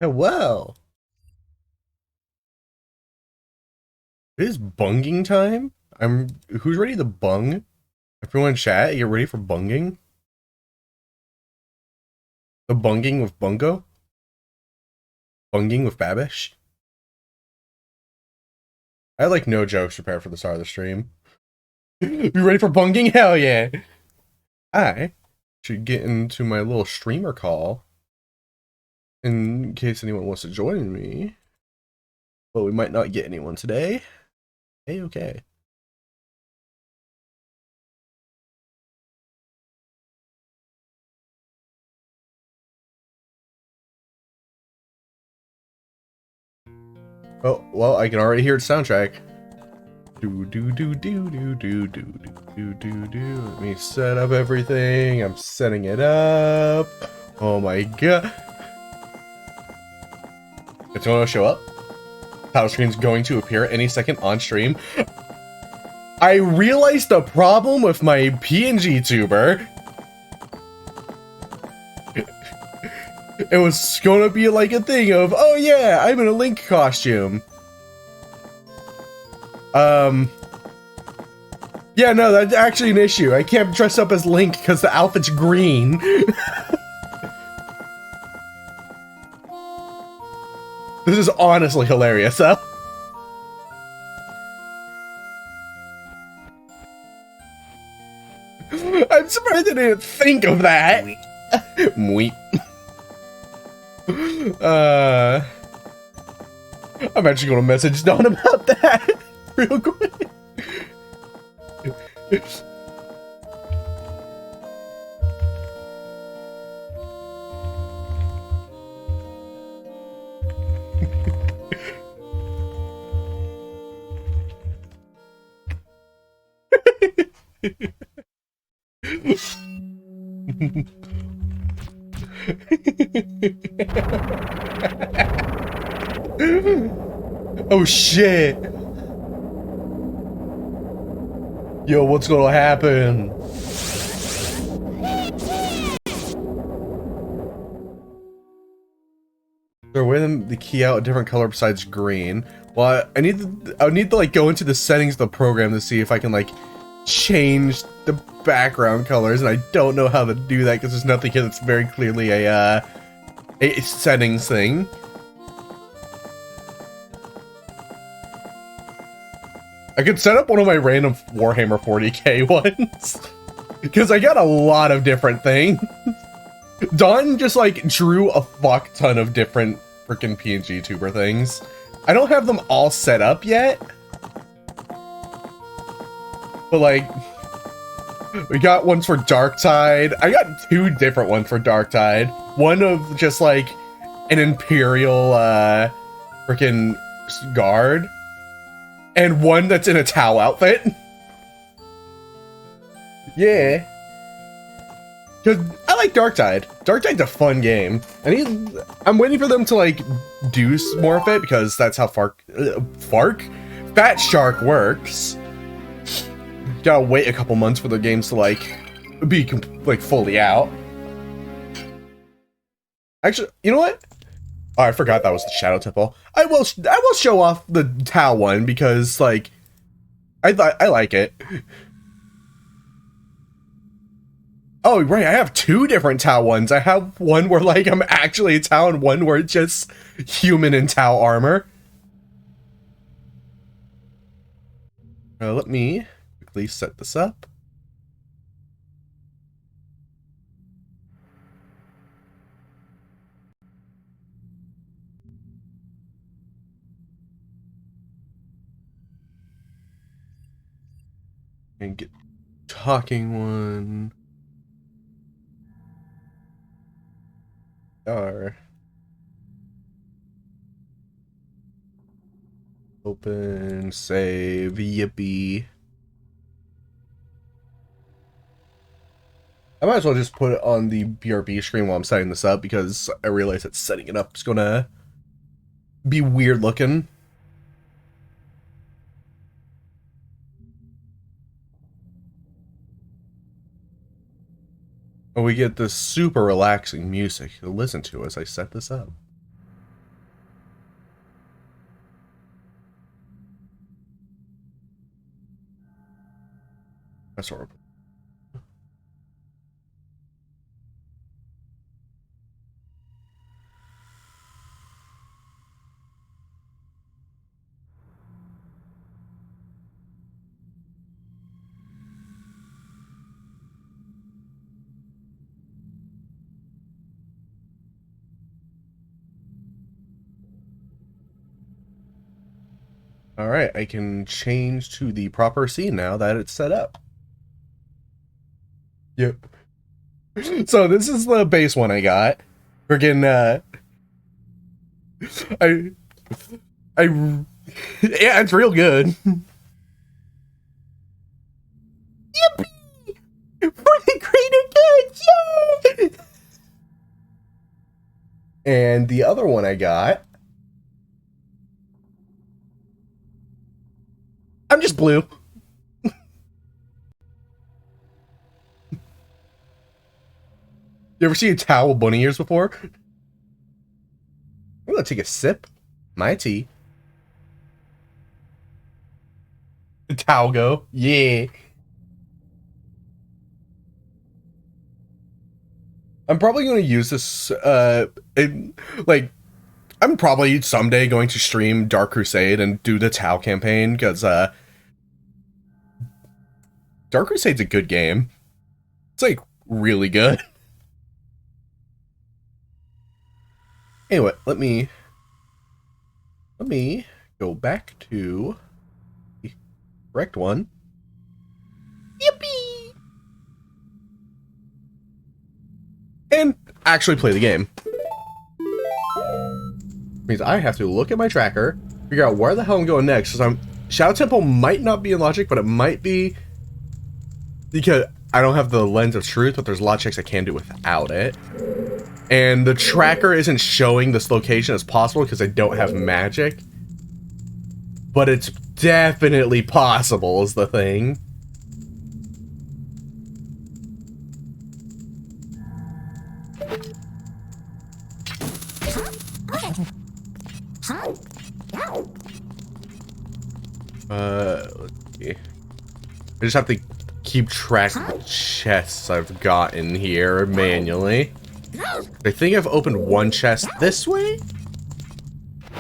Well, it is bunging time. Who's ready to bung? Everyone chat, get ready for bunging. The bunging with Bungo? Bunging with Babish? I had like no jokes prepared for the start of the stream. You ready for bunging? Hell yeah! I should get into my little streamer call in case anyone wants to join me. But we might not get anyone today. Hey, okay. Oh, well, I can already hear the soundtrack. Do do do do do do do do do do. Let me set up everything. I'm setting it up. Oh my god. It's going to show up. Title screen's going to appear any second on stream. I realized the problem with my PNG tuber. It was gonna be like a thing of, oh yeah, I'm in a Link costume. Yeah, no, that's actually an issue. I can't dress up as Link because the outfit's green. This is honestly hilarious, huh? I'm surprised I didn't think of that. Mweep. I'm actually gonna message Dawn about that real quick. Oh shit! Yo, what's gonna happen? They're wearing the key out a different color besides green. Well, I need to like go into the settings of the program to see if I can like change the background colors, and I don't know how to do that because there's nothing here that's very clearly a settings thing. I could set up one of my random Warhammer 40k ones because I got a lot of different things. Dawn just like drew a fuck ton of different freaking PNG tuber things. I don't have them all set up yet, but like we got ones for Darktide. I got two different ones for Darktide. One of just like an Imperial freaking guard, and one that's in a Tau outfit. Yeah. Cause I like Darktide. Darktide's a fun game. I'm waiting for them to like do more of it because that's how Fat Shark works. Gotta wait a couple months for the games to like be like fully out. Actually, you know what? Oh, I forgot that was the Shadow Temple. I will show off the Tau one because like I like it. Oh, right, I have two different Tau ones. I have one where, like, I'm actually a Tau and one where it's just human in Tau armor. Let me quickly set this up. And get talking one. R. Open, save, yippee. I might as well just put it on the BRB screen while I'm setting this up because I realize that setting it up is gonna be weird looking. And we get this super relaxing music to listen to as I set this up. That's horrible. Alright, I can change to the proper scene now that it's set up. Yep. So this is the base one I got. Friggin', yeah, it's real good. Yippee! For the greater good, yay! And the other one I got, I'm just blue. You ever see a towel with bunny ears before? I'm gonna take a sip. My tea. The towel go. Yeah. I'm probably gonna use this, like, I'm probably someday going to stream Dark Crusade and do the Tau campaign, because, Dark Crusade's a good game. It's, like, really good. Anyway, let me go back to the correct one. Yippee! And actually play the game. Means I have to look at my tracker, figure out where the hell I'm going next, because Shadow Temple might not be in logic, but it might be because I don't have the Lens of Truth, but there's a lot of checks I can do without it. And the tracker isn't showing this location as possible because I don't have magic. But it's definitely possible is the thing. Let's see. I just have to keep track of the chests I've got in here manually. I think I've opened one chest this way?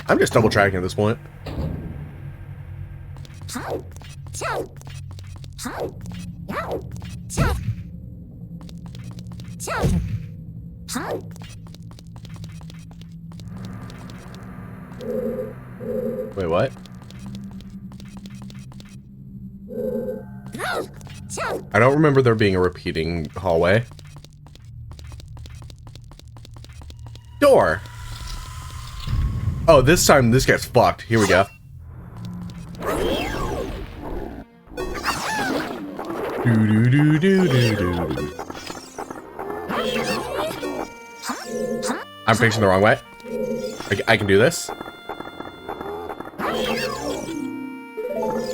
I'm just double tracking at this point. Wait, what? I don't remember there being a repeating hallway. Door! Oh, this time this gets fucked. Here we go. I'm facing the wrong way. I can do this.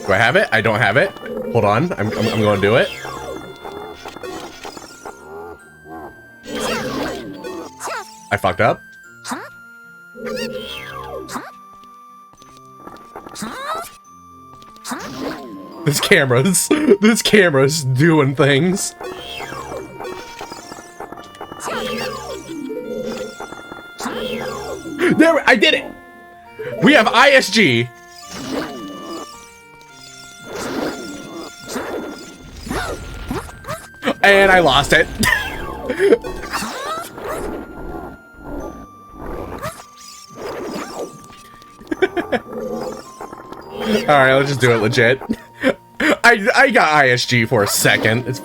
Do I have it? I don't have it. Hold on. I'm going to do it. I fucked up. This camera's doing things. There, I did it. We have ISG. And I lost it. Alright, let's just do it legit. I got ISG for a second. It's...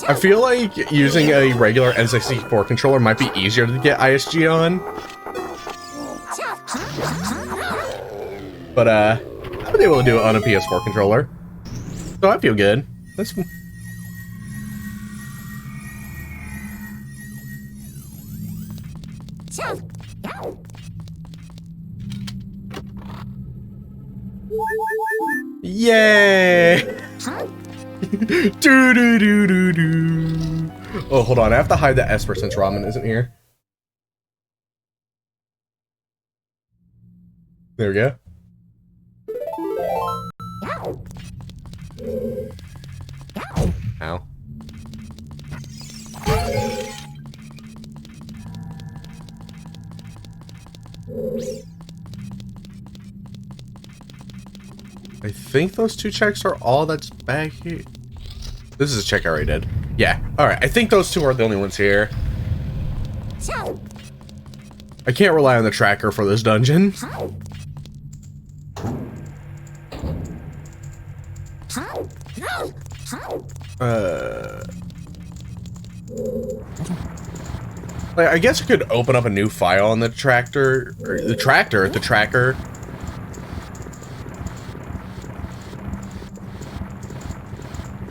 I feel like using a regular N64 controller might be easier to get ISG on. But, I've been able to do it on a PS4 controller. So I feel good. That's... Yay! Do do do do do. Oh, hold on. I have to hide the Esper since Ramen isn't here. There we go. Ow. I think those 2 checks are all that's back here. This is a check I already did. Yeah. Alright, I think those 2 are the only ones here. I can't rely on the tracker for this dungeon. Like, I guess I could open up a new file on the tracker, or the tracker.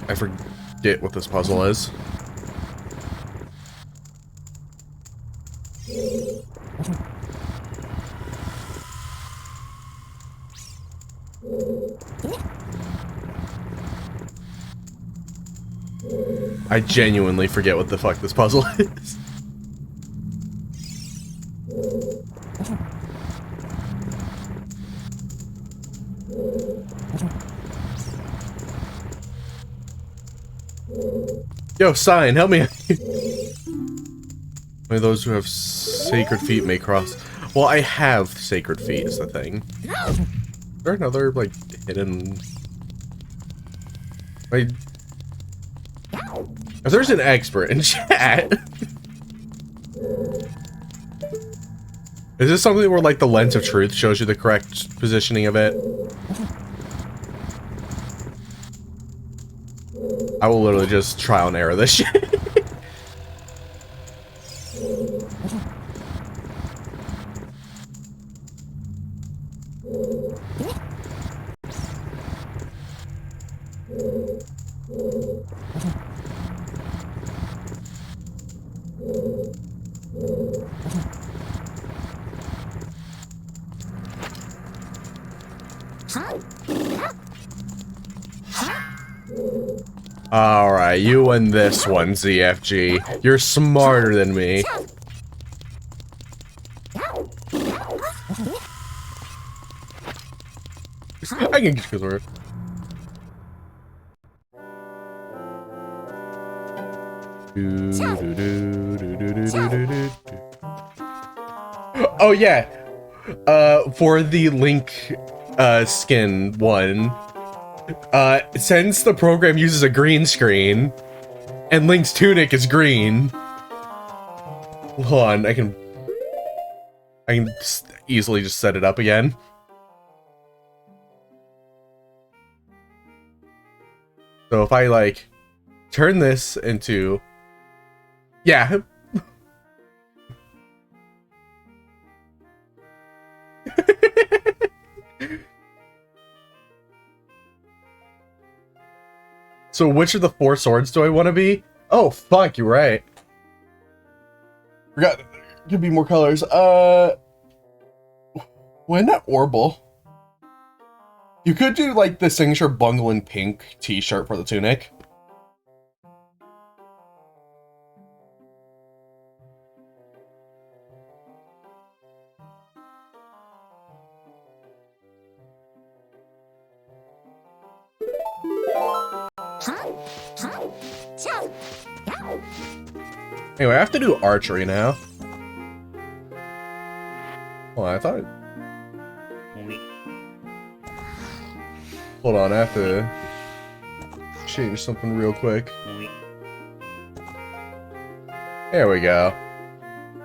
I forget what this puzzle is. I genuinely forget what the fuck this puzzle is. Yo, sign, help me. Only those who have sacred feet may cross. Well, I have sacred feet is the thing. Is there another, like, hidden... Wait. If there's an expert in chat... Is this something where, like, the lens of truth shows you the correct positioning of it? I will literally just trial and error this shit. Alright, you win this one, ZFG. You're smarter than me. I can get through it. Oh yeah, for the Link skin one, since the program uses a green screen and Link's tunic is green, hold on, I can easily just set it up again. So if I like turn this into, yeah. So which of the 4 swords do I want to be? Oh fuck, you're right. Forgot, could be more colors. Why not Orbital? You could do like the signature bungle in pink t-shirt for the tunic. Anyway, I have to do archery now. Oh, I thought it... Hold on, I have to change something real quick. There we go.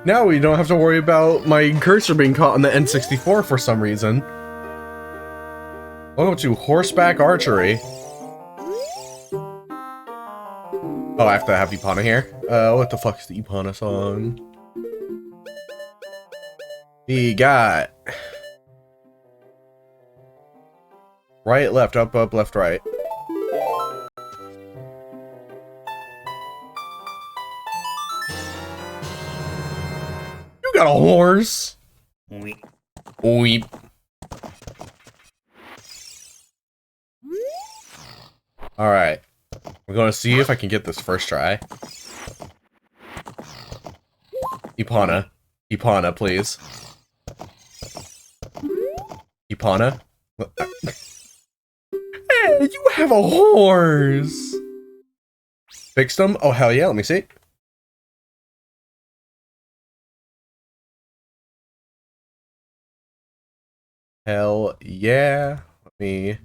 Now we don't have to worry about my cursor being caught on the N64 for some reason. Welcome to horseback archery. Oh, I have to have Epona here. What the fuck is the Epona song? We got right, left, up, up, left, right. You got a horse. Weep. Weep. All right. We're gonna see if I can get this first try. Epona. Epona, please. Epona? Hey, you have a horse! Fixed him? Oh, hell yeah, let me see. Hell yeah. Let me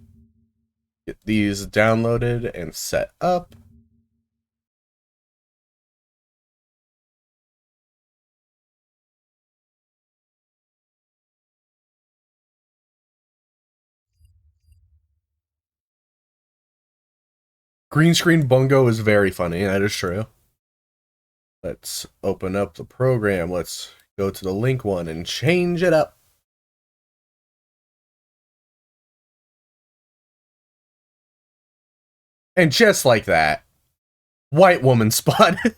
get these downloaded and set up. Green screen bungo is very funny, that is true. Let's open up the program. Let's go to the link one and change it up. And just like that, white woman spotted.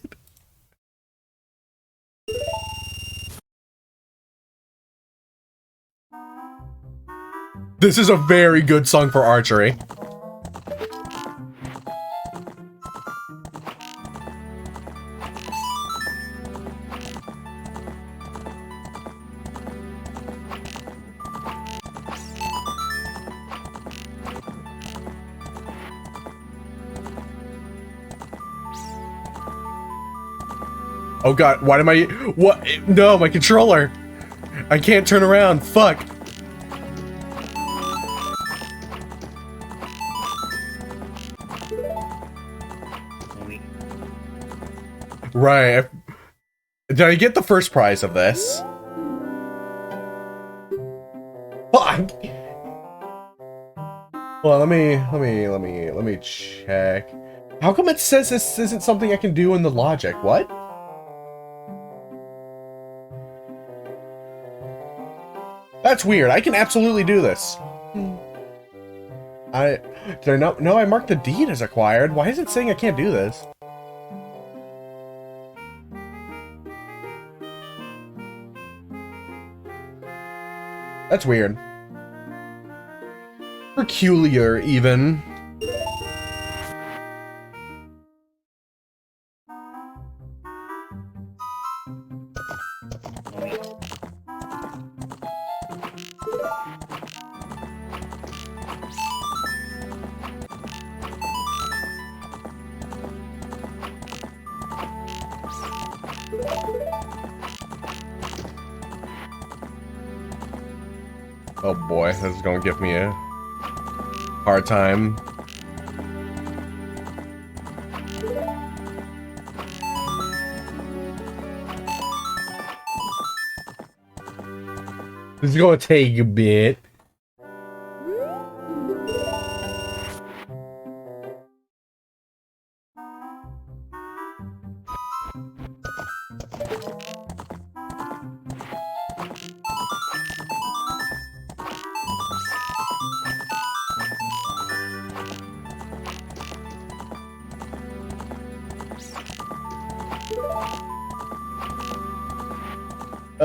This is a very good song for archery. Oh god, why am I... What? No, my controller! I can't turn around, fuck! Right. Did I get the first prize of this? Fuck! Well, let me check. How come it says this isn't something I can do in the logic? What? That's weird. I can absolutely do this. Did I not? No, I marked the deed as acquired. Why is it saying I can't do this? That's weird. Peculiar, even. Oh boy, this is gonna give me a hard time. This is gonna take a bit.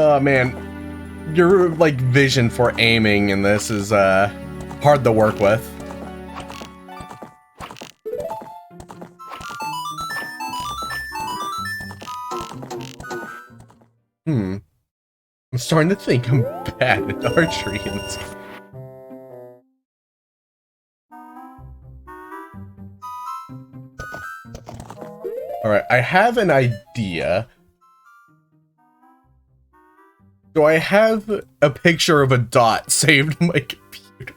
Oh man, your like vision for aiming in this is hard to work with. I'm starting to think I'm bad at archery in this game. Alright, I have an idea. Do I have a picture of a dot saved in my computer?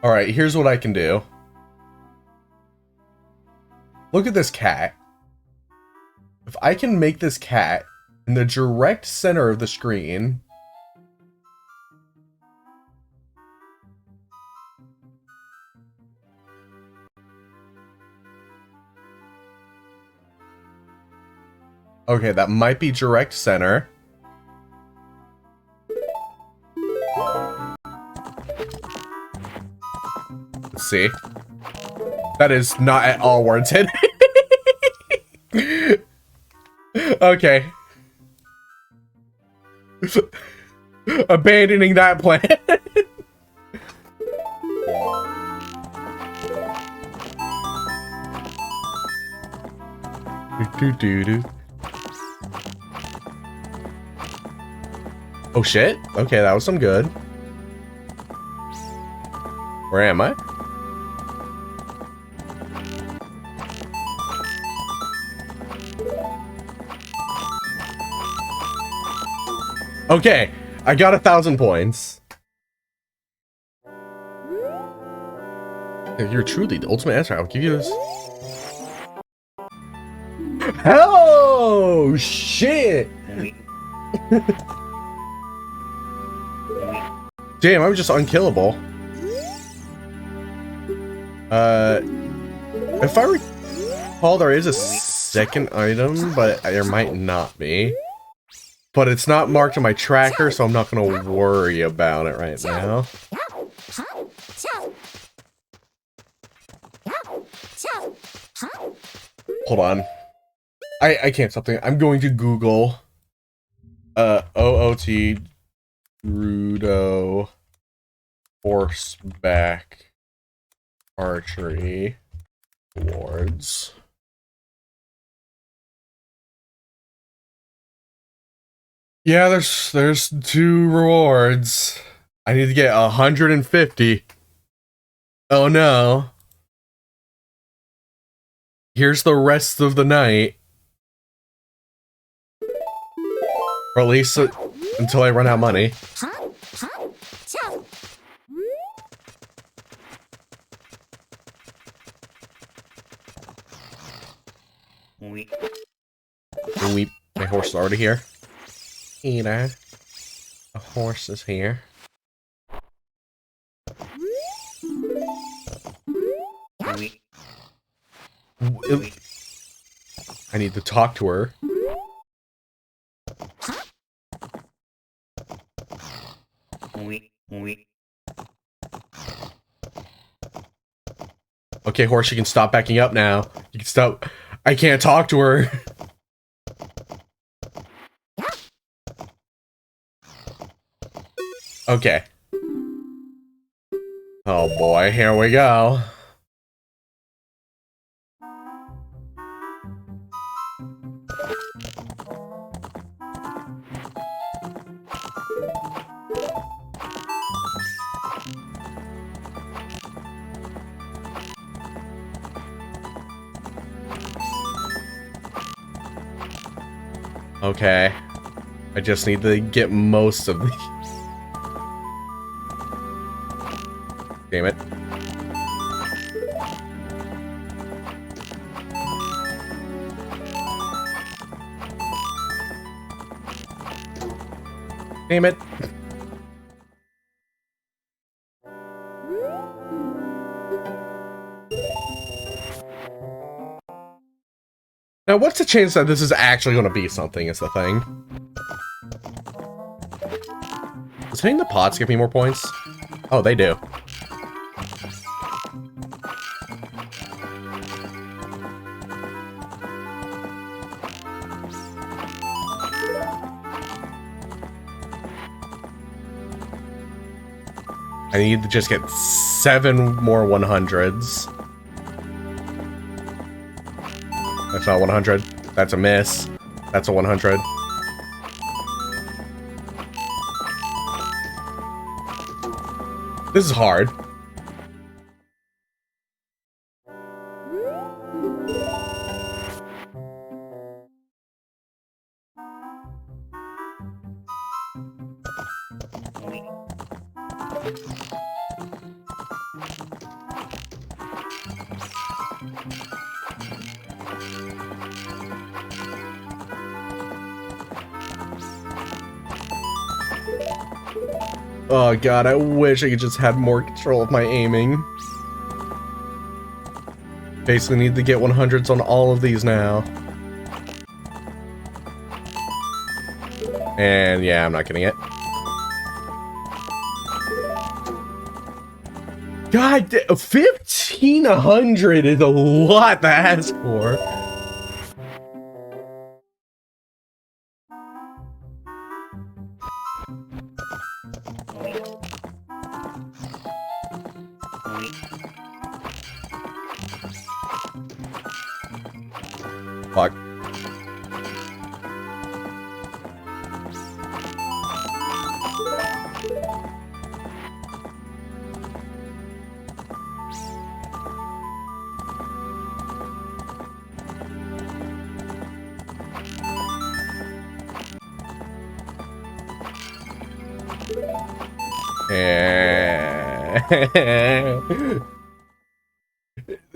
Alright, here's what I can do. Look at this cat. If I can make this cat in the direct center of the screen... Okay, that might be direct center. Let's see. That is not at all warranted. Okay. Abandoning that plan. Oh shit. Okay, that was some good. Where am I? Okay, I got 1,000 points. If you're truly the ultimate answer, I'll give you this. Oh shit! Damn, I'm just unkillable. If I recall, there is a second item, but there might not be. But it's not marked on my tracker, so I'm not gonna worry about it right now. Hold on. I can't stop thinking. I'm going to Google OOT Rudo horseback archery awards. Yeah, there's 2 rewards. I need to get 150. Oh no. Here's the rest of the night. Or at least until I run out of money. My horse is already here. Ina. A horse is here. I need to talk to her. Okay, horse, you can stop backing up now. You can stop. I can't talk to her. Okay. Oh boy, here we go. Okay. I just need to get most of these. Damn it. Damn it. Now, what's the chance that this is actually going to be something is the thing? Does hitting the pots give me more points? Oh, they do. I need to just get 7 more 100s. That's not 100. That's a miss. That's a 100. This is hard. Oh god, I wish I could just have more control of my aiming. Basically need to get 100s on all of these now. And yeah, I'm not getting it. God, 1,500 is a lot to ask for. Fuck.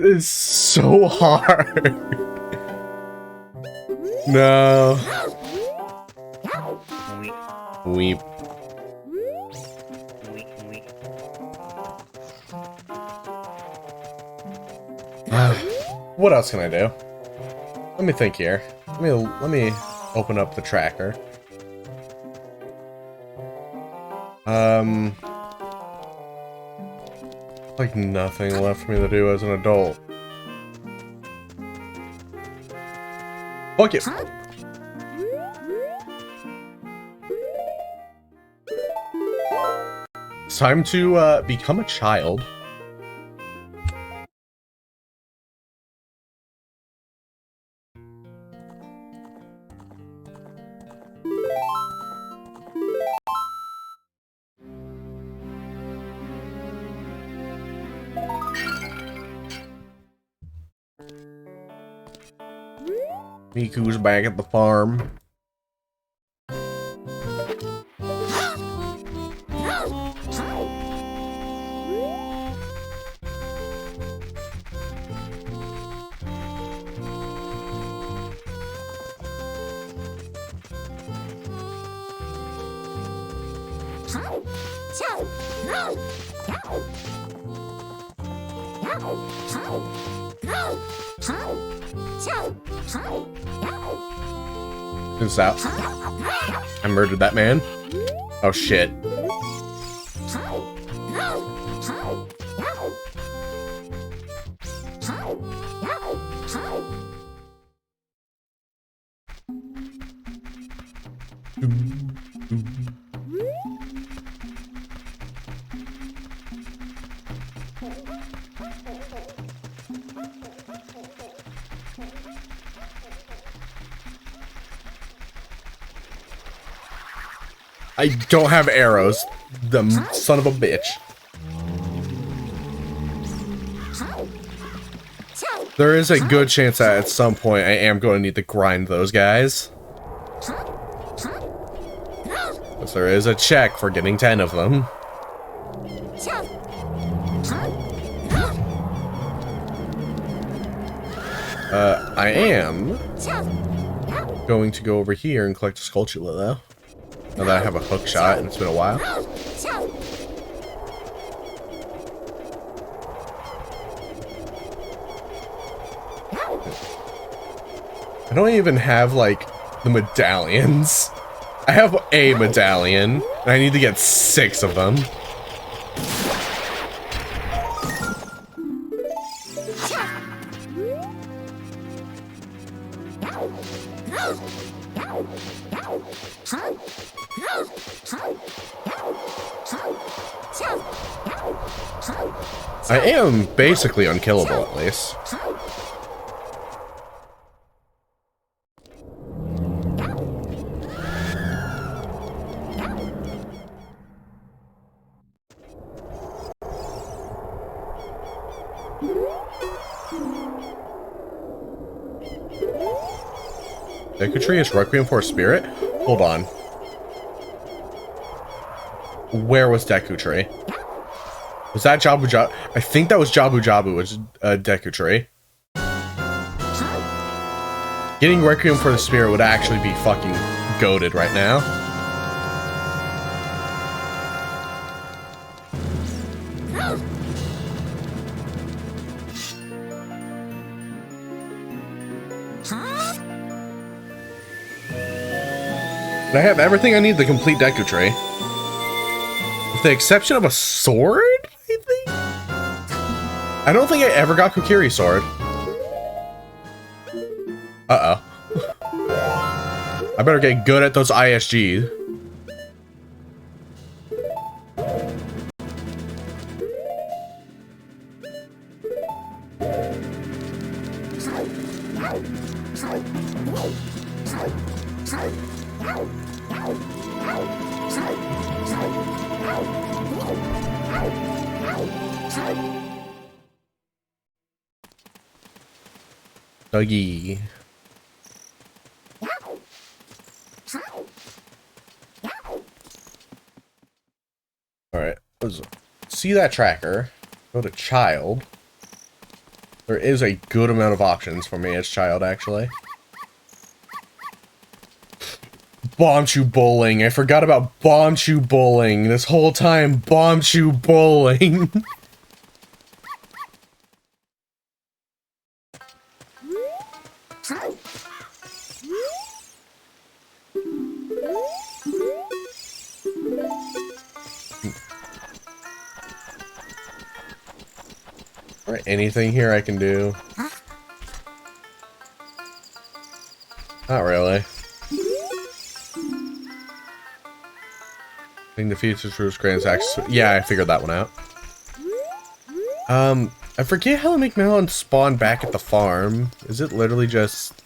It's so hard. No. Weep. What else can I do? Let me think here. Let me open up the tracker. Like nothing left for me to do as an adult. Fuck it. It's time to become a child. Miku's back at the farm. Who's that? I murdered that man? Oh shit. I don't have arrows, the son of a bitch. There is a good chance that at some point I am going to need to grind those guys. Because there is a check for getting 10 of them. I am going to go over here and collect a Skulltula though. Now that I have a hook shot and it's been a while. I don't even have like the medallions. I have a medallion and I need to get 6 of them. I am basically unkillable, at least. Deku Tree is Requiem for a Spirit? Hold on. Where was Deku Tree? Was that Jabu Jabu? I think that was Jabu Jabu, which is Deku Tree. Getting Requiem for the Spirit would actually be fucking goated right now. I have everything I need to complete Deku Tree. With the exception of a sword, I think? I don't think I ever got Kokiri's sword. Uh-oh. I better get good at those ISGs. Dougie. Alright, let's see that tracker. Go to child. There is a good amount of options for me as child, actually. Bombshoe bowling. I forgot about bombshoe bowling. This whole time, bombshoe bowling. Alright, anything here I can do? Not really. I think the features for Grand Sacks. Yeah, I figured that one out. I forget how the McMillan spawned back at the farm. Is it literally just...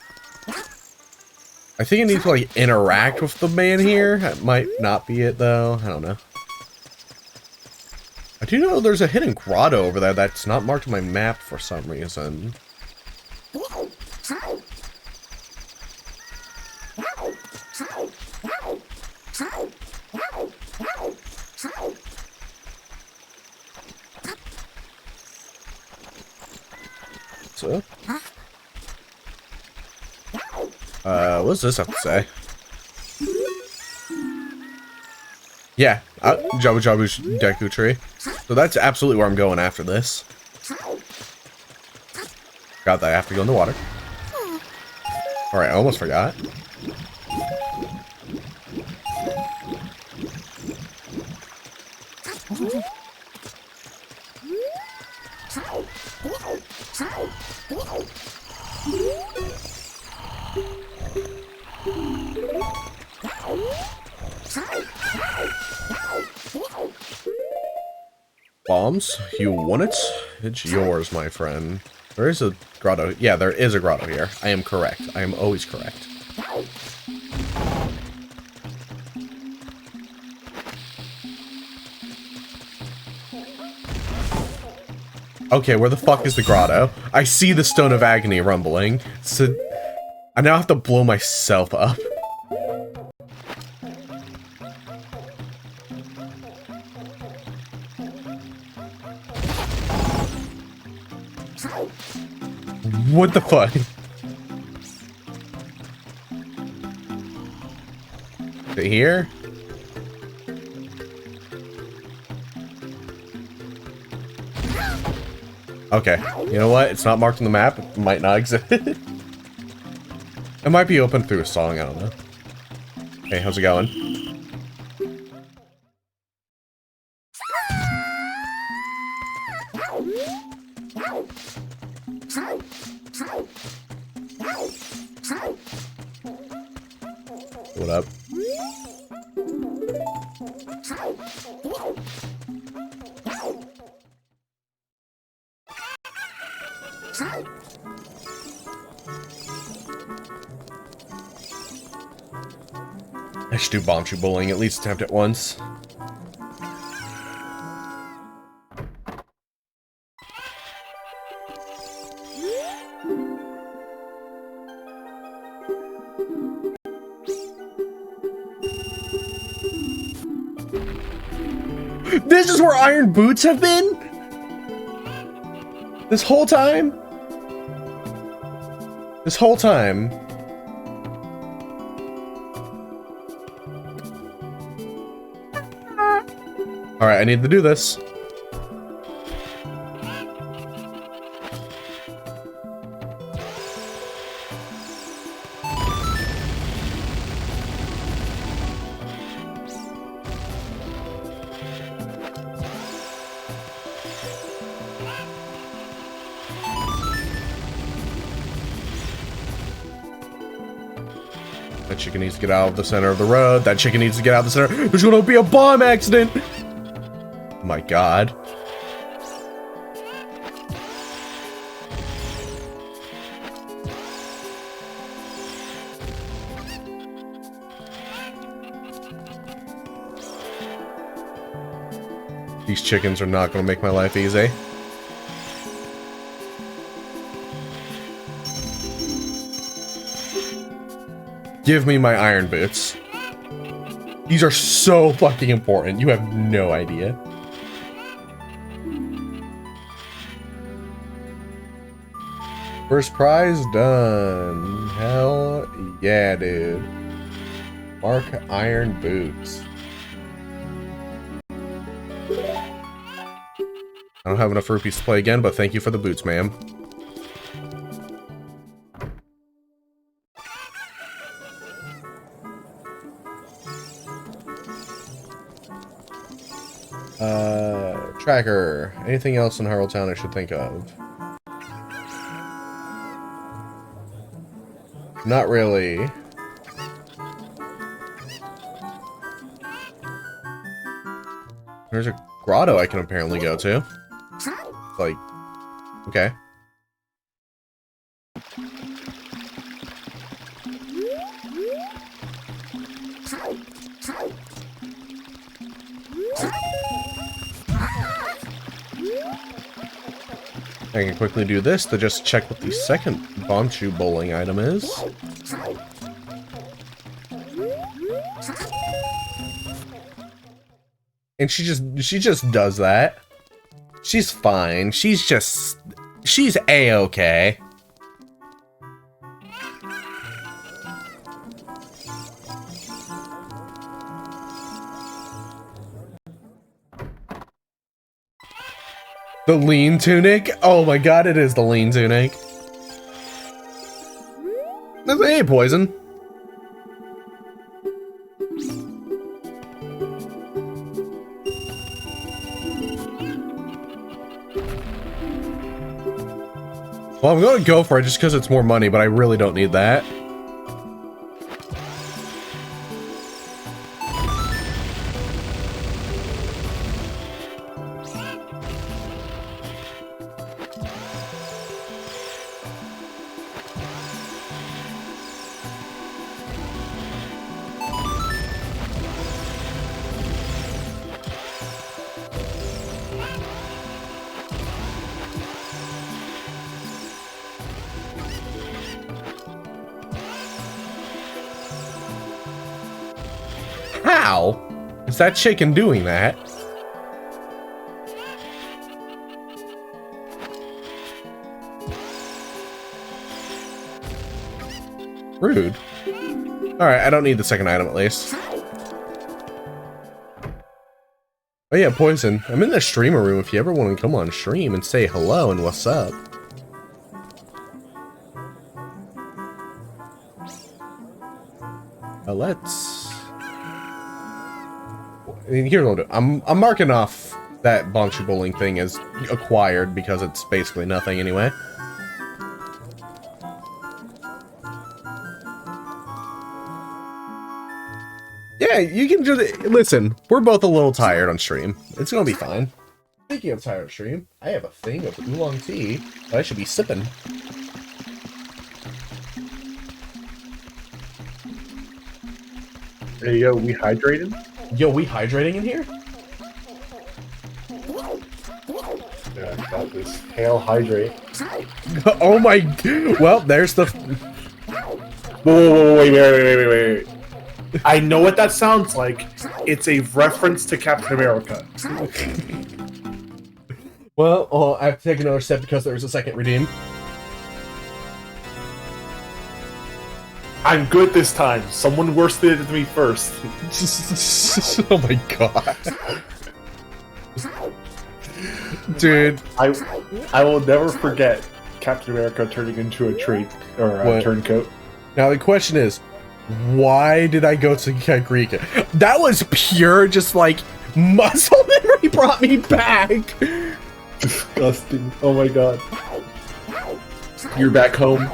I think it needs to, like, interact with the man here. That might not be it, though. I don't know. I do know there's a hidden grotto over there that's not marked on my map for some reason. So? What does this have to say? Yeah, Jabu Jabu's Deku Tree. So that's absolutely where I'm going after this. Got that, I have to go in the water. Alright, I almost forgot. Bombs? You want it? It's yours, my friend. There is a grotto. Yeah, there is a grotto here. I am correct. I am always correct. Okay, where the fuck is the grotto? I see the Stone of Agony rumbling. So I now have to blow myself up. What the fuck? Is it here? Okay, you know what? It's not marked on the map. It might not exist. It might be open through a song, I don't know. Hey, how's it going? What up? I should do bombshoe bowling, at least attempt it once. This is where Iron Boots have been? This whole time? This whole time. Alright, I need to do this. That chicken needs to get out of the center of the road. That chicken needs to get out of the center. There's gonna be a bomb accident! Oh my god. These chickens are not gonna make my life easy. Give me my iron boots. These are so fucking important. You have no idea. First prize done. Hell yeah, dude. Mark iron boots. I don't have enough rupees to play again, but thank you for the boots, ma'am. Tracker. Anything else in Harrell Town I should think of? Not really. There's a grotto I can apparently go to. Like, okay. I can quickly do this to just check what the second Bonchu bowling item is. And she just does that. She's fine. She's A-okay. The lean tunic? Oh my god, it is the lean tunic. Hey, poison. Well, I'm gonna go for it just because it's more money, but I really don't need that. How is that chicken doing that? Rude. Alright, I don't need the second item at least. Oh yeah, Poison. I'm in the streamer room if you ever want to come on stream and say hello and what's up. Let's... Here's what I'll do. I'm marking off that Bonchu bowling thing as acquired because it's basically nothing anyway. Yeah, you can just listen. We're both a little tired on stream. It's gonna be fine. Speaking of tired on stream, I have a thing of oolong tea that I should be sipping. Hey, yo, we hydrated? Yo, we hydrating in here? Yeah, I got this. Hail hydrate. Oh my... Well, there's the... Whoa, wait. I know what that sounds like. It's a reference to Captain America. Well, I have to take another step because there's a second redeem. I'm good this time. Someone worse did it to me first. Oh my god. Dude. I will never forget Captain America turning into a tree or a turncoat. Now the question is, why did I go to Kagrika? That was pure just like muscle memory brought me back. Disgusting. Oh my god. You're back home.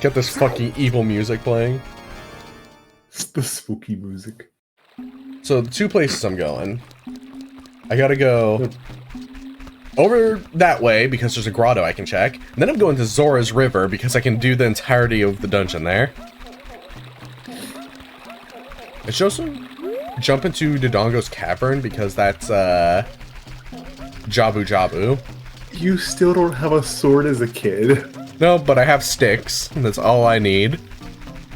Get this fucking evil music playing. It's the spooky music. So the two places I'm going. I gotta go over that way because there's a grotto I can check. And then I'm going to Zora's River because I can do the entirety of the dungeon there. It shows some jump into Dodongo's cavern because that's Jabu Jabu. You still don't have a sword as a kid. No, but I have sticks, and that's all I need.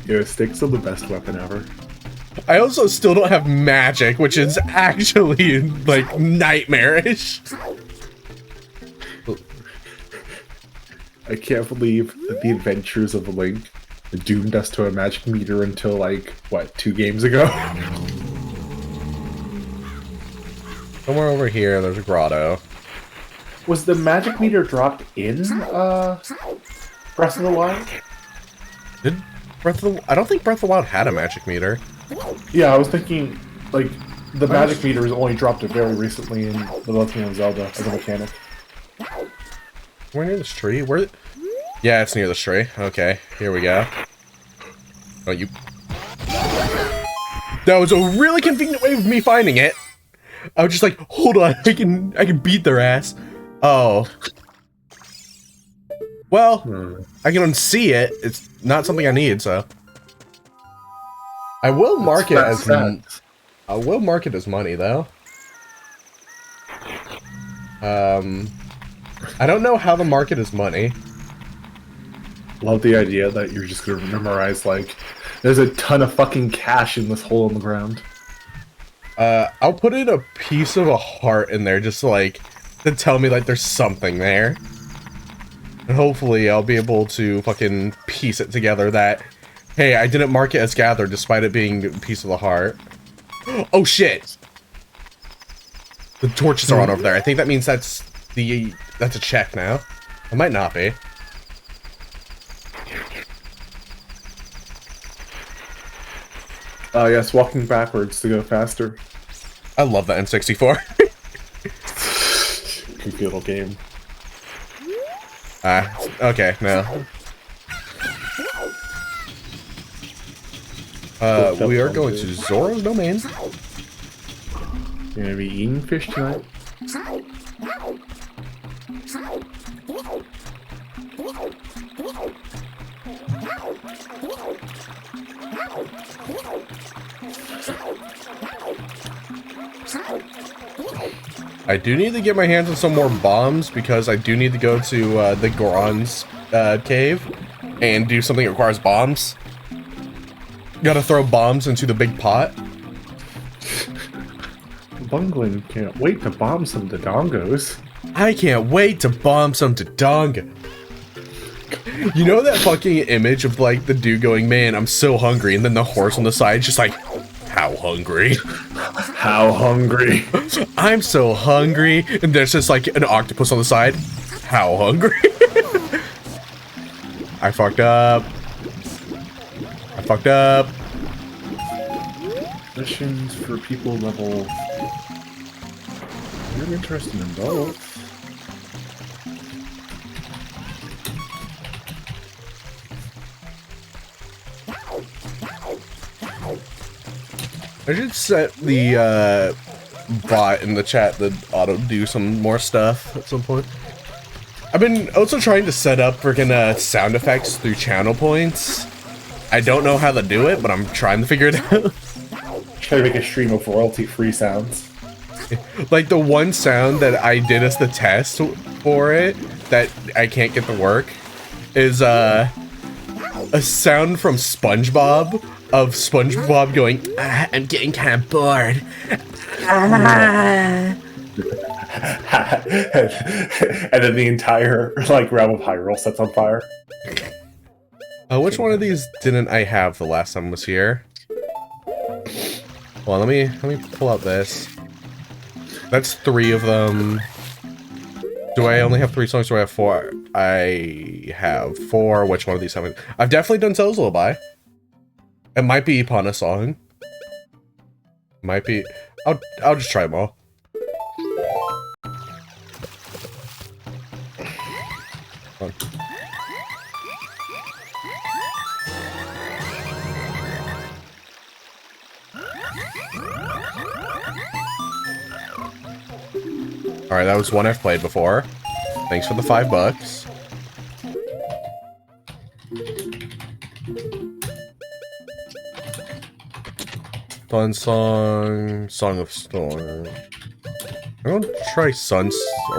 Yeah, sticks are the best weapon ever. I also still don't have magic, which is actually, like, nightmarish. I can't believe that the adventures of Link doomed us to a magic meter until, like, what, 2 games ago? Somewhere over here, there's a grotto. Was the magic meter dropped in, Breath of the Wild? Did Breath of the... I don't think Breath of the Wild had a magic meter. Yeah, I was thinking, like, the magic meter was only dropped very recently in The Legend of Zelda as a mechanic. We're near this tree? Where? Yeah, it's near this tree. Okay, here we go. Oh, you... That was a really convenient way of me finding it. I was just like, hold on, I can beat their ass. Oh. Well, I can unsee it. It's not something I need, so. I will mark it as I will mark it as money though. I don't know how to mark it as money. Love the idea that you're just gonna memorize, like, there's a ton of fucking cash in this hole in the ground. I'll put in a piece of a heart in there just like to tell me like there's something there. And hopefully I'll be able to fucking piece it together that, hey, I didn't mark it as gathered despite it being a piece of the heart. Oh shit! The torches are on over there. I think that means that's a check now. It might not be. Yes, walking backwards to go faster. I love the N64. Computer game. Okay, no. We are going to Zoro's domain. You're gonna be eating fish tonight? I do need to get my hands on some more bombs because I do need to go to the Goron's cave and do something that requires bombs. Gotta throw bombs into the big pot. Bungling can't wait to bomb some Dodongos. I can't wait to bomb some Dodongo. You know that fucking image of like the dude going, man, I'm so hungry, and then the horse on the side just like, how hungry? How hungry? I'm so hungry, and there's just like an octopus on the side. How hungry? I fucked up. I fucked up. Missions for people level... I'm interested in both. I should set the bot in the chat to auto do some more stuff at some point. I've been also trying to set up freaking sound effects through channel points. I don't know how to do it, but I'm trying to figure it out. Try to make a stream of royalty-free sounds. Like the one sound that I did as the test for it that I can't get to work is a sound from SpongeBob of SpongeBob going, I'm getting kind of bored. And then the entire like realm of Hyrule sets on fire. Which one of these didn't I have the last time I was here? Well, let me pull out this. That's 3 of them. Do I only have 3 songs? Do I have 4? I have 4. Which one of these haven't? I've definitely done Zelda's Lullaby. It might be upon a song. Might be. I'll just try them all. Alright, that was one I've played before. Thanks for the $5. Sun Song, Song of Storm. I'm gonna try Song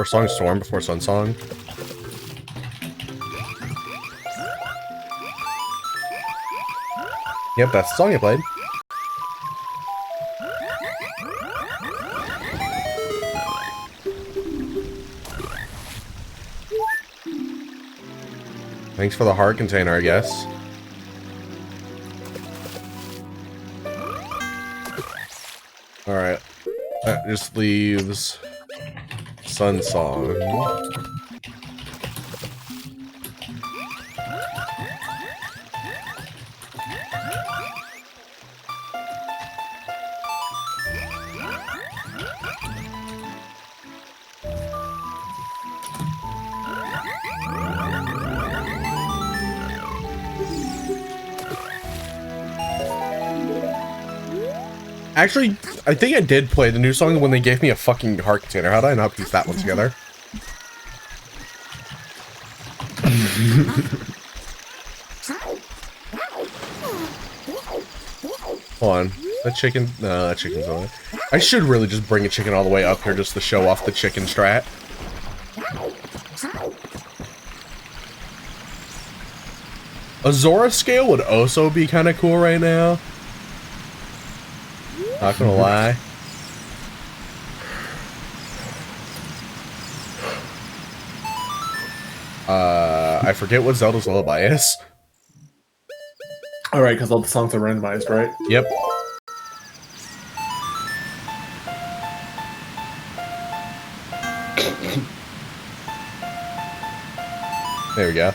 Storm before Sun Song. Yep, that's the song I played. Thanks for the heart container, I guess. Alright. That just leaves Sun Song. Actually, I think I did play the new song when they gave me a fucking heart container. How did I not piece that one together? Hold on. That chicken... No, that chicken's on it. I should really just bring a chicken all the way up here just to show off the chicken strat. A Zora scale would also be kind of cool right now. Not gonna lie. I forget what Zelda's Lullaby is. Alright, because all the songs are randomized, right? Yep. There we go.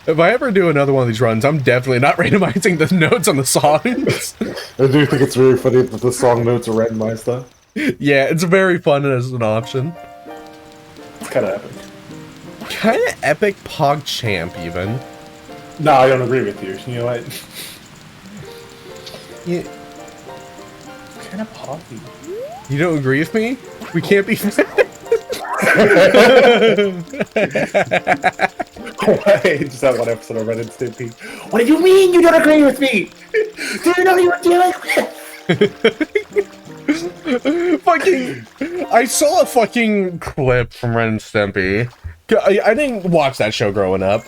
If I ever do another one of these runs, I'm definitely not randomizing the notes on the songs. I do think it's really funny that the song notes are randomized, though. Yeah, it's very fun as an option. It's kind of epic. Kind of epic PogChamp, even. No, I don't agree with you. You know what? Yeah. Kind of poppy. You don't agree with me? We can't be friends. Why? Just that one episode of Ren and Stimpy. What do you mean you don't agree with me? Do you know who you're dealing with? Fucking... I saw a fucking clip from Ren and Stimpy. I didn't watch that show growing up.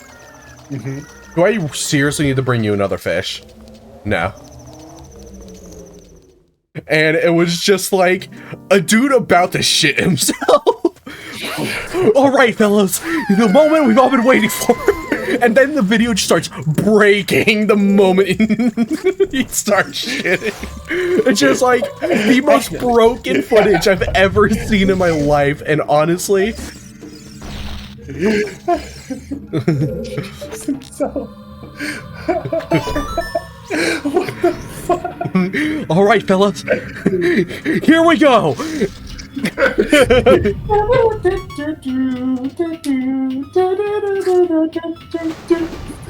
Mm-hmm. Do I seriously need to bring you another fish? No. And it was just like a dude about to shit himself. Alright, fellas, the moment we've all been waiting for. And then the video just starts breaking the moment he starts shitting. It's just like the most broken footage I've ever seen in my life, and honestly... What the fuck? Alright, fellas, here we go!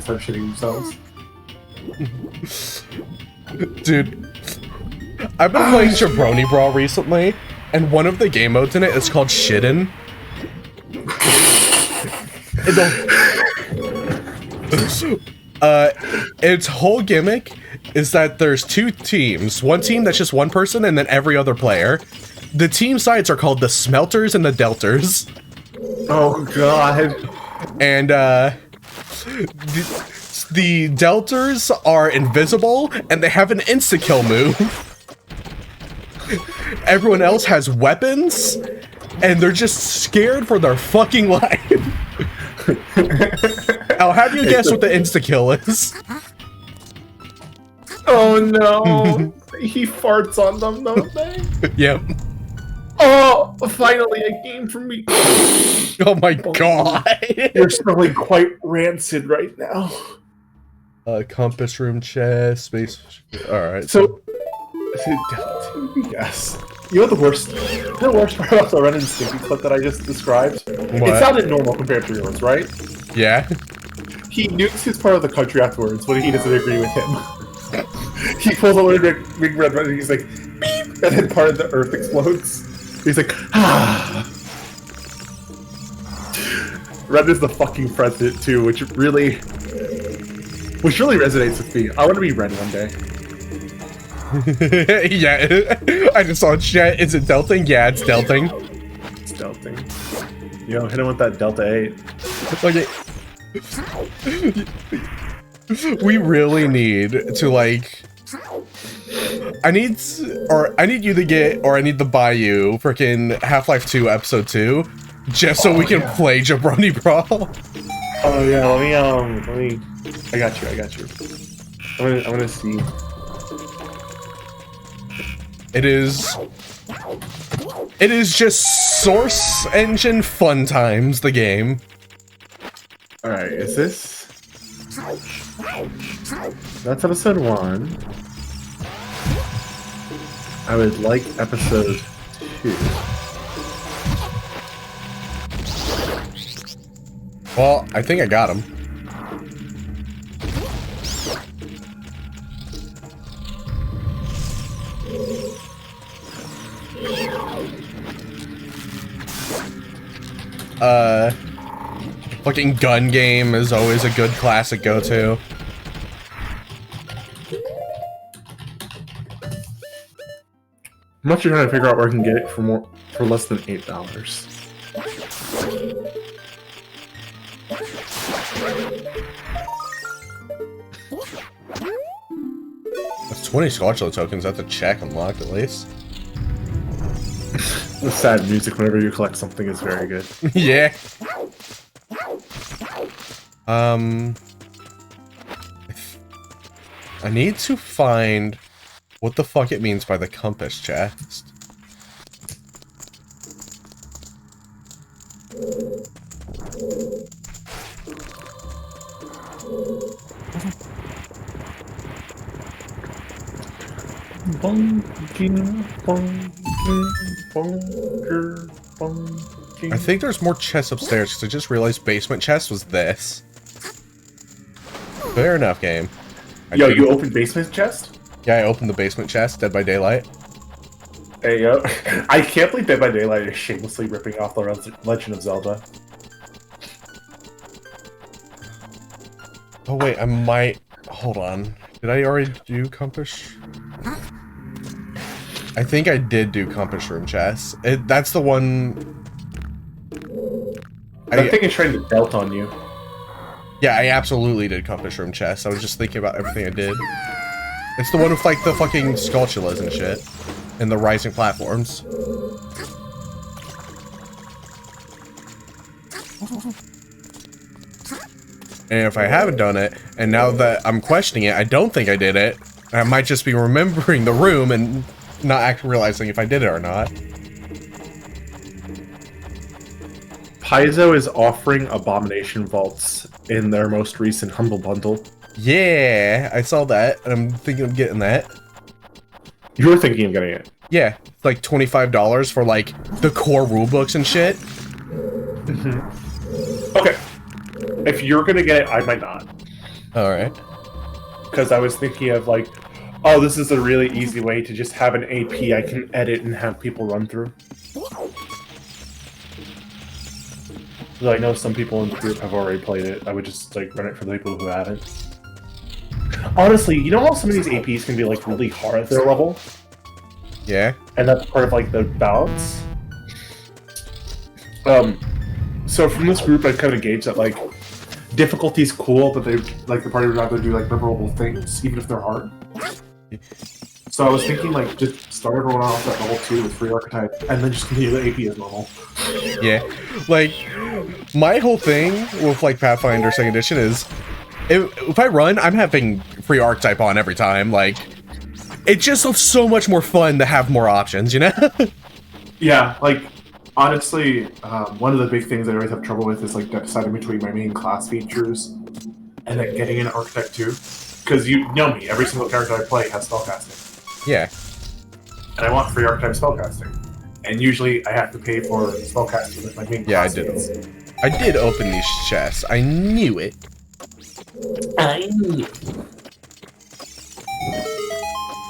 Start shitting themselves. Dude, I've been playing Jabroni Brawl recently, and one of the game modes in it is called Shittin'. Its whole gimmick is that there's two teams. One team that's just one person, and then every other player. The team sides are called the Smelters and the Delters. Oh god. And the Delters are invisible, and they have an insta-kill move. Everyone else has weapons, and they're just scared for their fucking life. I'll have you guess what the insta-kill is. Oh no. He farts on them, don't they? Yep. Oh, finally a game for me. Oh my god. You're smelling quite rancid right now. Compass room chest, space. Alright. So, yes. You know the worst part about the Ren and Stimpy clip that I just described? What? It sounded normal compared to yours, right? Yeah? He nukes his part of the country afterwards when he doesn't agree with him. He pulls a big red button and he's like, beep! And then part of the earth explodes. He's like, ah. Red is the fucking president too, which really resonates with me. I want to be Red one day. Yeah, I just saw chat. Is it delting? Yeah, it's delting. It's delting. Yo, hit him with that Delta 8. Okay. We really need to like. I need you to get, or I need to buy you frickin' Half-Life 2 Episode 2, just so we can play Jabroni Brawl. Oh yeah, let me. I got you. I'm gonna see. It is just Source Engine fun times, the game. Alright, is this? That's episode 1. I would like episode 2. Well, I think I got him. Fucking gun game is always a good classic go-to. I'm not trying to figure out where I can get it for less than $8. That's 20 Scotchlo tokens. That's a check unlocked at least. The sad music whenever you collect something is very good. Yeah. I need to find what the fuck it means by the compass chest. I think there's more chests upstairs because I just realized basement chest was this. Fair enough, game. Yo, you opened basement chest? Yeah, I opened the basement chest, Dead by Daylight. Hey, yo. I can't believe Dead by Daylight is shamelessly ripping off the Legend of Zelda. Oh wait, I might... Hold on. Did I already do compass? I think I did do compass room chest. That's the one... I think it's trying to belt on you. Yeah, I absolutely did compass room chest. I was just thinking about everything I did. It's the one with like the fucking sculptulas and shit. And the rising platforms. And if I haven't done it, and now that I'm questioning it, I don't think I did it. I might just be remembering the room and not actually realizing if I did it or not. Paizo is offering Abomination Vaults in their most recent Humble Bundle. Yeah, I saw that, and I'm thinking of getting that. You were thinking of getting it? Yeah, it's like $25 for like the core rulebooks and shit. Mm-hmm. Okay. If you're gonna get it, I might not. Alright. Because I was thinking of like, oh, this is a really easy way to just have an AP I can edit and have people run through. I know some people in the group have already played it. I would just like run it for the people who haven't. Honestly, you know how some of these APs can be like really hard at their level? Yeah. And that's part of like the balance. So from this group, I've kind of gauged that like difficulty's cool, but they like the party would rather do like memorable things, even if they're hard. So I was thinking like just start everyone off at level 2 with free archetype, and then just continue the AP as normal. Yeah, like my whole thing with like Pathfinder 2nd Edition is if I run, I'm having free archetype on every time. Like it's just so much more fun to have more options, you know? Yeah, like honestly, one of the big things I always have trouble with is like deciding between my main class features and then getting an archetype too. Because you know me, every single character I play has spellcasting. Yeah. And I want free archetype spellcasting. And usually I have to pay for spellcasting with my main class. Yeah, I did open these chests. I knew it.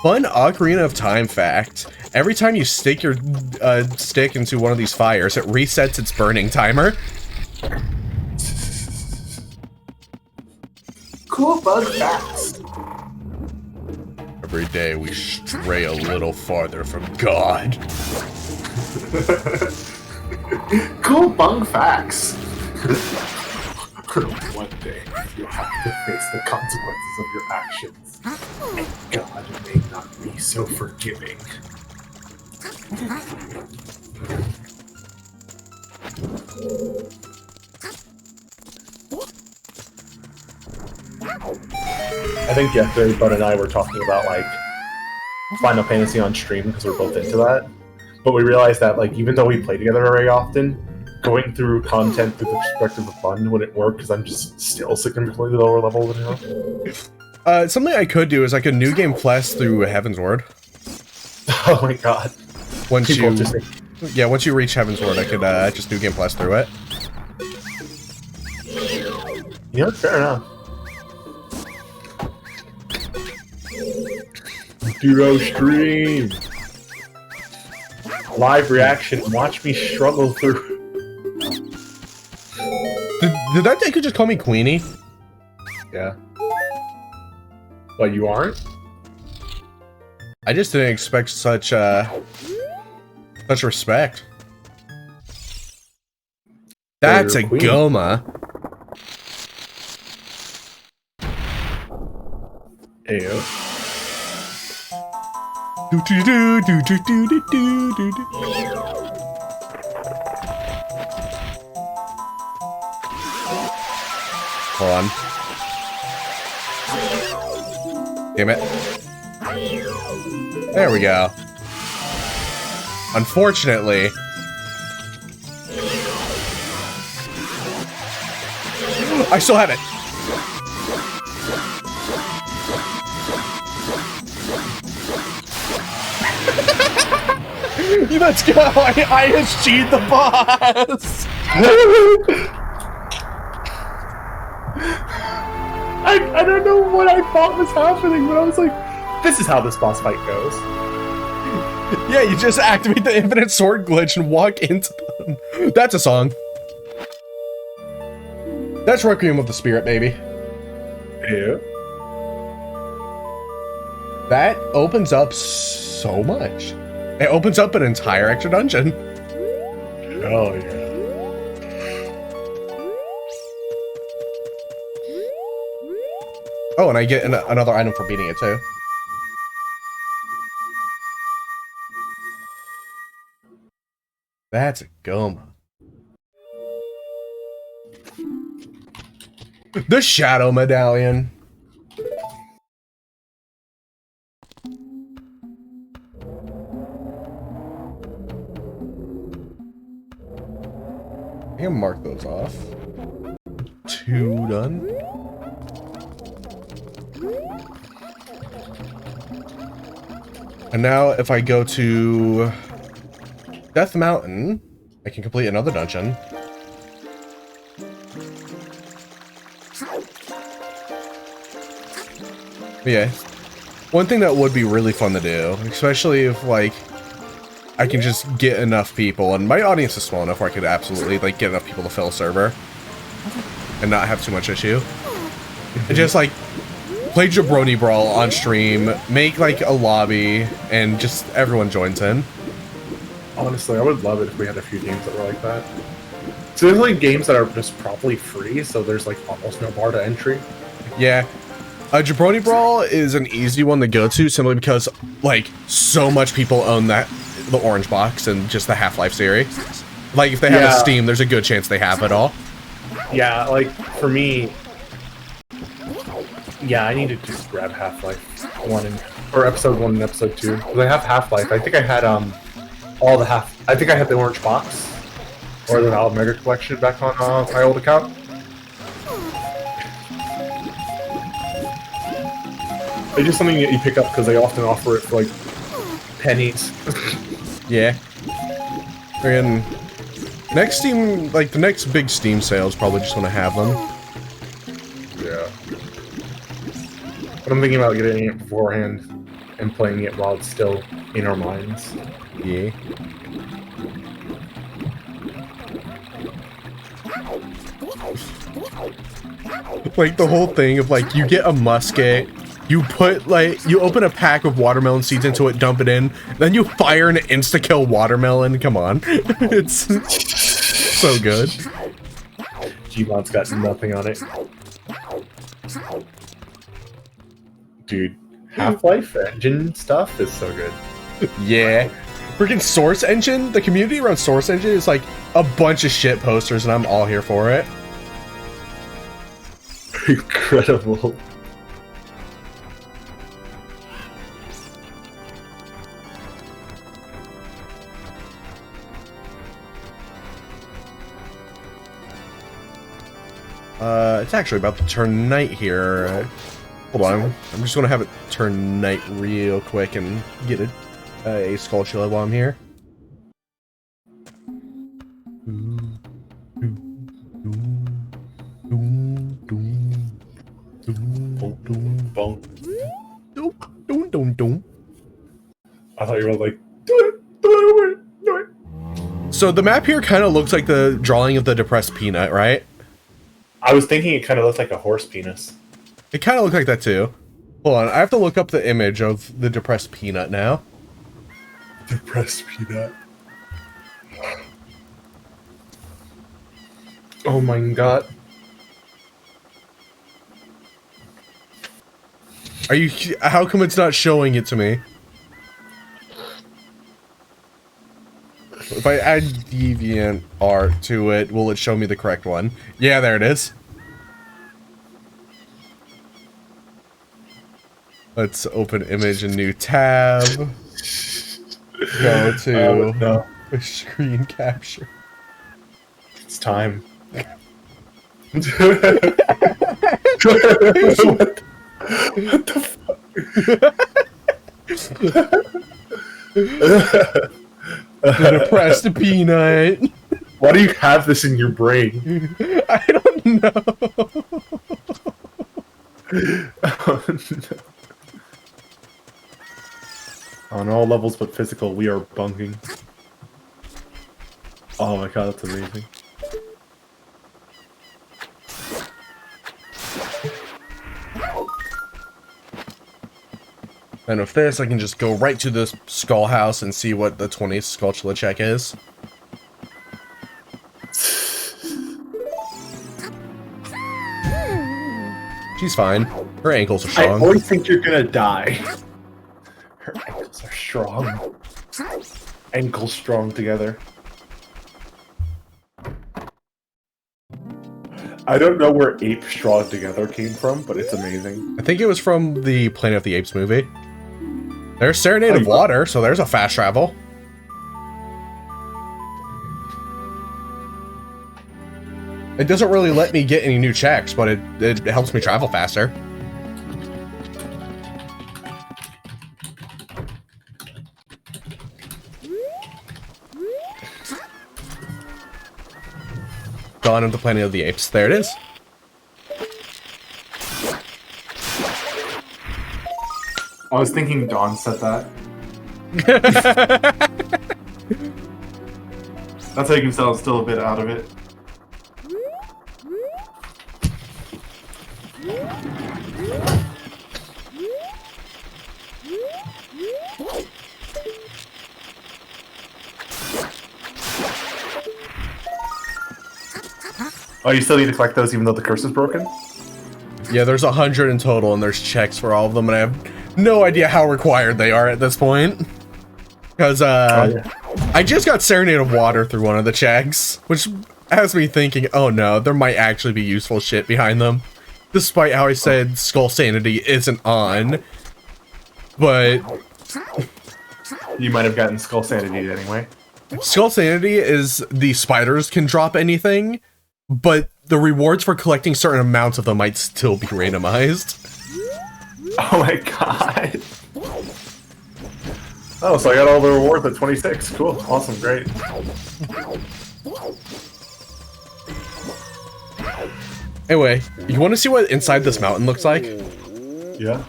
Fun Ocarina of Time fact. Every time you stick your stick into one of these fires, it resets its burning timer. cool bug facts. Every day we stray a little farther from God. Cool bug facts. One day you'll have to face the consequences of your actions, and God may not be so forgiving. I think yesterday, Bud and I were talking about like Final Fantasy on stream because we're both into that. But we realized that like even though we play together very often, going through content through the perspective of Bud wouldn't work because I'm just still significantly lower level than him. Something I could do is like a new game plus through Heaven's Ward. Oh my god! Once you reach Heaven's Ward, I could just new game plus through it. Yeah, fair enough. Duo stream. Live reaction. Watch me struggle through. Did that guy just call me Queenie? Yeah. What, you aren't? I just didn't expect such respect. That's a Goma. Ayo. Do do do do do do do do do. Hold on. Damn it. There we go. Unfortunately. I still have it. Let's go! I achieved the boss! I don't know what I thought was happening, but I was like, this is how this boss fight goes. Yeah, you just activate the infinite sword glitch and walk into them. That's a song. That's Requiem of the Spirit, baby. Yeah. That opens up so much. It opens up an entire extra dungeon. Oh, yeah. Oh, and I get another item for beating it, too. That's a Goma. The Shadow Medallion. I can mark those off. 2 done. And now if I go to Death Mountain, I can complete another dungeon. But yeah, one thing that would be really fun to do, especially if like I can just get enough people, and my audience is small enough where I could absolutely like get enough people to fill a server and not have too much issue. And just like play Jabroni Brawl on stream, make like a lobby, and just everyone joins in. Honestly, I would love it if we had a few games that were like that. So there's like games that are just probably free, so there's like almost no bar to entry. Yeah. Jabroni Brawl is an easy one to go to simply because like so much people own the orange box and just the Half-Life series. Like if they have a Steam, there's a good chance they have it all. Yeah, like for me, yeah, I need to just grab Half-Life 1 or episode 1 and episode 2. Because I have Half-Life. I think I had all the I think I had the orange box or the Valve Mega Collection back on my old account. It's just something that you pick up because they often offer it for like pennies. Yeah. And next Steam, like the next big Steam sales, probably just want to have them. Yeah. But I'm thinking about getting it beforehand and playing it while it's still in our minds. Yeah. Like the whole thing of like you get a musket, you put like you open a pack of watermelon seeds into it, dump it in, then you fire an insta-kill watermelon. Come on. It's so good. Gmod's got nothing on it. Dude, Half-Life engine stuff is so good. Yeah. Freaking Source Engine, the community around Source Engine is like a bunch of shit posters and I'm all here for it. Incredible. It's actually about to turn night here. Hold on, I'm just gonna have it turn night real quick and get a Skulltula while I'm here. I thought you were like, do it. So the map here kind of looks like the drawing of the depressed peanut, right? I was thinking it kind of looked like a horse penis. It kind of looked like that too. Hold on, I have to look up the image of the depressed peanut now. Depressed peanut. Oh my god. Are you? How come it's not showing it to me? If I add deviant art to it, will it show me the correct one? Yeah, there it is. Let's open image, a new tab. Go to no. screen capture. It's time. What the fuck? The depressed peanut. Why do you have this in your brain? I don't know. Oh, no. On all levels but physical, we are bunking. Oh my god, that's amazing. And with this, I can just go right to the skull house and see what the 20th Skulltula check is. She's fine. Her ankles are I strong. always think you're gonna die. Her ankles are strong. Ankles strong together. I don't know where ape strong together came from, but it's amazing. I think it was from the Planet of the Apes movie. There's Serenade of Water, so there's a fast travel. It doesn't really let me get any new checks, but it helps me travel faster. Dawn of the Planet of the Apes. There it is. I was thinking Dawn said that. That's how you can tell I'm still a bit out of it. Oh, you still need to collect those even though the curse is broken? Yeah, there's 100 in total, and there's checks for all of them, and I have no idea how required they are at this point. Because, I just got Serenade of Water through one of the checks, which has me thinking, oh no, there might actually be useful shit behind them. Despite how I said Skull Sanity isn't on. But You might have gotten Skull Sanity anyway. Skull Sanity is the spiders can drop anything, but the rewards for collecting certain amounts of them might still be randomized. Oh my god. Oh, so I got all the rewards at 26. Cool. Awesome. Great. Anyway, you want to see what inside this mountain looks like? Yeah.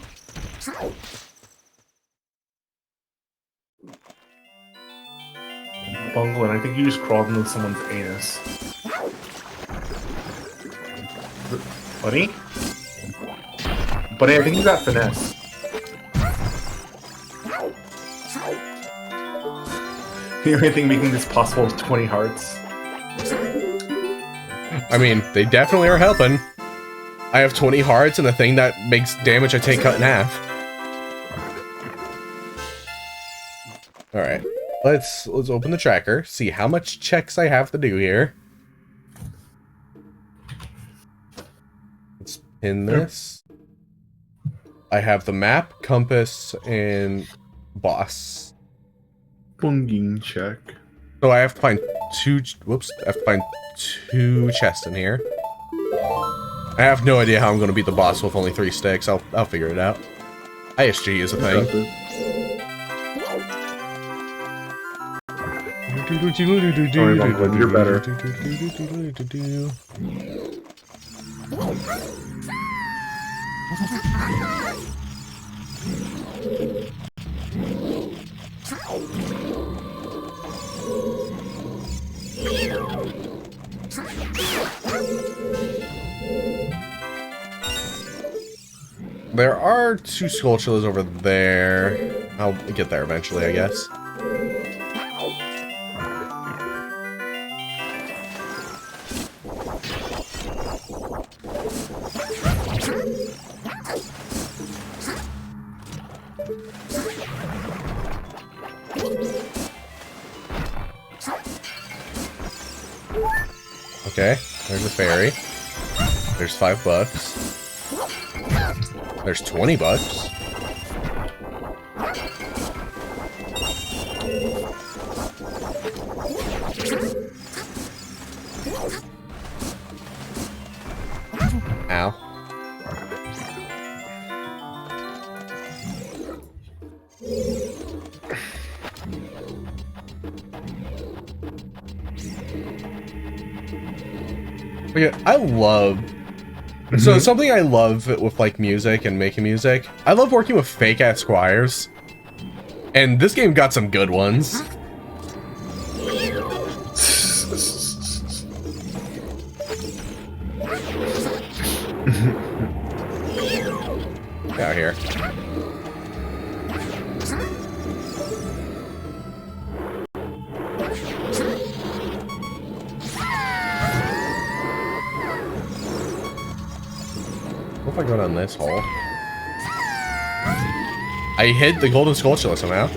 Bungle, and I think you just crawled into someone's anus. Bunny? Bunny, I think you got finesse. The only thing making this possible is 20 hearts. I mean, they definitely are helping. I have 20 hearts and the thing that makes damage I take cut in half. Alright. Let's open the tracker, see how much checks I have to do here. Let's pin this. I have the map, compass, and boss. Bunging check. So I have to find two. Whoops! I have to find 2 chests in here. I have no idea how I'm going to beat the boss with only 3 sticks. I'll figure it out. ISG is a thing. You're better. There are 2 Skulltulas over there. I'll get there eventually, I guess. Okay, there's a fairy. There's $5. There's $20. Ow. Okay, I love... So something I love with like music and making music, I love working with fake ass squires. And this game got some good ones. Get out here. What if I go down this hole? I hit the golden Skulltula somehow.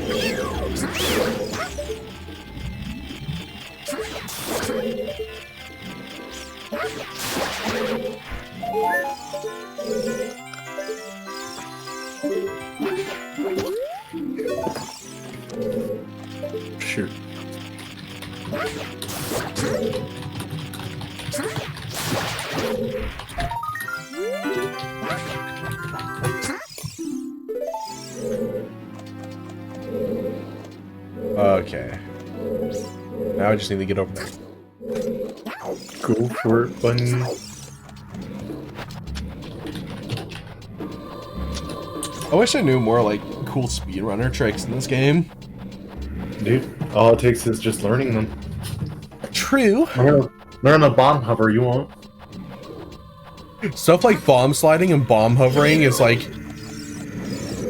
Shoot. Okay. Now I just need to get over there. Go for it, bunny. I wish I knew more like cool speedrunner tricks in this game. Dude, all it takes is just learning them. True. Learn a bomb hover, you won't. Stuff like bomb sliding and bomb hovering is like...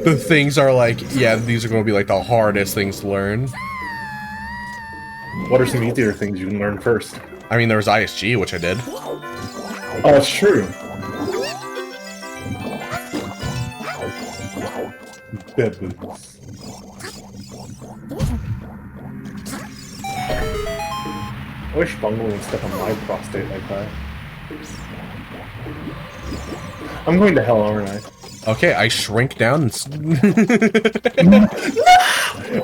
The things are like, yeah, these are going to be like the hardest things to learn. What are some easier things you can learn first? I mean, there was ISG, which I did. Oh, it's true. Baboons. I wish Bungle would step on my prostate like that. I'm going to hell, aren't I? Okay, I shrink down and...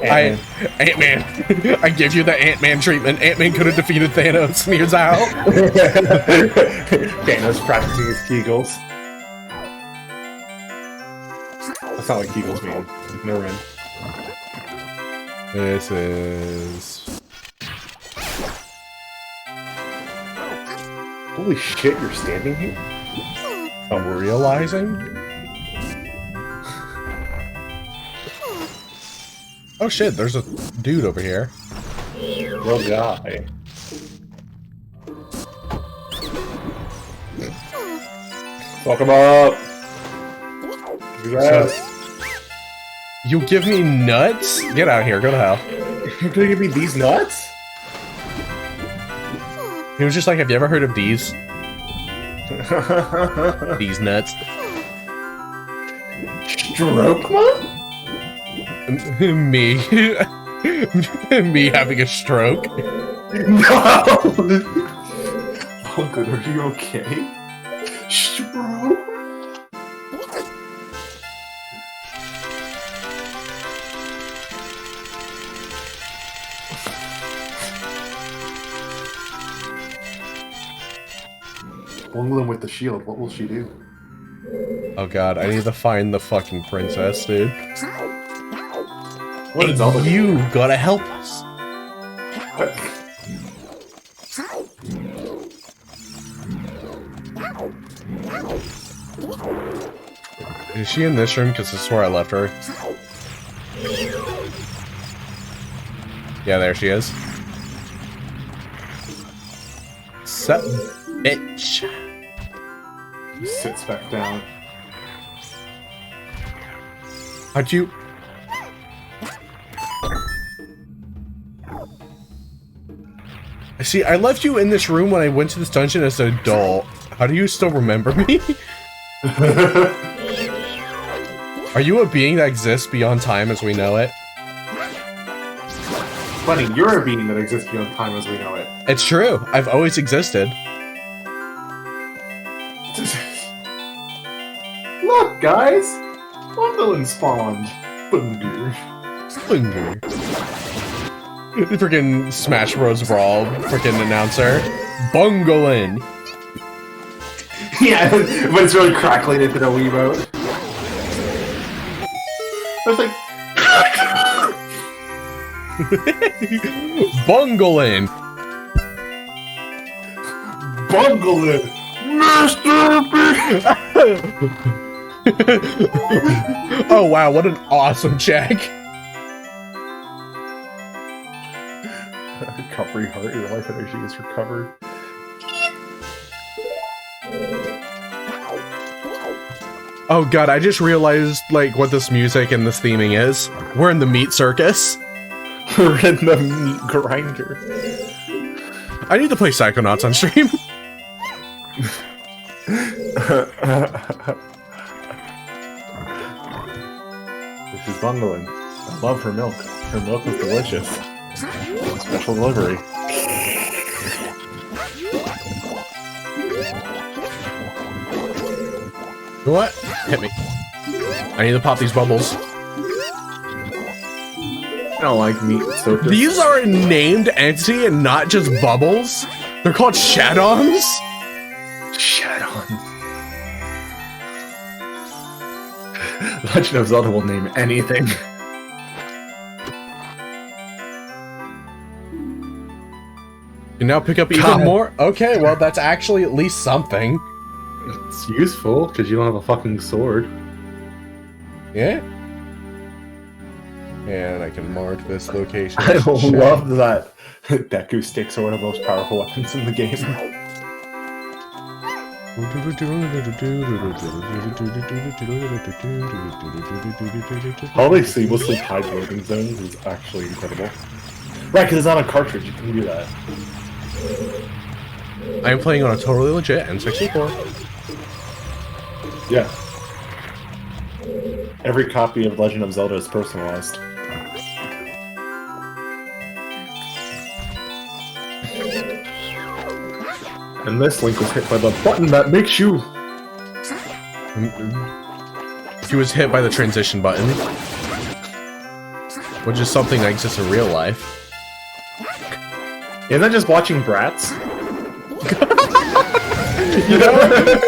Ant-Man. I give you the Ant-Man treatment. Ant-Man could have defeated Thanos. Smears out. Thanos practicing his Kegels. That's not what Kegels mean. Never mind. This is... Holy shit, you're standing here? I'm realizing? Oh shit, there's a dude over here. Real guy. Fuck him up. Congrats. You give me nuts? Get out of here. Go to hell. You're gonna give me these nuts? He was just like, have you ever heard of these? These nuts. Stroke month? Me. Me having a stroke. No! Oh, good. Are you okay? Stroke? Bungling with the shield. What will she do? Oh god, I need to find the fucking princess, dude. What is Hey, you gotta help us. Is she in this room? Because this is where I left her. Yeah, there she is. Sup, bitch. Sits back down. How'd you... See, I left you in this room when I went to this dungeon as an adult. How do you still remember me? Are you a being that exists beyond time as we know it? Funny, you're a being that exists beyond time as we know it. It's true. I've always existed. Look, guys! Bundling spawned. Bunger. Bunger. The freaking Smash Bros. Brawl freaking announcer. Bungling. Yeah, but it's really crackling into the Wiimote. It's like... Bungling. Bungling! Masterpiece! Oh wow, what an awesome check. Recovery heart, your life energy is recovered. Oh god, I just realized like what this music and this theming is. We're in the meat circus. We're in the meat grinder. I need to play Psychonauts on stream. This is bungling. I love her milk. Her milk is delicious. Special delivery. What? Hit me. I need to pop these bubbles. I don't like meat circus. These are a named entity and not just bubbles. They're called Shaddons. Shaddons. Legend of Zelda will name anything. You now pick up even more? Okay, well that's actually at least something. It's useful, because you don't have a fucking sword. Yeah. And I can mark this location. I love that Deku sticks are one of the most powerful weapons in the game. All they seamlessly tied loading zones is actually incredible. Right, because it's on a cartridge, you can do that. I'm playing on a totally legit N64. Yeah. Every copy of Legend of Zelda is personalized. And this Link was hit by the button that makes you... He was hit by the transition button. Which is something that exists in real life. Isn't that just watching Bratz? You know,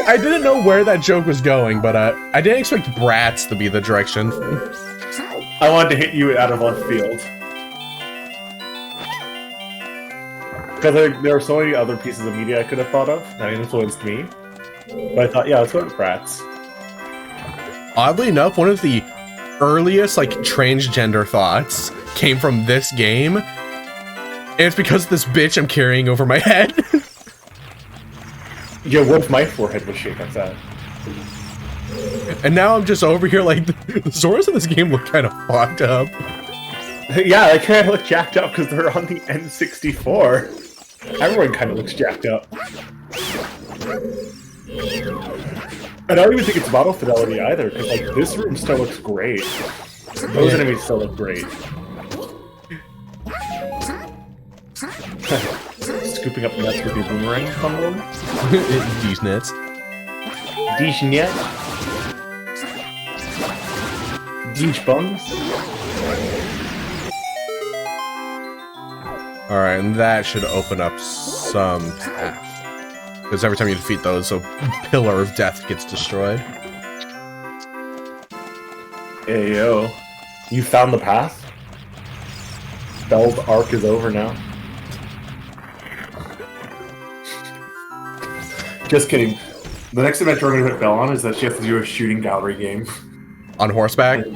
I didn't know where that joke was going, but I didn't expect Bratz to be the direction. I wanted to hit you out of left field. Because there are so many other pieces of media I could have thought of that influenced me. But I thought, yeah, let's go with Bratz. Oddly enough, one of the earliest, like, transgender thoughts came from this game. And it's because of this bitch I'm carrying over my head. Yeah, what if my forehead was shaped like that? And now I'm just over here like, the Zoras in this game look kind of fucked up. Yeah, they kind of look jacked up because they're on the N64. Everyone kind of looks jacked up. I don't even think it's model fidelity either, because like this room still looks great. Those enemies still look great. Scooping up nuts with your boomerang combo. These nuts. These nuts. These buns. Alright, and that should open up some path. Because every time you defeat those, a pillar of death gets destroyed. Hey yo. You found the path? Bell's arc is over now. Just kidding. The next adventure we're gonna put Belle on is that she has to do a shooting gallery game. On horseback?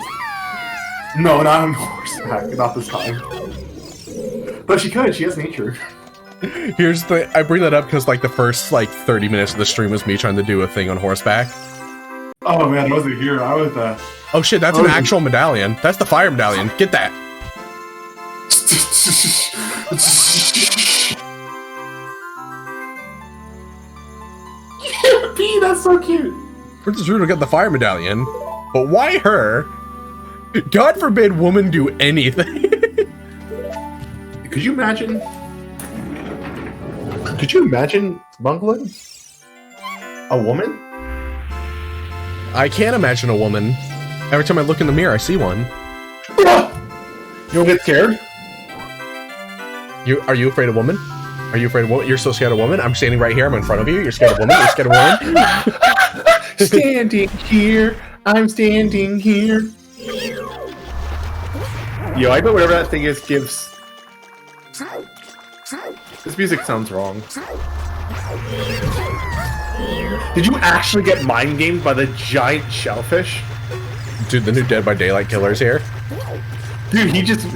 No, not on horseback. Not this time. But she could. She has nature. Here's the... I bring that up because, like, the first, like, 30 minutes of the stream was me trying to do a thing on horseback. Oh, man. I wasn't here. I was, Oh, shit. That's an actual medallion. That's the fire medallion. Get that. P, that's so cute. Princess Ruto got the fire medallion. But why her? God forbid woman do anything. Could you imagine? Could you imagine bungling? A woman? I can't imagine a woman. Every time I look in the mirror, I see one. You don't get scared? Are you afraid of women? Are you afraid of women? You're so scared of women? I'm standing right here. I'm in front of you. You're scared of women? You're scared of women? Standing here. I'm standing here. Yo, I bet whatever that thing is gives... This music sounds wrong. Did you actually get mind gamed by the giant shellfish? Dude, the new Dead by Daylight killer's here. Dude, he just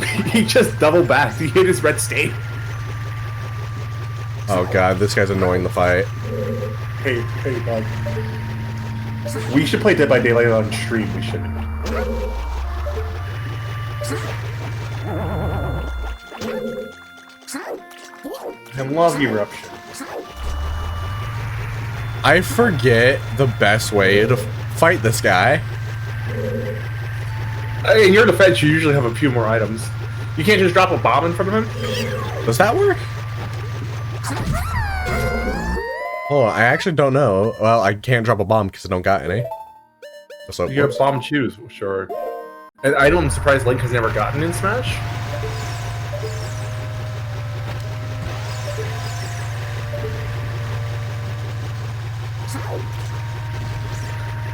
double backed. He hit his red state. Oh god, this guy's annoying the fight. Hey, bud. We should play Dead by Daylight on stream. We should. I love Eruption. I forget the best way to fight this guy. In your defense, you usually have a few more items. You can't just drop a bomb in front of him? Does that work? Hold on, I actually don't know. Well, I can't drop a bomb because I don't got any. So You have bomb choose, sure. An item I'm surprised Link has never gotten in Smash?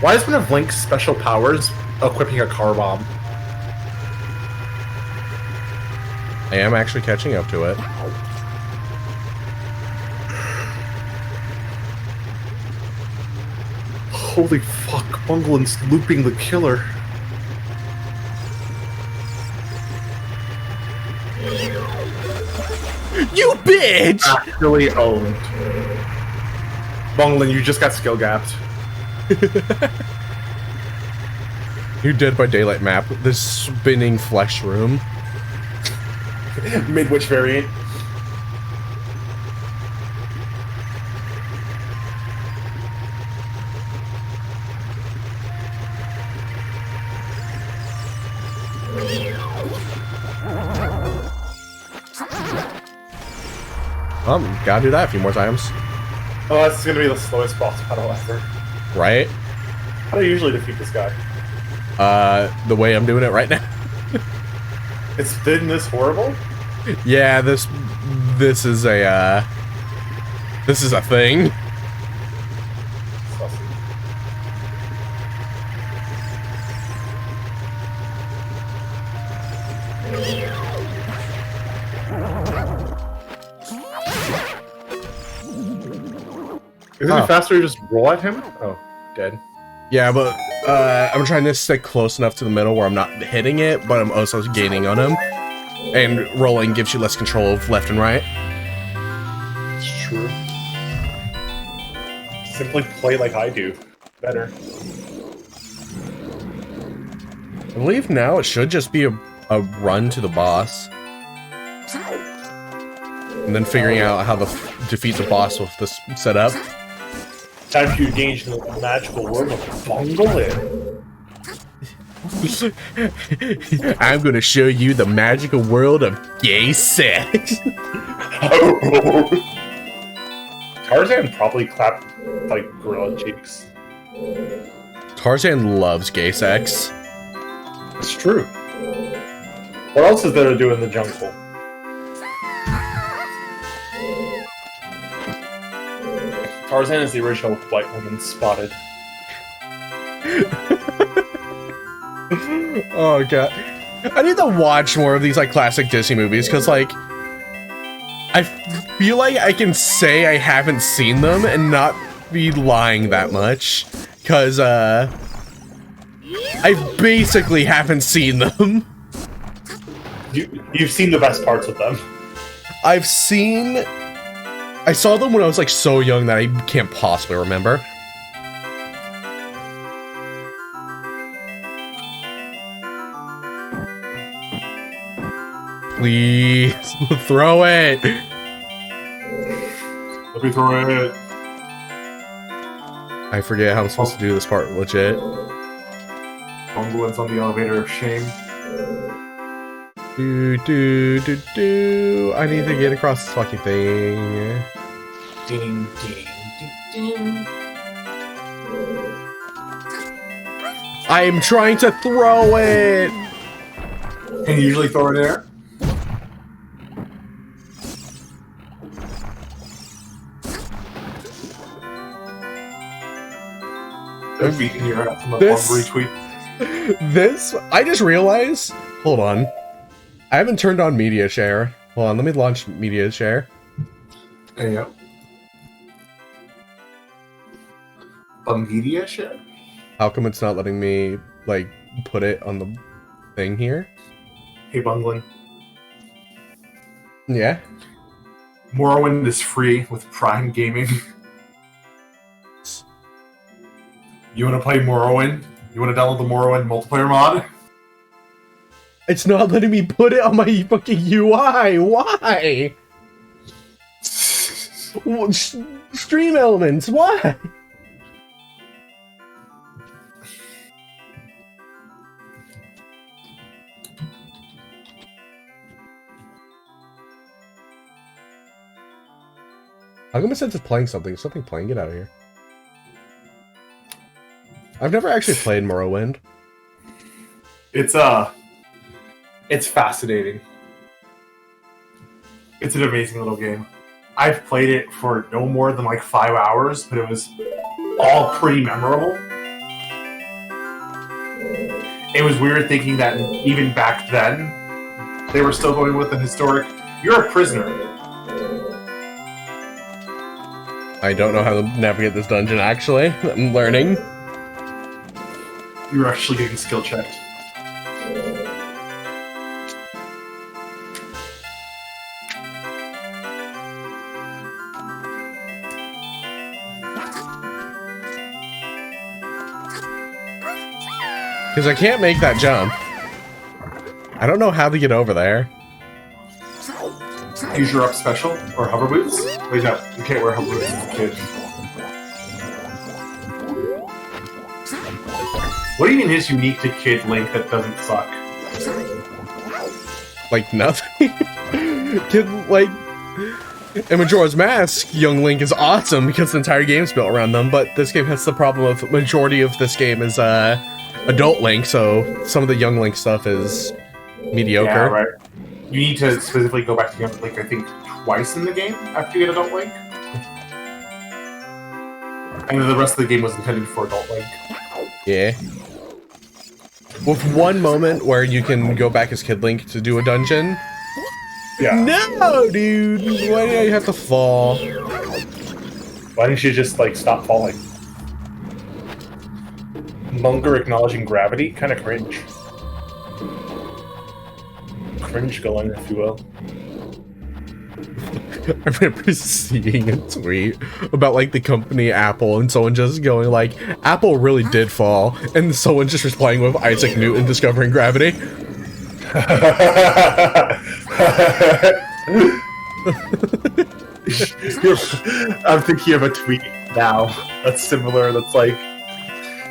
Why is one of Link's special powers equipping a car bomb? I am actually catching up to it. Holy fuck, Bunglin's looping the killer. You bitch! Actually owned. Bunglin, you just got skill gapped. New Dead by Daylight map. This spinning flesh room. Mid-witch variant. Gotta do that a few more times. Oh, this is gonna be the slowest boss battle ever. Right? How do you usually defeat this guy? The way I'm doing it right now. It's been this horrible? Yeah, this is a thing. Isn't it faster to just roll at him? Oh, dead. Yeah, but I'm trying to stick close enough to the middle where I'm not hitting it, but I'm also gaining on him. And rolling gives you less control of left and right. It's true. Simply play like I do. better. I believe now it should just be a run to the boss. And then figuring out how to defeat the boss with this setup. Time to engage in the magical world of Bungalow. I'm gonna show you the magical world of gay sex. Tarzan probably clapped like gorilla cheeks. Tarzan loves gay sex. It's true. What else is there to do in the jungle? Tarzan is the original white woman spotted. Oh god. I need to watch more of these like classic Disney movies because like I feel like I can say I haven't seen them and not be lying that much because I basically haven't seen them. You've seen the best parts of them. I saw them when I was like so young that I can't possibly remember. Please, throw it! Let me throw it. I forget how I'm supposed to do this part legit. Bungalows on the elevator of shame. I need to get across this fucking thing. Ding, ding, ding, ding. I am trying to throw it! Can you usually throw it in there? They're beating your ass from a retweet. This, I just realized, hold on. I haven't turned on media share. Hold on, let me launch media share. There you go. A media share? How come it's not letting me, like, put it on the thing here? Hey, Bungling. Yeah? Morrowind is free with Prime Gaming. You want to play Morrowind? You want to download the Morrowind multiplayer mod? It's not letting me put it on my fucking UI. Why? Stream elements. Why? How come it says it's playing something? Is something playing? Get out of here. I've never actually played Morrowind. It's fascinating. It's an amazing little game. I've played it for no more than like 5 hours, but it was all pretty memorable. It was weird thinking that even back then, they were still going with the historic, you're a prisoner. I don't know how to navigate this dungeon, actually. I'm learning. You're actually getting skill checked. Because I can't make that jump. I don't know how to get over there. Use your up special or hover boots. Wait, no, you can't wear hover boots as a kid. What even is unique to Kid Link that doesn't suck? Like, nothing. Kid, like, in Majora's Mask, Young Link is awesome because the entire game's built around them, but this game has the problem of majority of this game is, Adult Link, so some of the Young Link stuff is mediocre. Yeah, right. You need to specifically go back to Young Link, I think, twice in the game after you get Adult Link. And then the rest of the game was intended for Adult Link. Yeah. With one moment where you can go back as Kid Link to do a dungeon. Yeah. No, dude! Why do I have to fall? Why didn't you just, like, stop falling? Munger acknowledging gravity? Kind of cringe. Cringe going, if you will. I remember seeing a tweet about like the company Apple and someone just going like, Apple really did fall, and someone just replying with Isaac Newton discovering gravity. I'm thinking of a tweet now that's similar. That's like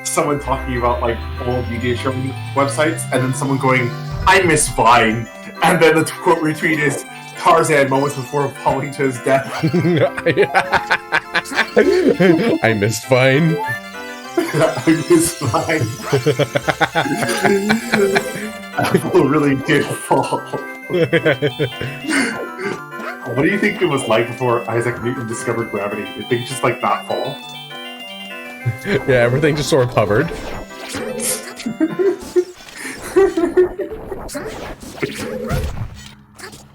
someone talking about like old media sharing websites, and then someone going, "I miss Vine," and then the quote retweet is Tarzan moments before falling to his death. I missed Vine. I miss Vine. Apple really did fall. What do you think it was like before Isaac Newton discovered gravity? Did things just like not fall? Yeah, everything just sort of hovered.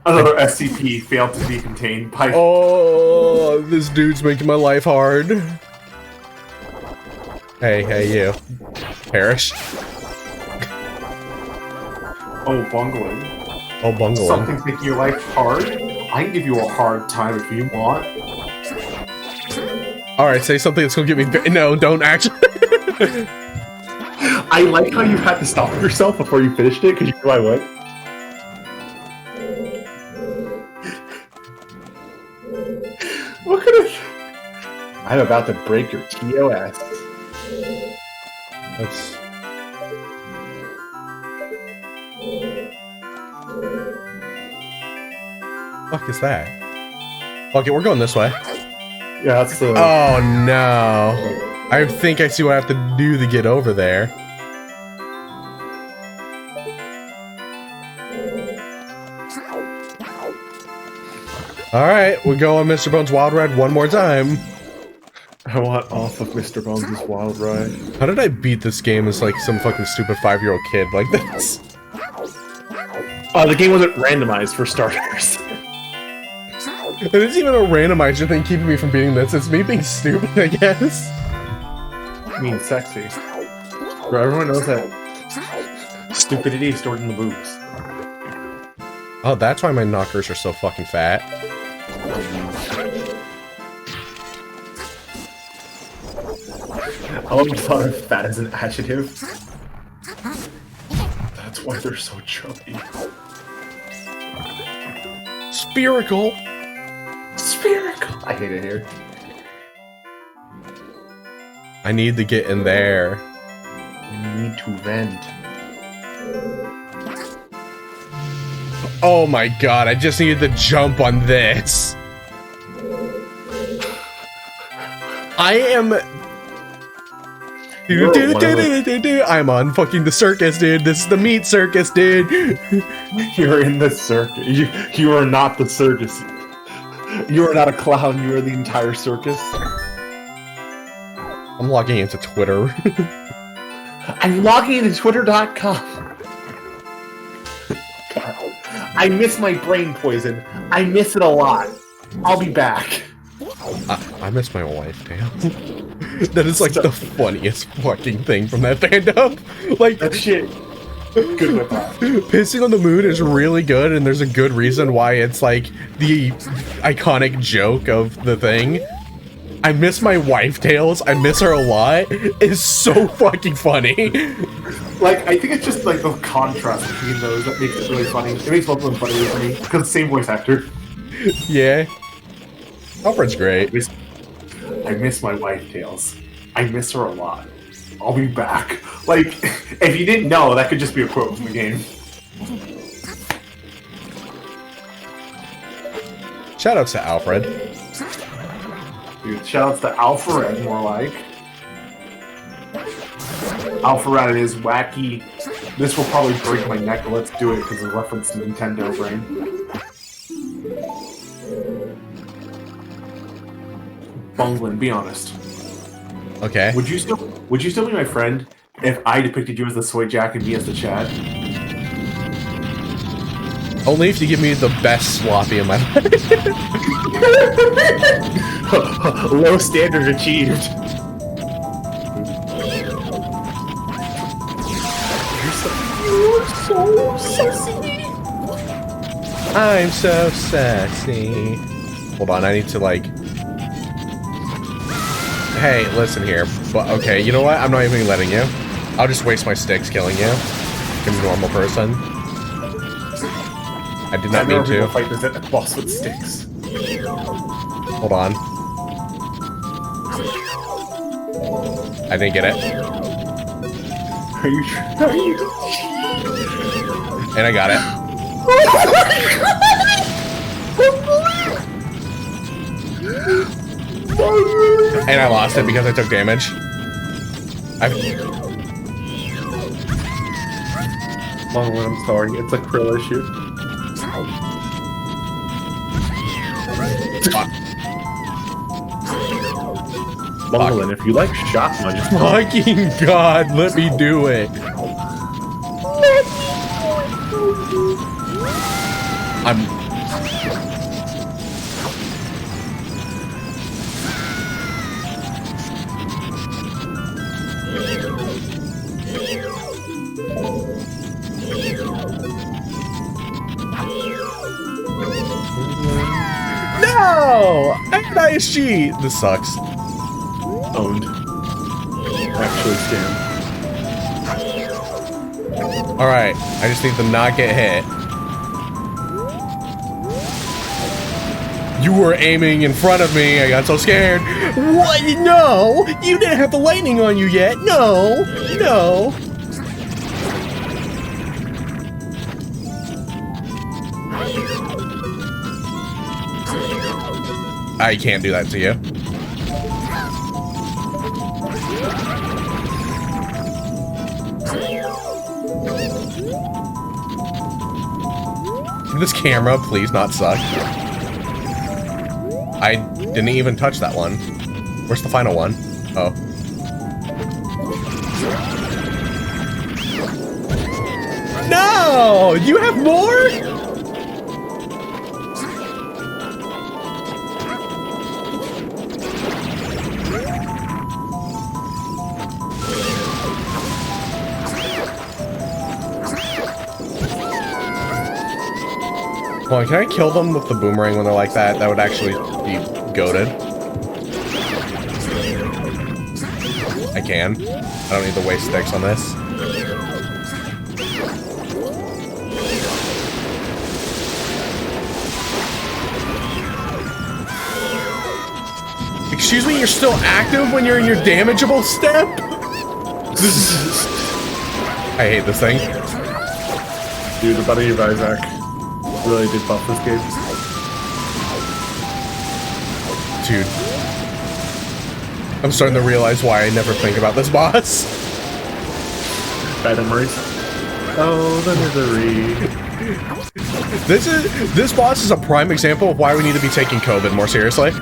Another SCP failed to be contained by... Oh, this dude's making my life hard. Hey, you. Perish. Oh, bungling. Oh, bungling. Something's making your life hard? I can give you a hard time if you want. Alright, say something that's gonna get me... No, don't actually. I like how you had to stop yourself before you finished it, because you knew I would. What could I... I'm about to break your TOS. That's... Fuck is that? Fuck it, we're going this way. Yeah, that's the... Oh no. I think I see what I have to do to get over there. Alright, we're going Mr. Bones Wild Ride one more time. I want off of Mr. Bones' Wild Ride. How did I beat this game as like some fucking stupid 5-year-old kid like this? The game wasn't randomized for starters. It isn't even a randomizer thing keeping me from beating this. It's me being stupid, I guess. I mean, sexy. Bro, everyone knows that stupidity is stored in the boobs. Oh, that's why my knockers are so fucking fat. I love the thought of fat as an adjective. That's why they're so chubby. Spherical! Spherical! I hate it here. I need to get in there. You need to vent. Oh my god, I just needed to jump on this. I am... I'm on fucking the circus, dude. This is the meat circus, dude. You're in the circus. You are not the circus. You are not a clown. You are the entire circus. I'm logging into Twitter. I'm logging into Twitter.com. I miss my brain poison. I miss it a lot. I'll be back. I miss my wife, damn. That is like the funniest fucking thing from that fandom. Like that shit. Good with that. Pissing on the moon is really good, and there's a good reason why it's like the iconic joke of the thing. I miss my wife tales. I miss her a lot. It's so fucking funny. Like, I think it's just like the contrast between those that makes it really funny. It makes both of them funny for me because same voice actor. Yeah. Alfred's great. I miss my wife tales. I miss her a lot. I'll be back. Like, if you didn't know, that could just be a quote from the game. Shoutouts to Alfred. Dude, shoutouts to Alfred, more like. Alfred is wacky. This will probably break my neck, but let's do it because of the reference to Nintendo brain. Bunglin, be honest. Okay. Would you still be my friend if I depicted you as the Soy Jack and me as the Chad? Only if you give me the best sloppy in my life. Low standard achieved. You're so sexy. I'm so sassy. Hold on, I need to like... Hey, listen here. But okay, you know what? I'm not even letting you. I'll just waste my sticks killing you. I'm a normal person. I did not mean to. Fight this boss with sticks. Hold on. I didn't get it. Are you trying? And I got it. And I lost it because I took damage. Longwood, I'm sorry. It's a krill issue. Longwood, if you like shotgun, just fucking God, let me do it. No! ISG! This sucks. Owned. Actually, scam. Alright, I just need to not get hit. You were aiming in front of me, I got so scared. What? No! You didn't have the lightning on you yet! No! No! I can't do that to you. Can this camera please not suck? I didn't even touch that one. Where's the final one? Oh. No! You have more? Hold on, can I kill them with the boomerang when they're like that? That would actually be goated. I can. I don't need to waste sticks on this. Excuse me, you're still active when you're in your damageable step? I hate this thing. Dude, the Buddy of Isaac really did buff this game. Dude. I'm starting to realize why I never think about this boss. Bad memories. Oh, the misery. This boss is a prime example of why we need to be taking COVID more seriously.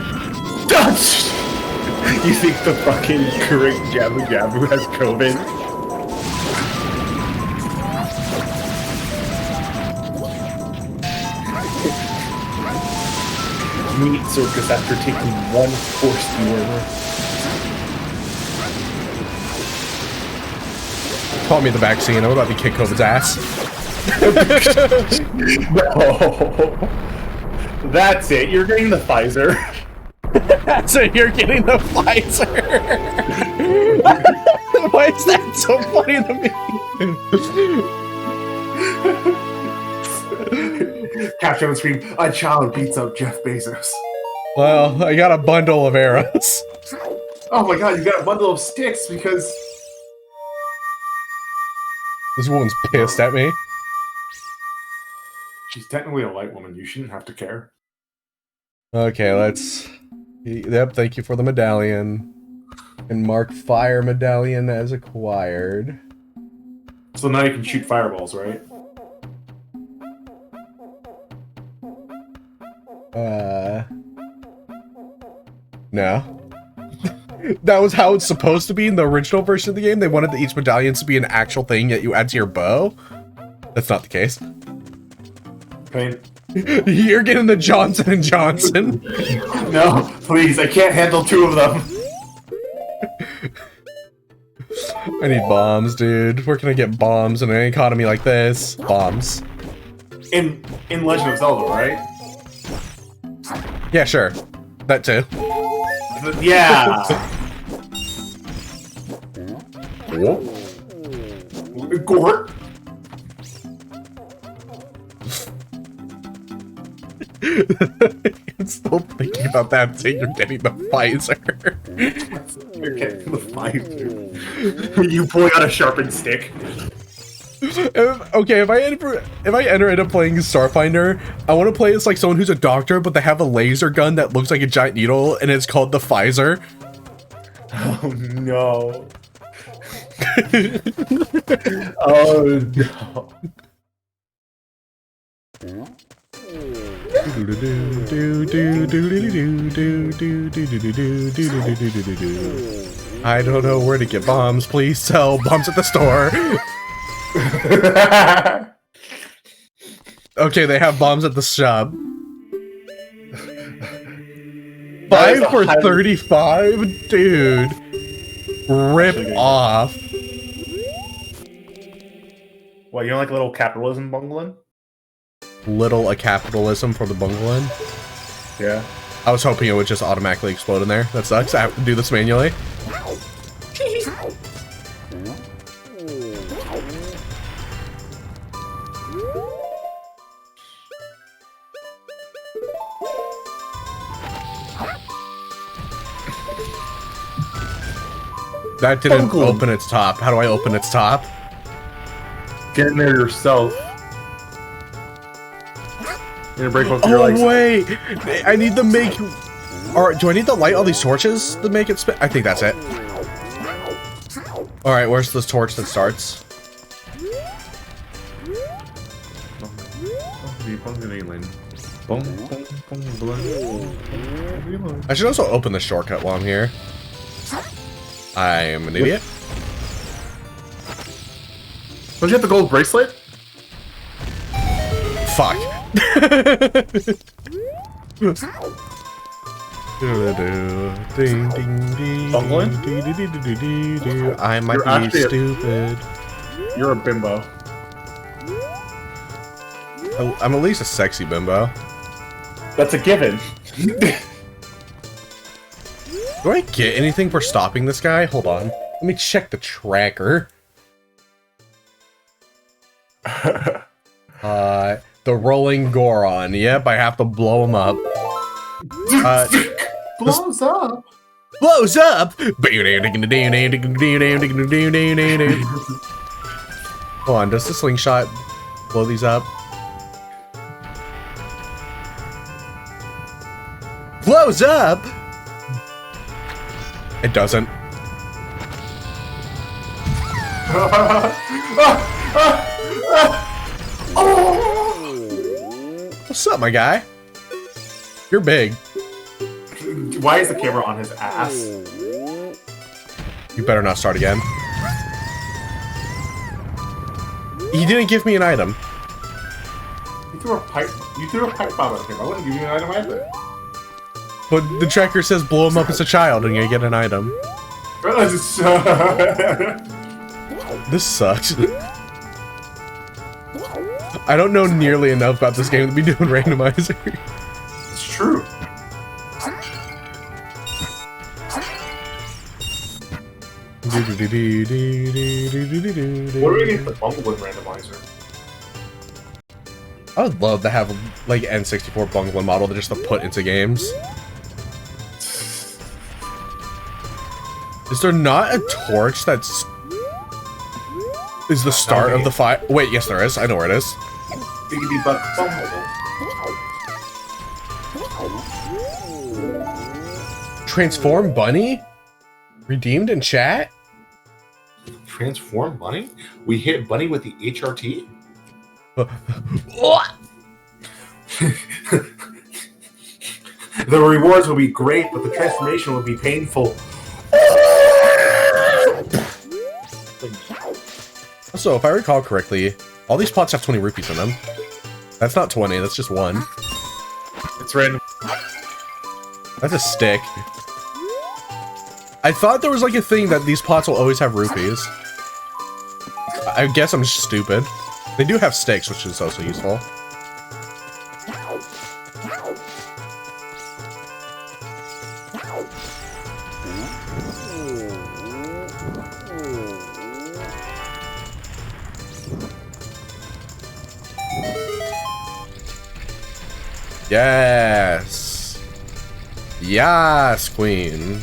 You think the fucking correct Jabu Jabu has COVID? Meat circus after taking one force viewer. Call me the vaccine. I'm about to kick COVID's ass. No. That's it. You're getting the Pfizer. That's it. You're getting the Pfizer. Why is that so funny to me? Capture on the screen. A child beats up Jeff Bezos. Well, I got a bundle of arrows. Oh my god, you got a bundle of sticks because... This woman's pissed at me. She's technically a white woman. You shouldn't have to care. Okay, let's... Yep, thank you for the medallion. And mark fire medallion as acquired. So now you can shoot fireballs, right? No. That was how it's supposed to be in the original version of the game. They wanted each medallion to be an actual thing that you add to your bow. That's not the case. Pain. You're getting the Johnson & Johnson. No, please, I can't handle two of them. I need bombs, dude. Where can I get bombs in an economy like this? Bombs. In Legend of Zelda, right? Yeah, sure. That too. Yeah. Gort. I'm still thinking about that thing. You're getting the Pfizer. You're getting the Pfizer. You pulling out a sharpened stick. Okay, if I end up playing Starfinder, I want to play as like someone who's a doctor, but they have a laser gun that looks like a giant needle, and it's called the Pfizer. Oh no. Oh no. I don't know where to get bombs. Please sell bombs at the store. Okay, they have bombs at the shop. 5 for 35? Dude. Rip off. What, you don't like a little capitalism bungling? Little a capitalism for the bungling? Yeah. I was hoping it would just automatically explode in there. That sucks. I have to do this manually. That didn't open its top. How do I open its top? Get in there yourself. You're gonna break both your legs. Oh wait! I need to make... Alright, do I need to light all these torches to make it spin? I think that's it. Alright, where's this torch that starts? I should also open the shortcut while I'm here. I am an idiot. Don't you have the gold bracelet? Fuck. I might be stupid. You're a bimbo. I'm at least a sexy bimbo. That's a given. Do I get anything for stopping this guy? Hold on. Let me check the tracker. The rolling Goron. Yep, I have to blow him up. Blows up. Blows up! Hold on, does the slingshot blow these up? Blows up! It doesn't. What's up, my guy? You're big. Why is the camera on his ass? You better not start again. He didn't give me an item. You threw a pipe bomb at him. I wouldn't give you an item either. But the tracker says blow him up as a child and you get an item. This sucks. I don't know nearly enough about this game to be doing randomizer. It's true. What do we get the Bumblebee randomizer? I would love to have like N64 Bungling model to just to put into games. Is there not a torch that's is the start of the fight? Wait, yes there is. I know where it is. Biggity Buck Bumblebee. Transform Bunny? Redeemed in chat? Transform Bunny? We hit Bunny with the HRT? The rewards will be great, but the transformation will be painful. So, if I recall correctly, all these pots have 20 rupees in them. That's not 20, that's just one. It's random. That's a stick. I thought there was like a thing that these pots will always have rupees. I guess I'm just stupid. They do have sticks, which is also useful. Yes. Yes, queen.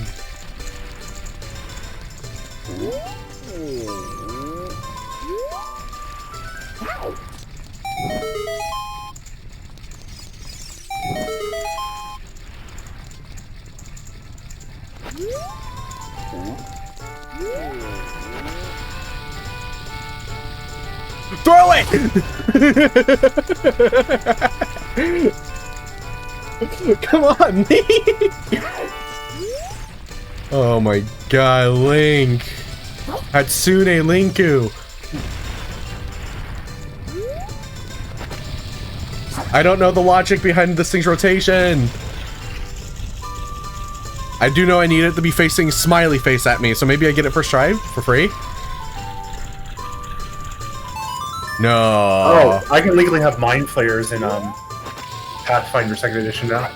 Throw it! Come on, me! Oh my god, Link. Hatsune Linku. I don't know the logic behind this thing's rotation. I do know I need it to be facing smiley face at me, so maybe I get it first try for free. No. Oh, I can legally have mind flayers in Pathfinder 2nd Edition now.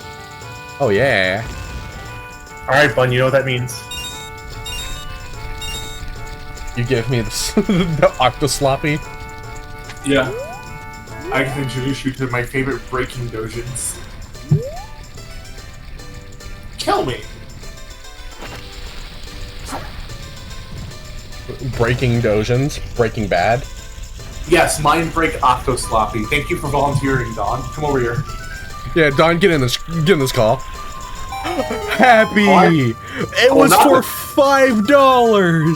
Oh yeah. Alright, Bun, you know what that means. You give me this, the Octosloppy. Yeah. I can introduce you to my favorite breaking dojins. Kill me! Breaking Dojins. Breaking Bad. Yes, mind break Octosloppy. Thank you for volunteering, Don. Come over here. Yeah, Don, get in this call. Happy! It was for $5!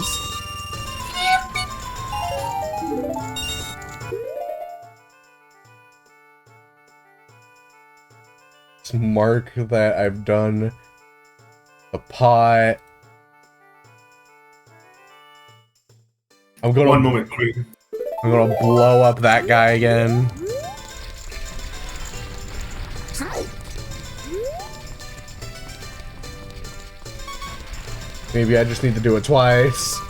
Let's mark that I've done the pot. I'm gonna One moment, Queen. I'm gonna blow up that guy again. Maybe I just need to do it twice.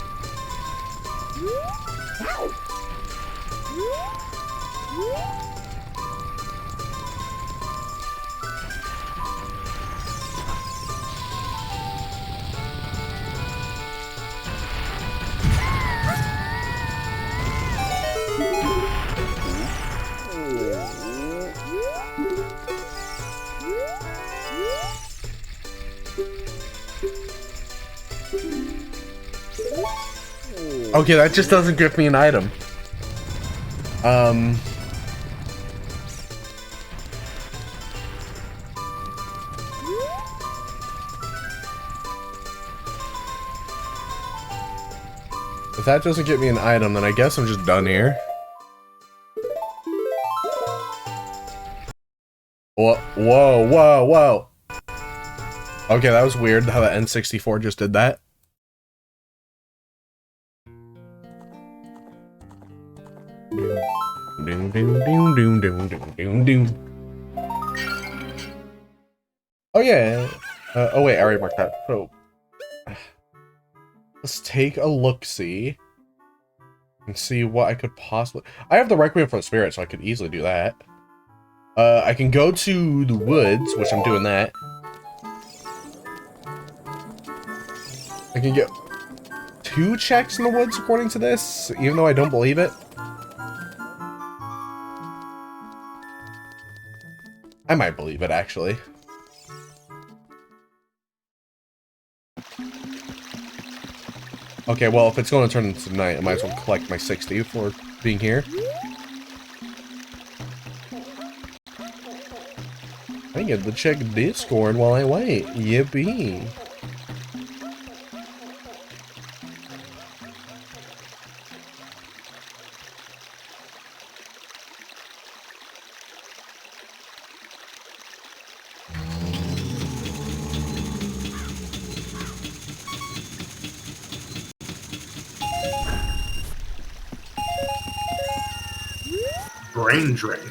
Okay, that just doesn't give me an item. If that doesn't get me an item, then I guess I'm just done here. Whoa, whoa, whoa, whoa. Okay, that was weird how the N64 just did that. Doom, doom, doom, doom, doom, doom, doom, doom. Oh yeah. Oh wait, I already marked that. So let's take a look-see and see what I could possibly. I have the Requiem for the Spirit, so I could easily do that. I can go to the woods, which I'm doing that. I can get 2 checks in the woods according to this, even though I don't believe it. I might believe it, actually. Okay, well, if it's going to turn into night, I might as well collect my 60 for being here. I get to check Discord while I wait. Yippee. Brain drain.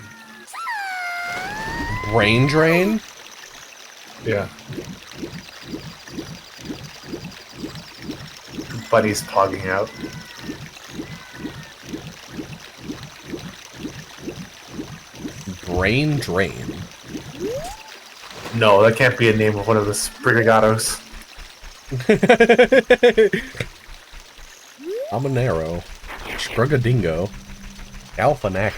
Brain drain? Yeah. Buddy's pogging out. Brain drain. No, that can't be a name of one of the Sprigatos. Habanero. Strugadingo. Alphanac.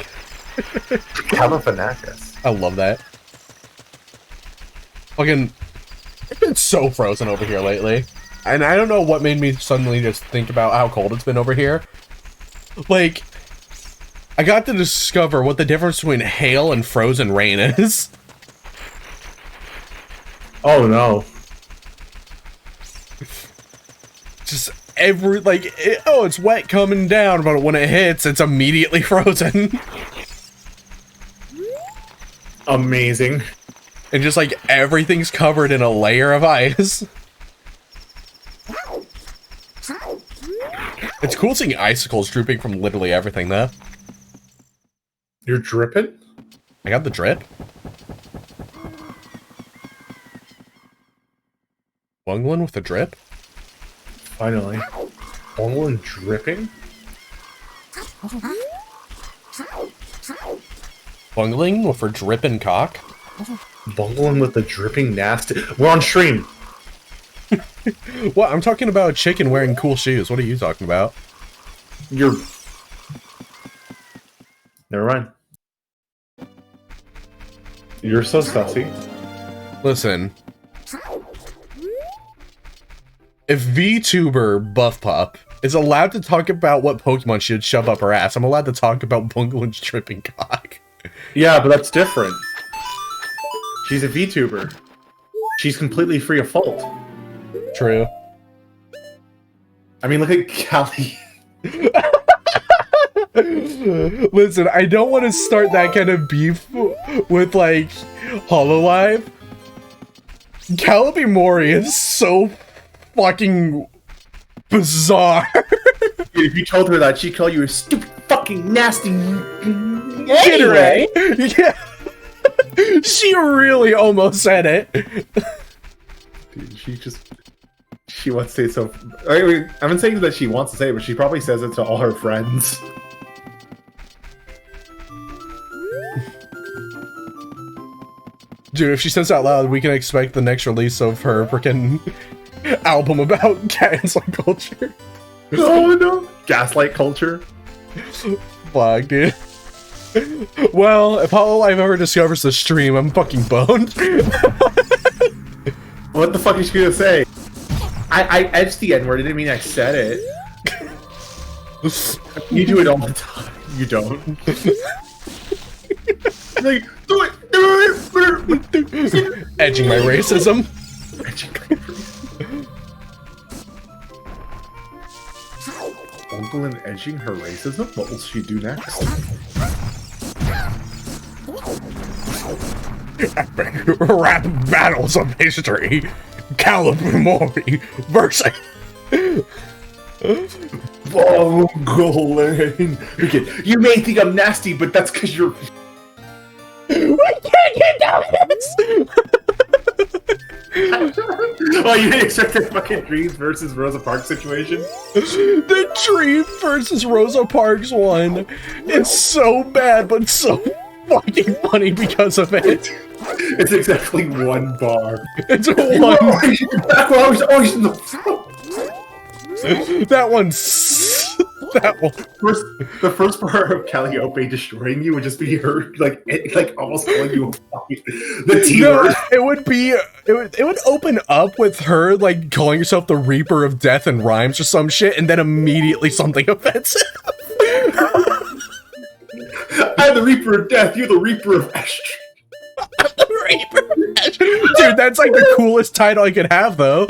Califanacus. I love that. Fucking, it's been so frozen over here lately. And I don't know what made me suddenly just think about how cold it's been over here. Like, I got to discover what the difference between hail and frozen rain is. Oh no. Just every, like, oh, it's wet coming down, but when it hits, it's immediately frozen. Amazing. And just, like, everything's covered in a layer of ice. It's cool seeing icicles drooping from literally everything, though. You're dripping? I got the drip. Bungling with a drip? Finally. Bungling dripping? Bungling with a dripping cock? Bungling with the dripping nasty. We're on stream. What? I'm talking about a chicken wearing cool shoes. What are you talking about? You're... Never mind. You're so sussy. Listen. If VTuber Buff Pup is allowed to talk about what Pokemon should shove up her ass, I'm allowed to talk about Bungling's dripping cock. Yeah, but that's different. She's a VTuber. She's completely free of fault. True. I mean, look at Callie. Listen, I don't want to start that kind of beef with, like, Hololive. Calibi Mori is so fucking bizarre. If you told her that, she'd call you a stupid fucking nasty... Anyway. Yeah. She really almost said it. Dude, she wants to say so... I mean, I'm not saying that she wants to say it, but she probably says it to all her friends. Dude, if she says it out loud, we can expect the next release of her freaking album about cancel culture. Oh no! Gaslight culture. Fuck, dude. Well, if Hololive ever discovers the stream, I'm fucking boned. What the fuck is she gonna say? I edged the N-word, I didn't mean I said it. You do it all the time. You don't. Like, do it! Edging my racism. Uncle and edging her racism? What will she do next? Epic rap battles of history. Caliber Mori versus Bungling. Okay, you may think I'm nasty, but that's because you're... We can't get down this! Oh, you didn't expect the fucking Dreams versus Rosa Parks situation? The Dream versus Rosa Parks one. It's so bad, but so fucking funny because of it. It's exactly one bar. It's one. That one's... That one. The first part of Calliope destroying you would just be her, like almost calling you a fucking... The T-word. No, it would be... It would open up with her, like, calling herself the Reaper of Death and Rhymes or some shit, and then immediately something offensive. I'm the Reaper of Death, you're the Reaper of Estrogen. Dude, that's like the coolest title I could have, though.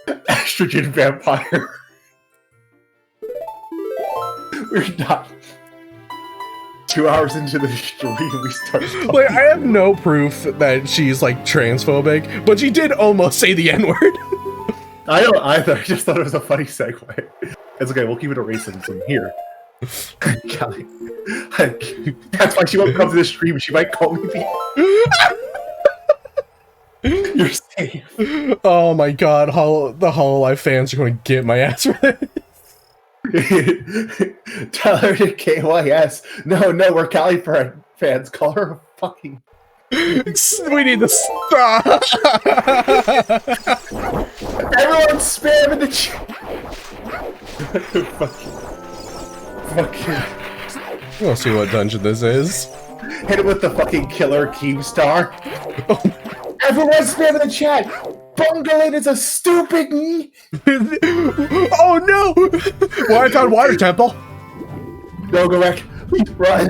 Estrogen vampire. We're not 2 hours into the stream. We started. Like, I have no proof that she's like transphobic, but she did almost say the N-word. I don't either. I just thought it was a funny segue. It's okay. We'll keep it a racism here. Callie. That's why she won't come to the stream. She might call me You're safe. Oh my god, the Hololive fans are going to get my ass for this. Tell her to KYS. No, we're Callie fans. Call her a fucking... We need to stop. Everyone's spamming the chat. Fucking. We'll see what dungeon this is. Hit it with the fucking killer Keemstar. Everyone's spamming the chat. Bungling is a stupid. Oh no! Well, I found water temple. Go, go back. Run.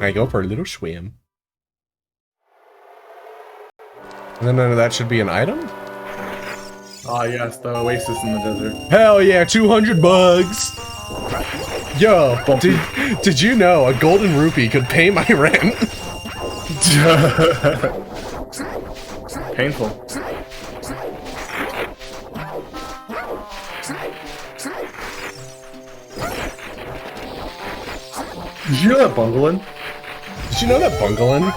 I go for a little swim. And then that should be an item? Ah, yes, the oasis in the desert. Hell yeah, 200 bugs! Yo, did you know a golden rupee could pay my rent? Painful. Did you know that bungling? Did you know that bungling?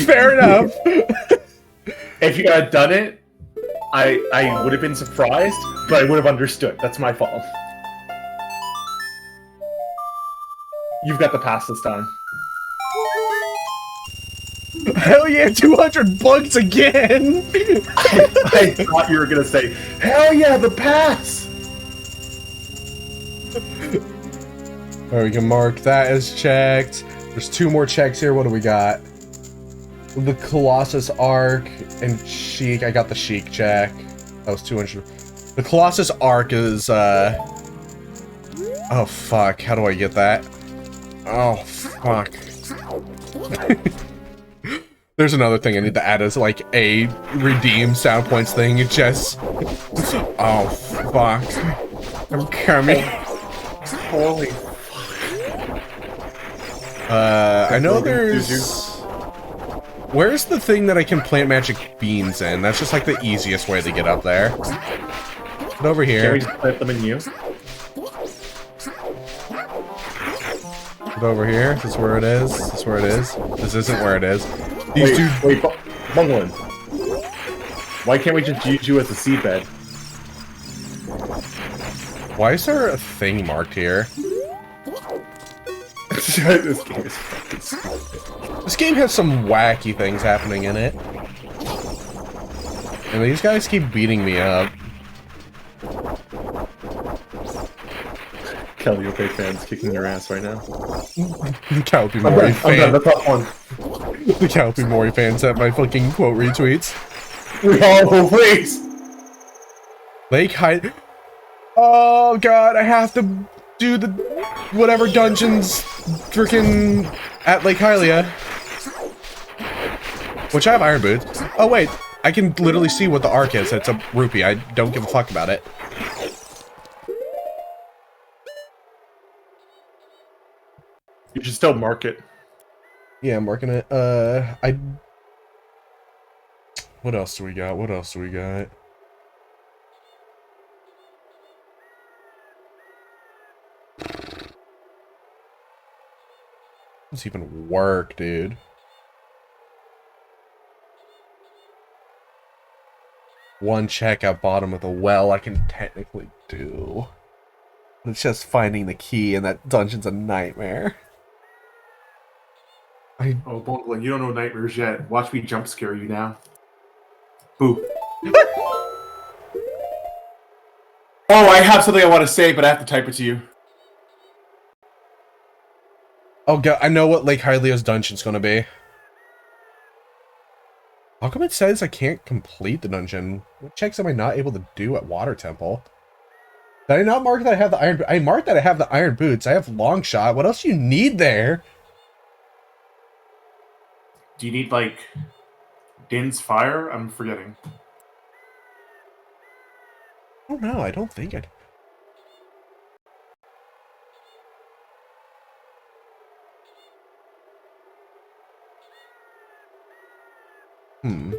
Fair enough. If you had done it, I would have been surprised, but I would have understood. That's my fault. You've got the pass this time. Hell yeah, 200 bugs again! I thought you were gonna say, hell yeah, the pass! Alright, we can mark that as checked. There's 2 more checks here. What do we got? The Colossus Arc and Sheik. I got the Sheik check. That was 200. The Colossus Arc is, oh, fuck. How do I get that? Oh, fuck. There's another thing I need to add as, like, a redeem sound points thing. It just... Oh, fuck. I'm coming. Holy fuck. I know there's... Where's the thing that I can plant magic beans in? That's just, like, the easiest way to get up there. Get over here. Can we just plant them in you? Get over here. This is where it is. This is where it is. This isn't where it is. These wait, bungling. Why can't we just use you as a seabed? Why is there a thing marked here? This game is fucking stupid. This game has some wacky things happening in it. And these guys keep beating me up. Calliope fans kicking your ass right now. The Calpy Mori I'm done, the top one. The Calpy Mori fans have my fucking quote retweets. Oh, please! Lake Hide. Oh god, I have to do the whatever dungeons freaking at Lake Hylia. Which I have iron boots. Oh wait, I can literally see what the arc is. It's a rupee. I don't give a fuck about it. You should still mark it. Yeah, I'm working it. What else do we got? What else do we got? Doesn't even work, dude. One check at bottom of the well I can technically do. It's just finding the key, and that dungeon's a nightmare. Oh, Bungling, you don't know nightmares yet. Watch me jump scare you now. Boo. Oh, I have something I want to say, but I have to type it to you. Oh god, I know what Lake Hylia's dungeon's gonna be. How come it says I can't complete the dungeon? What checks am I not able to do at Water Temple? Did I not mark that I have the iron? I marked that I have the iron boots. I have long shot. What else do you need there? Do you need, like, Din's fire? I'm forgetting. Oh no, I don't think I... I'm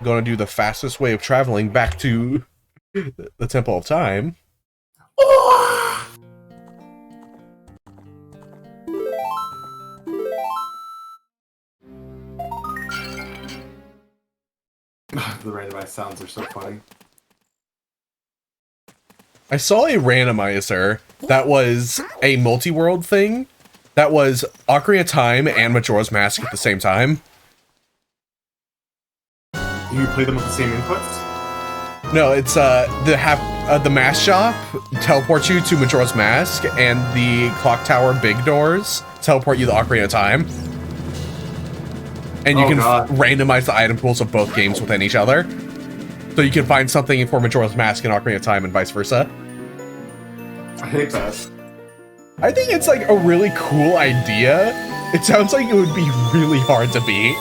gonna do the fastest way of traveling back to the Temple of Time. The randomized sounds are so funny. I saw a randomizer that was a multi-world thing that was Ocarina of Time and Majora's Mask at the same time. Do you play them with the same inputs? No, it's the Mask Shop teleports you to Majora's Mask, and the Clock Tower big doors teleport you to Ocarina of Time. And you can randomize the item pools of both games within each other. So you can find something for Majora's Mask and Ocarina of Time and vice versa. I hate that. I think it's like a really cool idea. It sounds like it would be really hard to beat.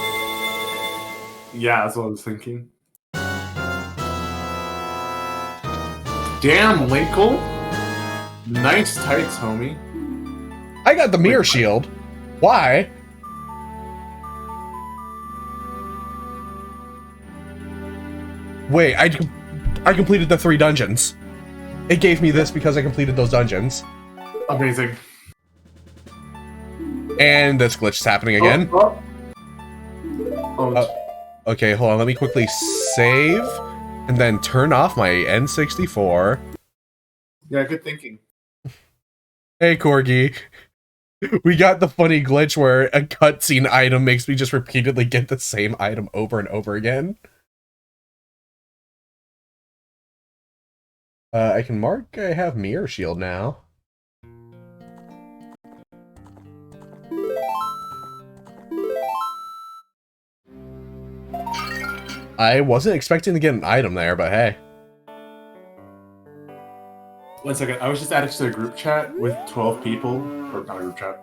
Yeah, that's what I was thinking. Damn, Linkle. Nice tights, homie. I got the mirror shield. Why? Wait, I completed the 3 dungeons. It gave me this because I completed those dungeons. Amazing. And this glitch is happening again. Okay, hold on. Let me quickly save and then turn off my N64. Yeah, good thinking. Hey, Corgi. We got the funny glitch where a cutscene item makes me just repeatedly get the same item over and over again. I can mark I have Mirror Shield now. I wasn't expecting to get an item there, but hey. 1 second, I was just added to a group chat with 12 people, or not a group chat,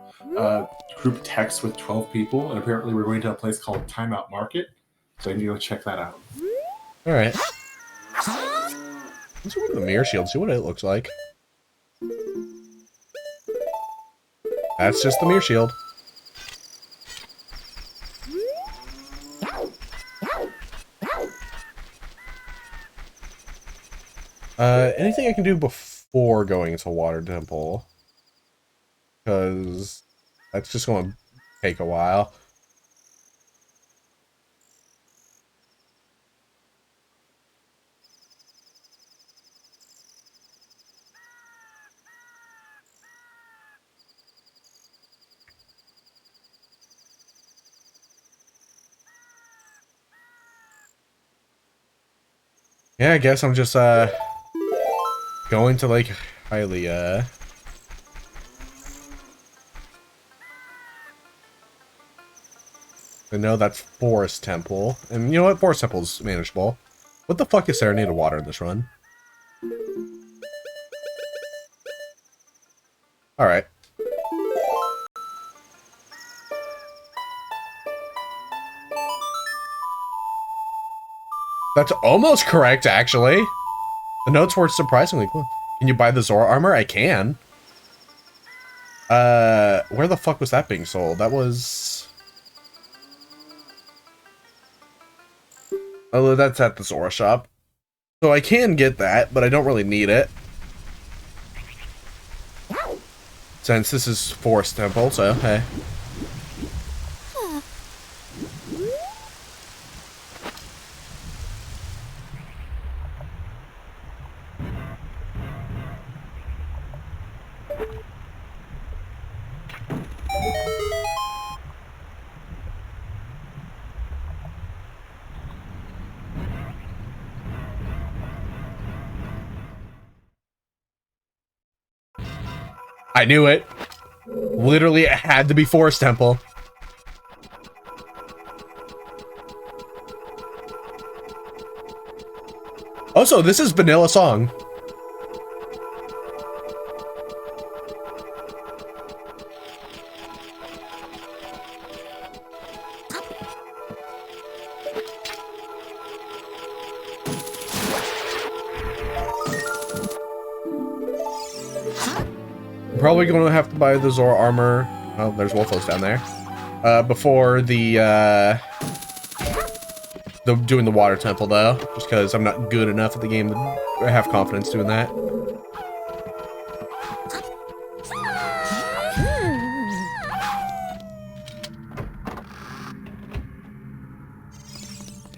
group text with 12 people, and apparently we're going to a place called Timeout Market, so I need to go check that out. Alright. Let's go to the Mirror Shield, see what it looks like. That's just the Mirror Shield. Anything I can do before going into Water Temple? Because that's just going to take a while. Yeah, I guess I'm just, going to Lake Hylia. I know that's Forest Temple. And you know what? Forest Temple's manageable. What the fuck is Serenade of Water in this run? Alright. That's almost correct, actually. The notes were surprisingly close. Can you buy the Zora armor? I can. Where the fuck was that being sold? That was... Oh, that's at the Zora shop. So I can get that, but I don't really need it. Since this is Forest Temple, so hey. I knew it. Literally, it had to be Forest Temple. Also, this is Vanilla Song. Probably going to have to buy the Zora armor. Oh, there's Wolfos down there. Before the doing the Water Temple, though. Just because I'm not good enough at the game to have confidence doing that.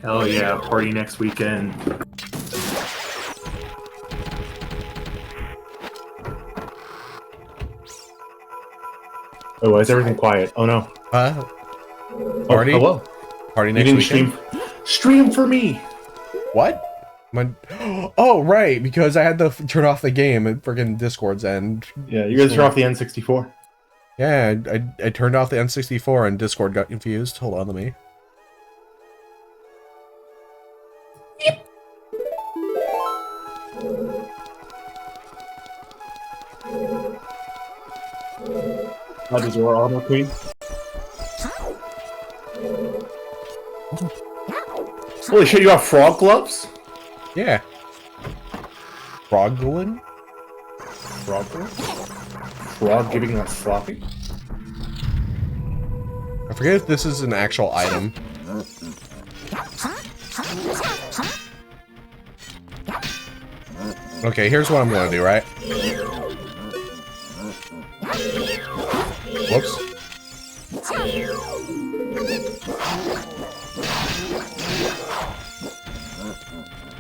Hell yeah, party next weekend. Oh, why is everything quiet? Oh no. Party? Oh, hello. Party You next didn't weekend? stream for me! What? Oh, right, because I had to turn off the game at friggin' Discord's end. Yeah, you guys turn off the N64. Yeah, I turned off the N64 and Discord got confused. Hold on, let me... How does your auto queen? Holy shit, you have frog gloves? Yeah. Froglin? Frog gloves? Frog giving us sloppy? I forget if this is an actual item. Okay, here's what I'm gonna do, right? Whoops.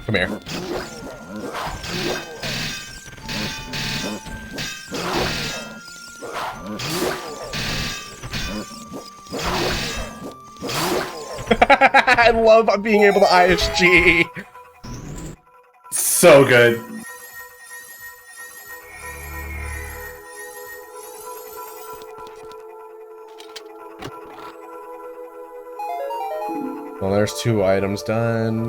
Come here. I love being able to ISG. So good. Well, there's 2 items done.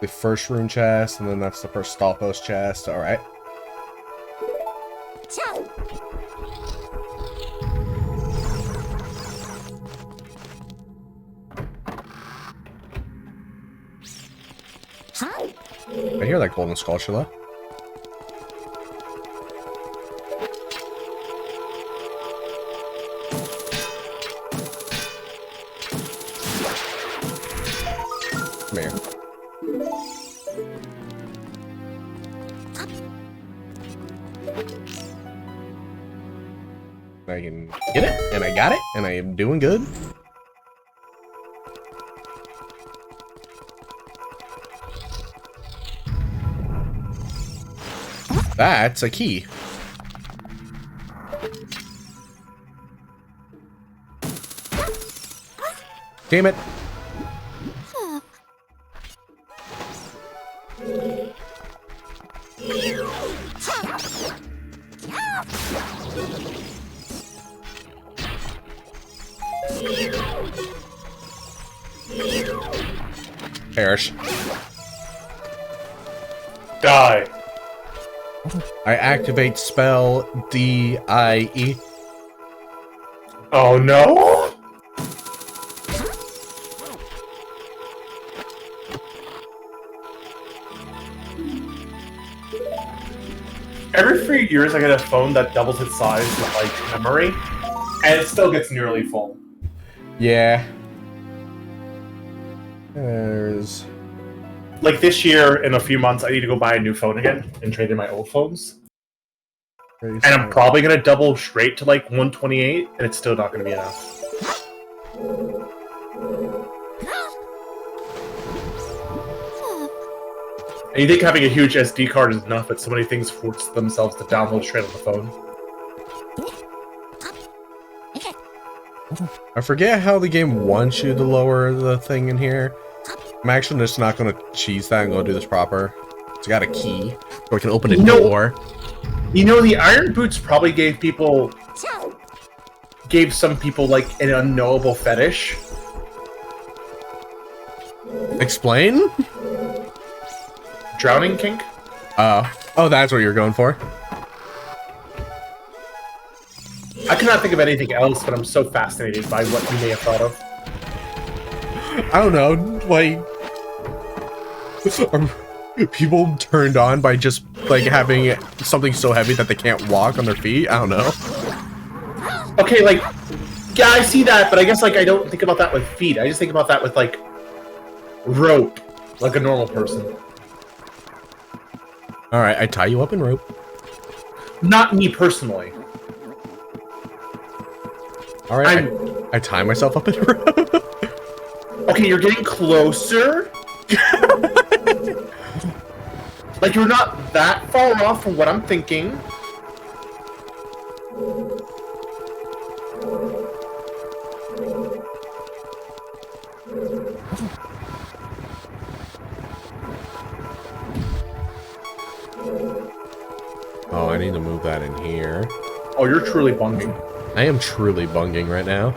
The first rune chest, and then that's the first Stalfos chest. Alright. I hear that golden skull, Sheila. Come here. I can get it, and I got it, and I am doing good. That's a key. Damn it. Perish. Die. I activate spell D-I-E. Oh no! Every few years I get a phone that doubles its size with like memory, and it still gets nearly full. Yeah. There's... Like this year, in a few months, I need to go buy a new phone again and trade in my old phones. And I'm probably going to double straight to like 128, and it's still not going to be enough. And you think having a huge SD card is enough, but so many things force themselves to download straight on the phone. I forget how the game wants you to lower the thing in here. I'm actually just not going to cheese that and go do this proper. It's got a key, so we can open a door. You know, the Iron Boots probably gave some people like an unknowable fetish. Explain? Drowning kink? Oh, that's what you're going for. I cannot think of anything else, but I'm so fascinated by what you may have thought of. I don't know, like... Are people turned on by just, like, having something so heavy that they can't walk on their feet? I don't know. Okay, like... Yeah, I see that, but I guess, like, I don't think about that with feet. I just think about that with, like... rope. Like a normal person. Alright, I tie you up in rope. Not me personally. Alright, I tie myself up in rope. Okay, you're getting closer. Like, you're not that far off from what I'm thinking. Oh, I need to move that in here. Oh, you're truly bunging. I am truly bunging right now.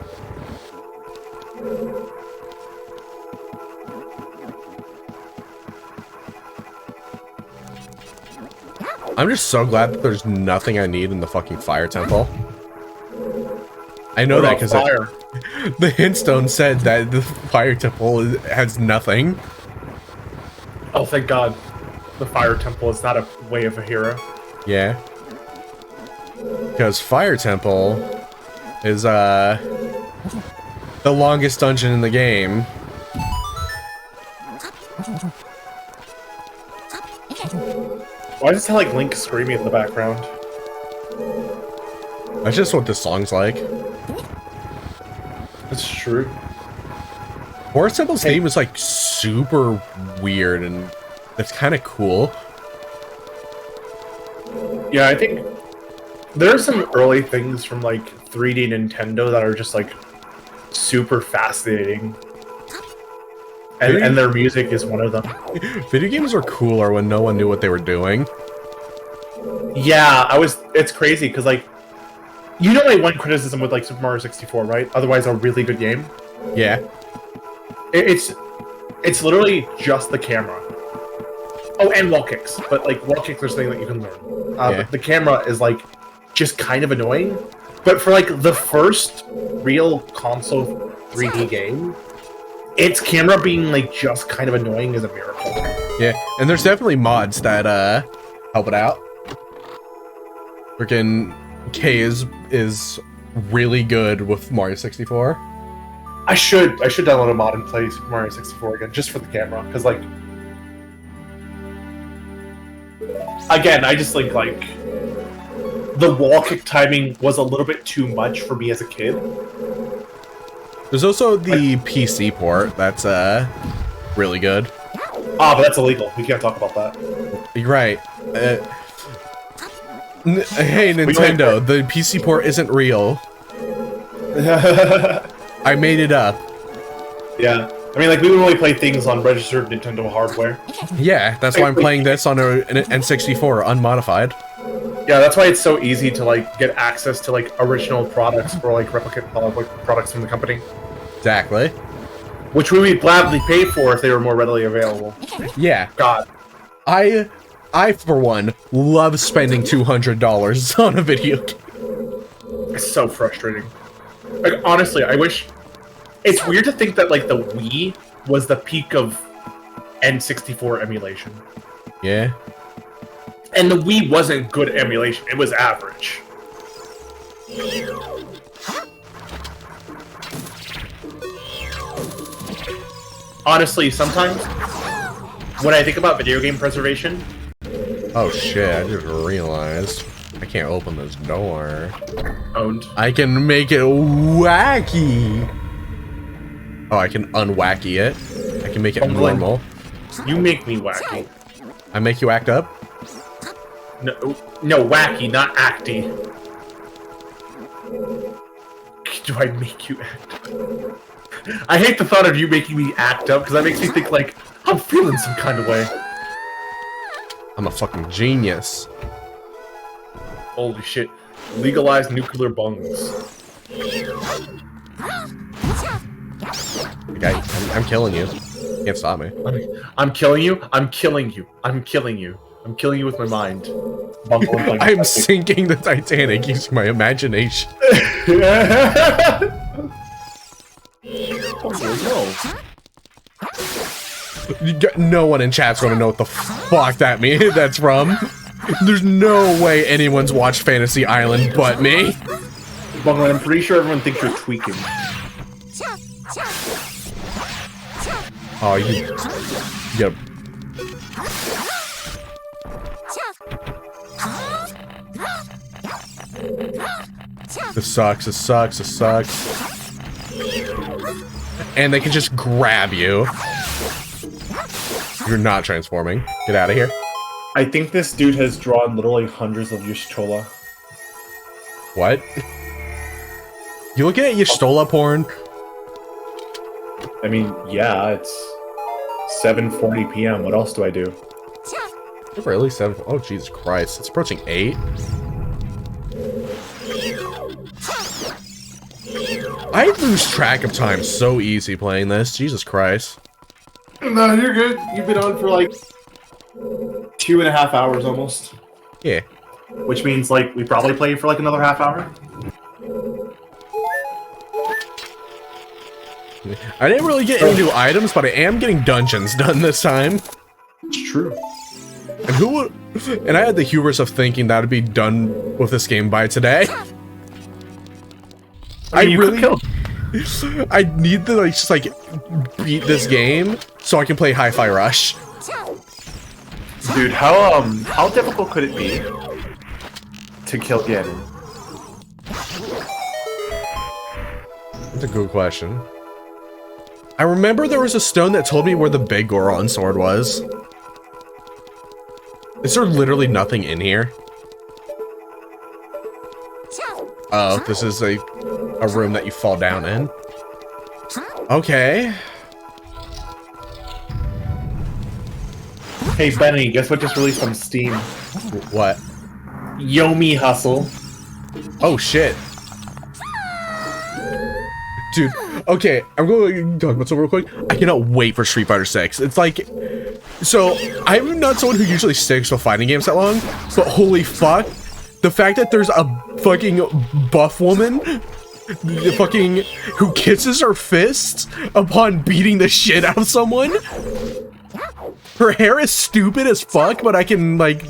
I'm just so glad that there's nothing I need in the fucking fire temple. I know that because the hintstone said that the fire temple has nothing. Oh, thank God. The fire temple is not a way of a hero. Yeah. Because fire temple is the longest dungeon in the game. Why does it sound like Link screaming in the background? That's just what this song's like. That's true. Forest Temple's theme is like super weird and it's kind of cool. Yeah, I think there are some early things from like 3D Nintendo that are just like super fascinating. And their music is one of them. Video games were cooler when no one knew what they were doing. Yeah, it's crazy because like, you know, like one criticism with like Super Mario 64, right? Otherwise a really good game. Yeah. It's literally just the camera. Oh, and wall kicks, but like wall kicks are something that you can learn. But the camera is like just kind of annoying. But for like the first real console 3D game, its camera being like just kind of annoying is a miracle. Yeah, and there's definitely mods that help it out. Freaking K is really good with Mario 64. I should download a mod and play Super Mario 64 again just for the camera, because like, again, I just think like the wall kick timing was a little bit too much for me as a kid. There's also the PC port that's really good. Ah, but that's illegal. We can't talk about that. You're right. Hey Nintendo, the PC port isn't real. I made it up. Yeah. I mean, like, we would only play things on registered Nintendo hardware. Yeah, that's why I'm playing this on an N64 unmodified. Yeah, that's why it's so easy to, like, get access to, like, original products or, like, replicate products from the company. Exactly. Which we would gladly pay for if they were more readily available. Yeah. God. I for one, love spending $200 on a video game. It's so frustrating. Like, honestly, I wish... It's weird to think that, like, the Wii was the peak of N64 emulation. Yeah. And the Wii wasn't good emulation. It was average. Honestly, sometimes, when I think about video game preservation... Oh shit, I just realized. I can't open this door. Owned. I can make it wacky! Oh, I can unwacky it. I can make it normal. You make me wacky. I make you act up? No, wacky, not acty. Do I make you act? I hate the thought of you making me act up, because that makes me think, like, I'm feeling some kind of way. I'm a fucking genius. Holy shit. Legalize nuclear bungs. Okay, I'm killing you. You can't stop me. I'm killing you. I'm killing you. I'm killing you. I'm killing you with my mind. I'm sinking the Titanic using my imagination. No one in chat's gonna know what the fuck that's from. There's no way anyone's watched Fantasy Island but me. Bungman, I'm pretty sure everyone thinks you're tweaking. Oh, you get. This sucks. This sucks. This sucks. And they can just grab you. You're not transforming. Get out of here. I think this dude has drawn literally hundreds of Y'shtola. What? You looking at Y'shtola porn? I mean, yeah, it's 7:40 p.m. What else do I do? Really? 7? Oh, Jesus Christ. It's approaching 8. I lose track of time so easy playing this. Jesus Christ. No, you're good. You've been on for like 2.5 hours almost. Yeah. Which means, like, we probably play for like another half hour. I didn't really get any new items, but I am getting dungeons done this time. It's true. And who would... And I had the hubris of thinking that would be done with this game by today. I really... I need to, like, just, like, beat this game so I can play Hi-Fi Rush. Dude, how difficult could it be to kill the enemy? That's a good question. I remember there was a stone that told me where the big Goron sword was. Is there literally nothing in here? Oh, this is a room that you fall down in. Okay. Hey, Benny, guess what just released on Steam? What? Yomi Hustle. Oh, shit. Dude, okay, I'm going to talk about something real quick. I cannot wait for Street Fighter 6. It's like... So, I'm not someone who usually sticks with fighting games that long, but holy fuck, the fact that there's a fucking buff woman who kisses her fists upon beating the shit out of someone. Her hair is stupid as fuck, but I can, like...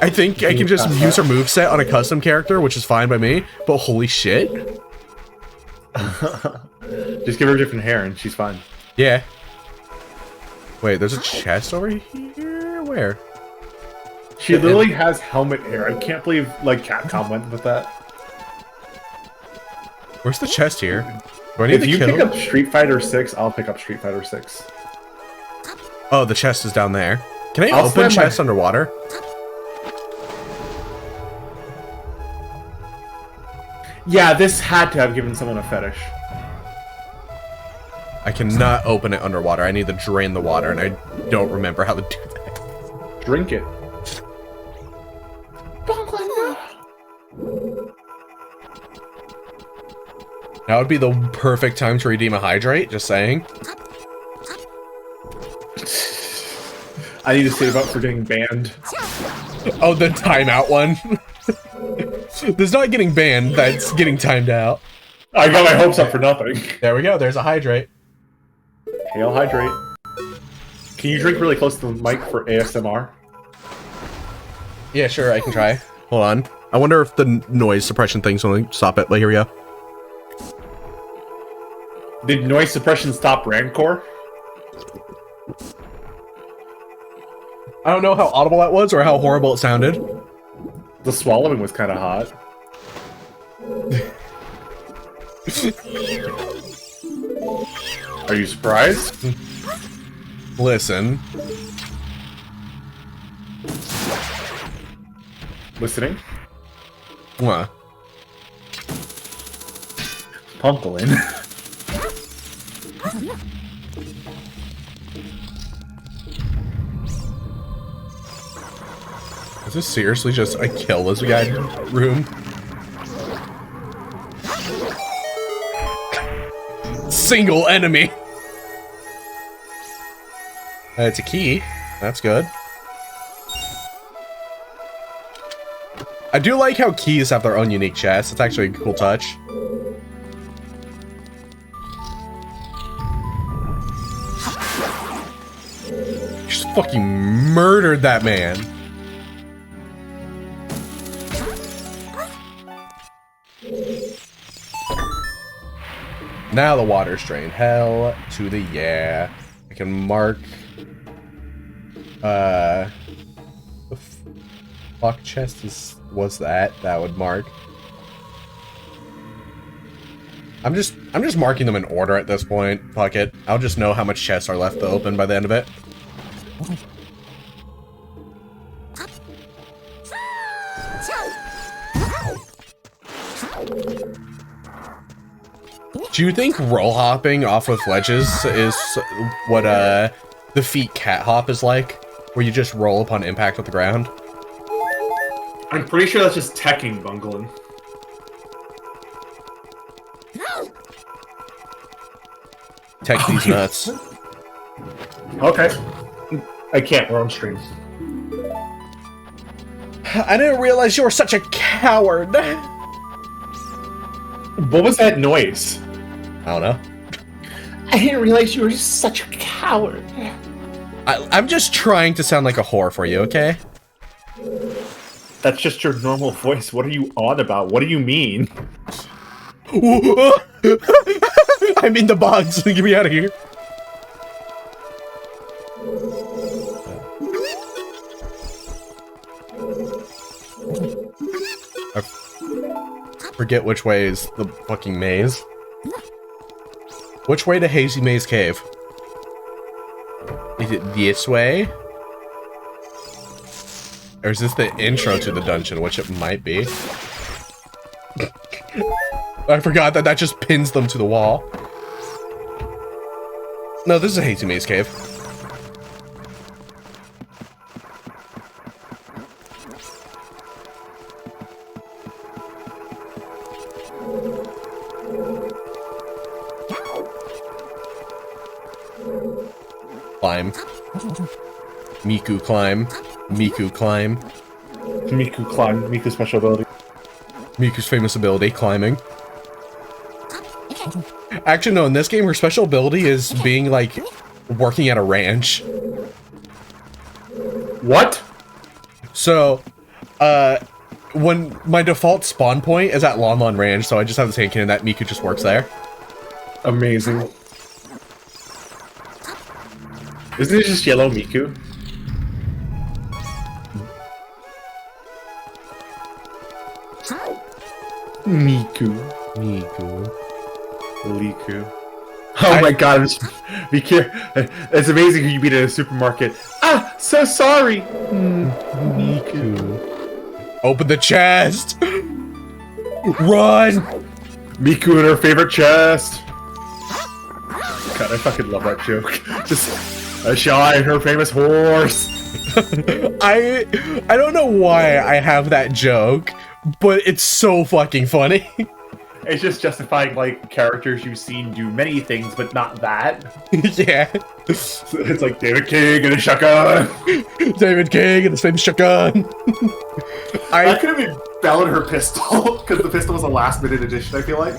I think I can just use her moveset on a custom character, which is fine by me, but holy shit. Just give her different hair and she's fine. Yeah. Wait, there's a chest over here? Where? She literally has helmet hair. I can't believe, like, Capcom went with that. Where's the chest here? Do I need If to you kill? pick up Street Fighter 6, I'll pick up Street Fighter 6. Oh, the chest is down there. Can I I'll open slam my- chests underwater? Yeah, this had to have given someone a fetish. I cannot open it underwater. I need to drain the water, and I don't remember how to do that. Drink it. Now would be the perfect time to redeem a hydrate, just saying. I need to save up for getting banned. Oh, the timeout one. There's not getting banned, that's getting timed out. I got my hopes up for nothing. There we go, there's a hydrate. Hail hydrate. Can you drink really close to the mic for ASMR? Yeah, sure, I can try. Hold on. I wonder if the noise suppression thing's gonna stop it. Wait, here we go. Did noise suppression stop Rancor? I don't know how audible that was or how horrible it sounded. The swallowing was kind of hot. Are you surprised? Listen. Listening? What? Punklin. Is this seriously just a kill this guy room? Single enemy! It's a key. That's good. I do like how keys have their own unique chests. It's actually a cool touch. You just fucking murdered that man. Now the water's drained. Hell to the yeah. I can mark... The fuck chest was that? That would mark. I'm just marking them in order at this point. Fuck it. I'll just know how much chests are left to open by the end of it. Do you think roll hopping off of ledges is what the feat cat hop is like? Where you just roll upon impact with the ground? I'm pretty sure that's just teching bungling. Tech these nuts. Okay. I can't, we're on stream. I didn't realize you were such a coward. What was that noise? I don't know. I didn't realize you were such a coward. I'm just trying to sound like a whore for you, okay? That's just your normal voice. What are you on about? What do you mean? I'm in the box. Get me out of here. I forget which way is the fucking maze. Which way to Hazy Maze Cave? Is it this way? Or is this the intro to the dungeon, which it might be? I forgot that just pins them to the wall. No, this is a Hazy Maze Cave. Climb. Miku climb. Miku climb. Miku climb. Miku's special ability. Miku's famous ability, climbing. Actually, no, in this game, her special ability is being, like, working at a ranch. What? So, when my default spawn point is at Lon Lon Ranch, so I just have this hand cannon that Miku just works there. Amazing. Isn't it just yellow Miku? Miku. Miku. Liku. Oh my god, be careful. It's amazing who you beat at a supermarket. Ah, so sorry. Miku. Open the chest! Run! Miku in her favorite chest. God, I fucking love that joke. Just a shy and her famous horse. I don't know why I have that joke, but it's so fucking funny. It's just justifying, like, characters you've seen do many things, but not that. Yeah. It's like David King and a shotgun. David King and the same shotgun. That could have been Belle and her pistol, because the pistol was a last-minute addition, I feel like.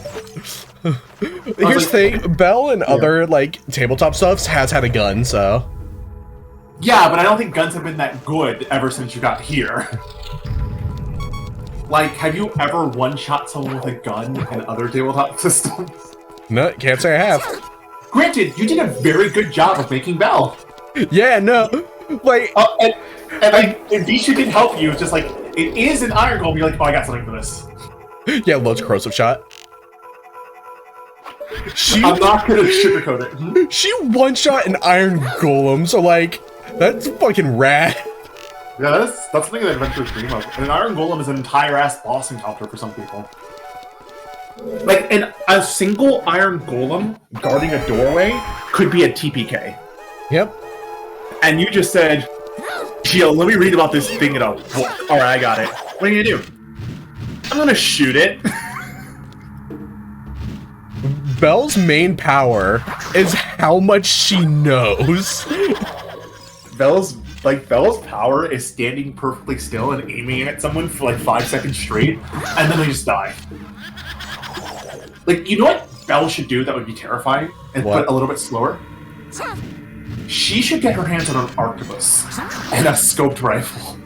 Here's the thing, Belle and other, like, tabletop stuffs has had a gun, so... Yeah, but I don't think guns have been that good ever since you got here. Like, have you ever one-shot someone with a gun in other tabletop systems? No, can't say I have. Granted, you did a very good job of making Belle. Yeah, no, like... and Vishu didn't help you, it's just like, it is an iron golem, you're like, oh, I got something for this. Yeah, loads of corrosive shot. I'm not gonna sugarcoat it. She one-shot an iron golem, so like, that's fucking rad. Yeah, that's something that adventurers dream of. And an iron golem is an entire-ass boss encounter for some people. Like, a single iron golem guarding a doorway could be a TPK. Yep. And you just said, yo, let me read about this thing in a book. Alright, I got it. What are you gonna do? I'm gonna shoot it. Belle's main power is how much she knows. Belle's power is standing perfectly still and aiming at someone for like 5 seconds straight, and then they just die. Like, you know what Belle should do that would be terrifying? And but a little bit slower? She should get her hands on an arquebus and a scoped rifle.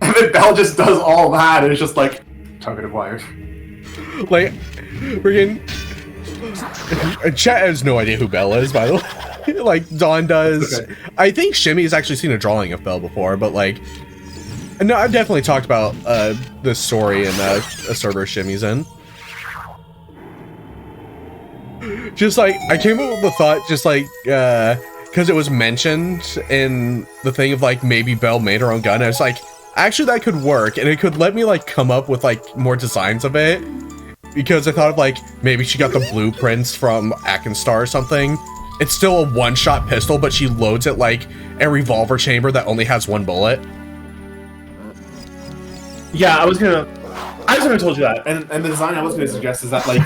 And then Belle just does all that, and it's just like, target acquired. Like, freaking... Chat has no idea who Belle is, by the way. Like, Dawn does. Okay. I think Shimmy has actually seen a drawing of Belle before, but like... No, I've definitely talked about the story and a server Shimmy's in. Just like, I came up with the thought, just like, because it was mentioned in the thing of like, maybe Belle made her own gun. I was like, actually that could work, and it could let me like come up with like more designs of it. Because I thought of like, maybe she got the blueprints from Akenstar or something. It's still a one-shot pistol, but she loads it like a revolver chamber that only has one bullet. Yeah, I was gonna have told you that, and the design I was gonna suggest is that like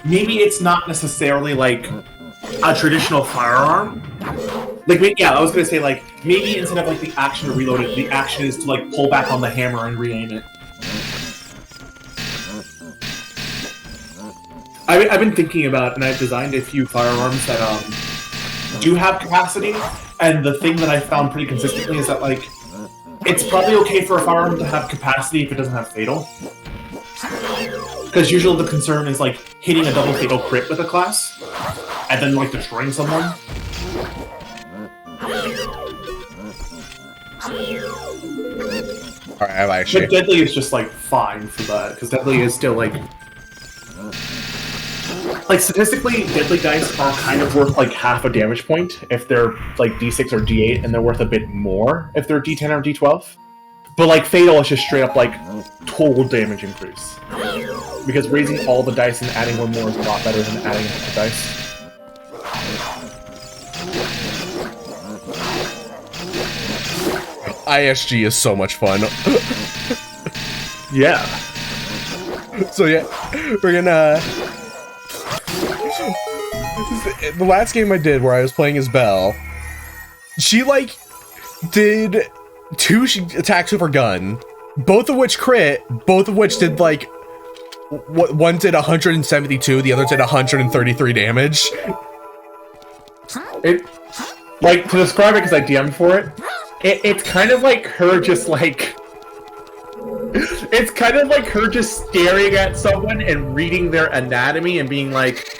maybe it's not necessarily like a traditional firearm. Like yeah, I was gonna say like maybe instead of like the action to reload it, the action is to like pull back on the hammer and re-aim it. I've been thinking about, and I've designed a few firearms that do have capacity, and the thing that I found pretty consistently is that like it's probably okay for a firearm to have capacity if it doesn't have fatal. Because usually the concern is like hitting a double fatal crit with a class, and then like destroying someone. Alright, I've actually... But Deadly is just like fine for that, because Deadly is still like statistically, Deadly dice are kind of worth like half a damage point if they're like D6 or D8, and they're worth a bit more if they're D10 or D12. But like Fatal is just straight up like total damage increase. Because raising all the dice and adding one more is a lot better than adding extra dice. ISG is so much fun. Yeah. So yeah, we're gonna... The last game I did where I was playing as Belle, she like did 2 attacks with her gun, both of which crit, both of which did like one did 172, the other did 133 damage. It like to describe it because I DM'd for it. It's kind of like her just like it's kind of like her just staring at someone and reading their anatomy and being like,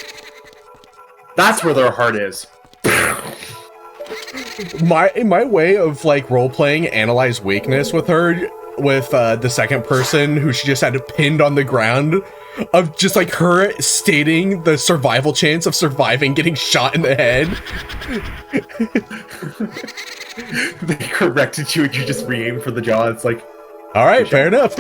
that's where their heart is. My way of like role-playing analyze weakness with her, with the second person who she just had pinned on the ground, of just like her stating the survival chance of surviving getting shot in the head. They corrected you and you just re-aimed for the jaw. It's like, alright, fair enough.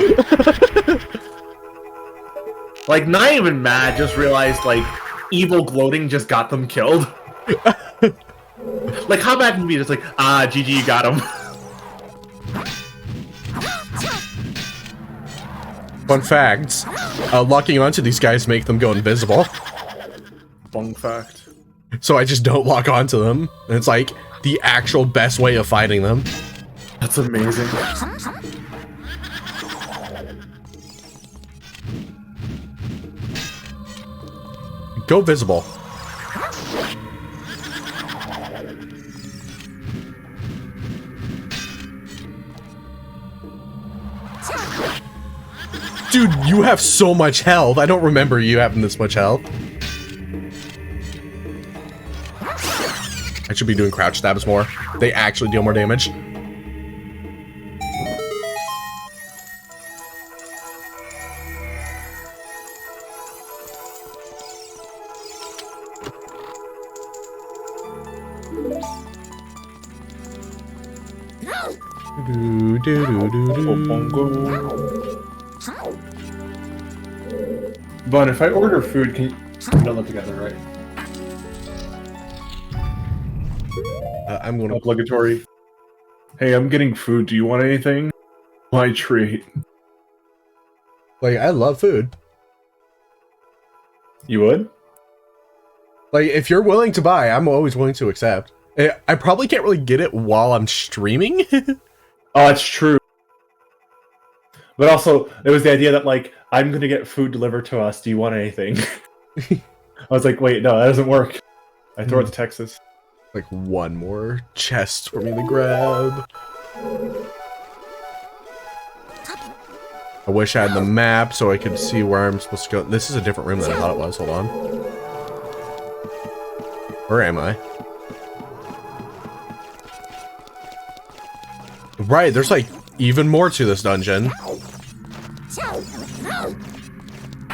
Like, not even mad, just realized like evil gloating just got them killed. Like, how bad can it be? Just like, ah, GG, you got him. Fun fact, locking onto these guys make them go invisible. Fun fact. So I just don't lock onto them. And it's like the actual best way of fighting them. That's amazing. Go visible. Dude, you have so much health. I don't remember you having this much health. I should be doing crouch stabs more. They actually deal more damage. But if I order food, can you don't live together, right? I'm going to obligatory. Hey, I'm getting food. Do you want anything? My treat. Like, I love food. You would? Like, if you're willing to buy, I'm always willing to accept. I probably can't really get it while I'm streaming. Oh, that's true. But also, there was the idea that, like, I'm gonna get food delivered to us. Do you want anything? I was like, wait, no, that doesn't work. I throw it to Texas. Like, one more chest for me to grab. I wish I had the map so I could see where I'm supposed to go. This is a different room than I thought it was. Hold on. Where am I? Right, there's like even more to this dungeon.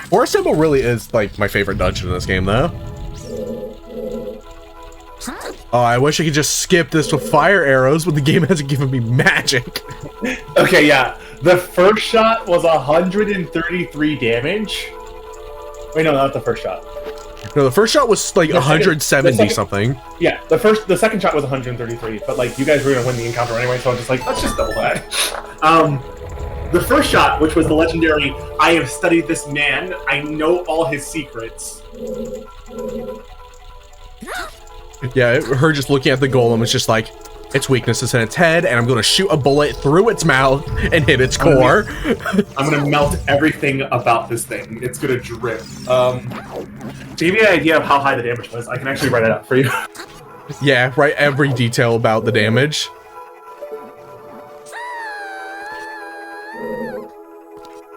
Forest Temple really is like my favorite dungeon in this game, though. Oh, I wish I could just skip this with fire arrows, but the game hasn't given me magic. Okay, yeah. The first shot was 133 damage. Wait, no, not the first shot. No, the first shot was like 170 something. Yeah, the second shot was 133, but like you guys were gonna win the encounter anyway, so I'm just like, let's just double that. The first shot, which was the legendary, I have studied this man, I know all his secrets. Yeah, her just looking at the golem is just like, its weakness is in its head, and I'm gonna shoot a bullet through its mouth and hit its core. I'm gonna melt everything about this thing. It's gonna drip. To give you an idea of how high the damage was, I can actually write it out for you. Yeah, write every detail about the damage.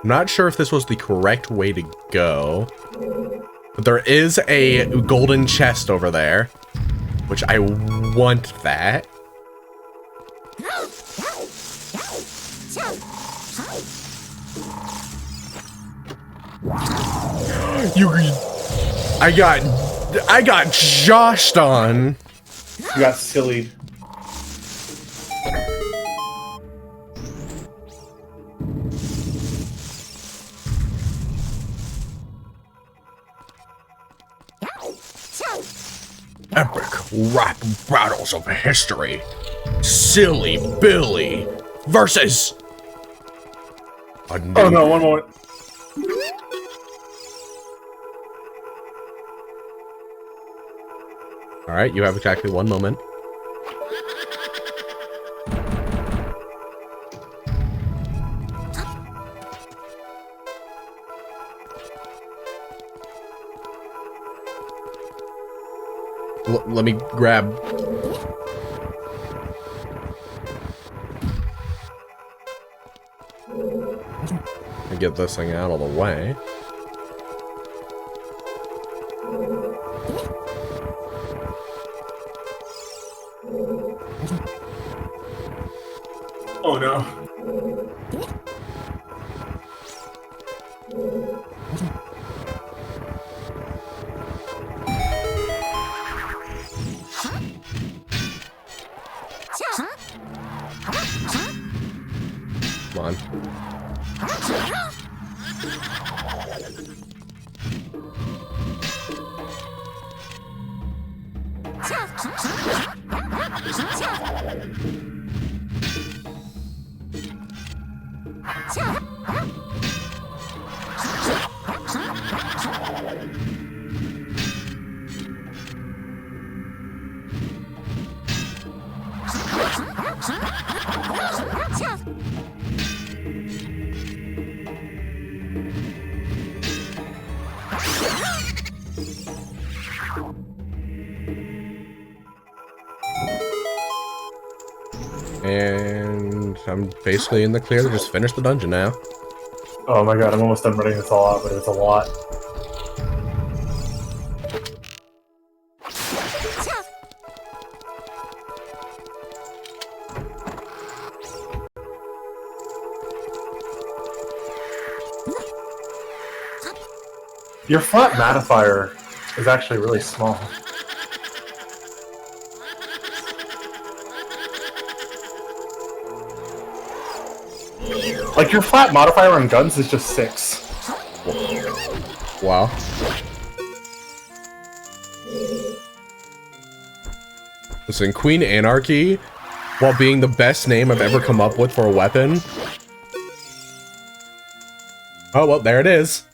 I'm not sure if this was the correct way to go, but there is a golden chest over there, which I want that. I got joshed on. You got silly. Epic rap battles of history. Silly Billy versus. Oh no, one more. All right, you have exactly 1 moment. Let me grab. And get this thing out of the way. Oh no. Come on. And I'm basically in the clear to just finish the dungeon now. Oh my god, I'm almost done running this all out, but it's a lot. Your flat matifier is actually really small. Like, your flat modifier on guns is just 6. Wow. Listen, Queen Anarchy, while being the best name I've ever come up with for a weapon. Oh, well, there it is.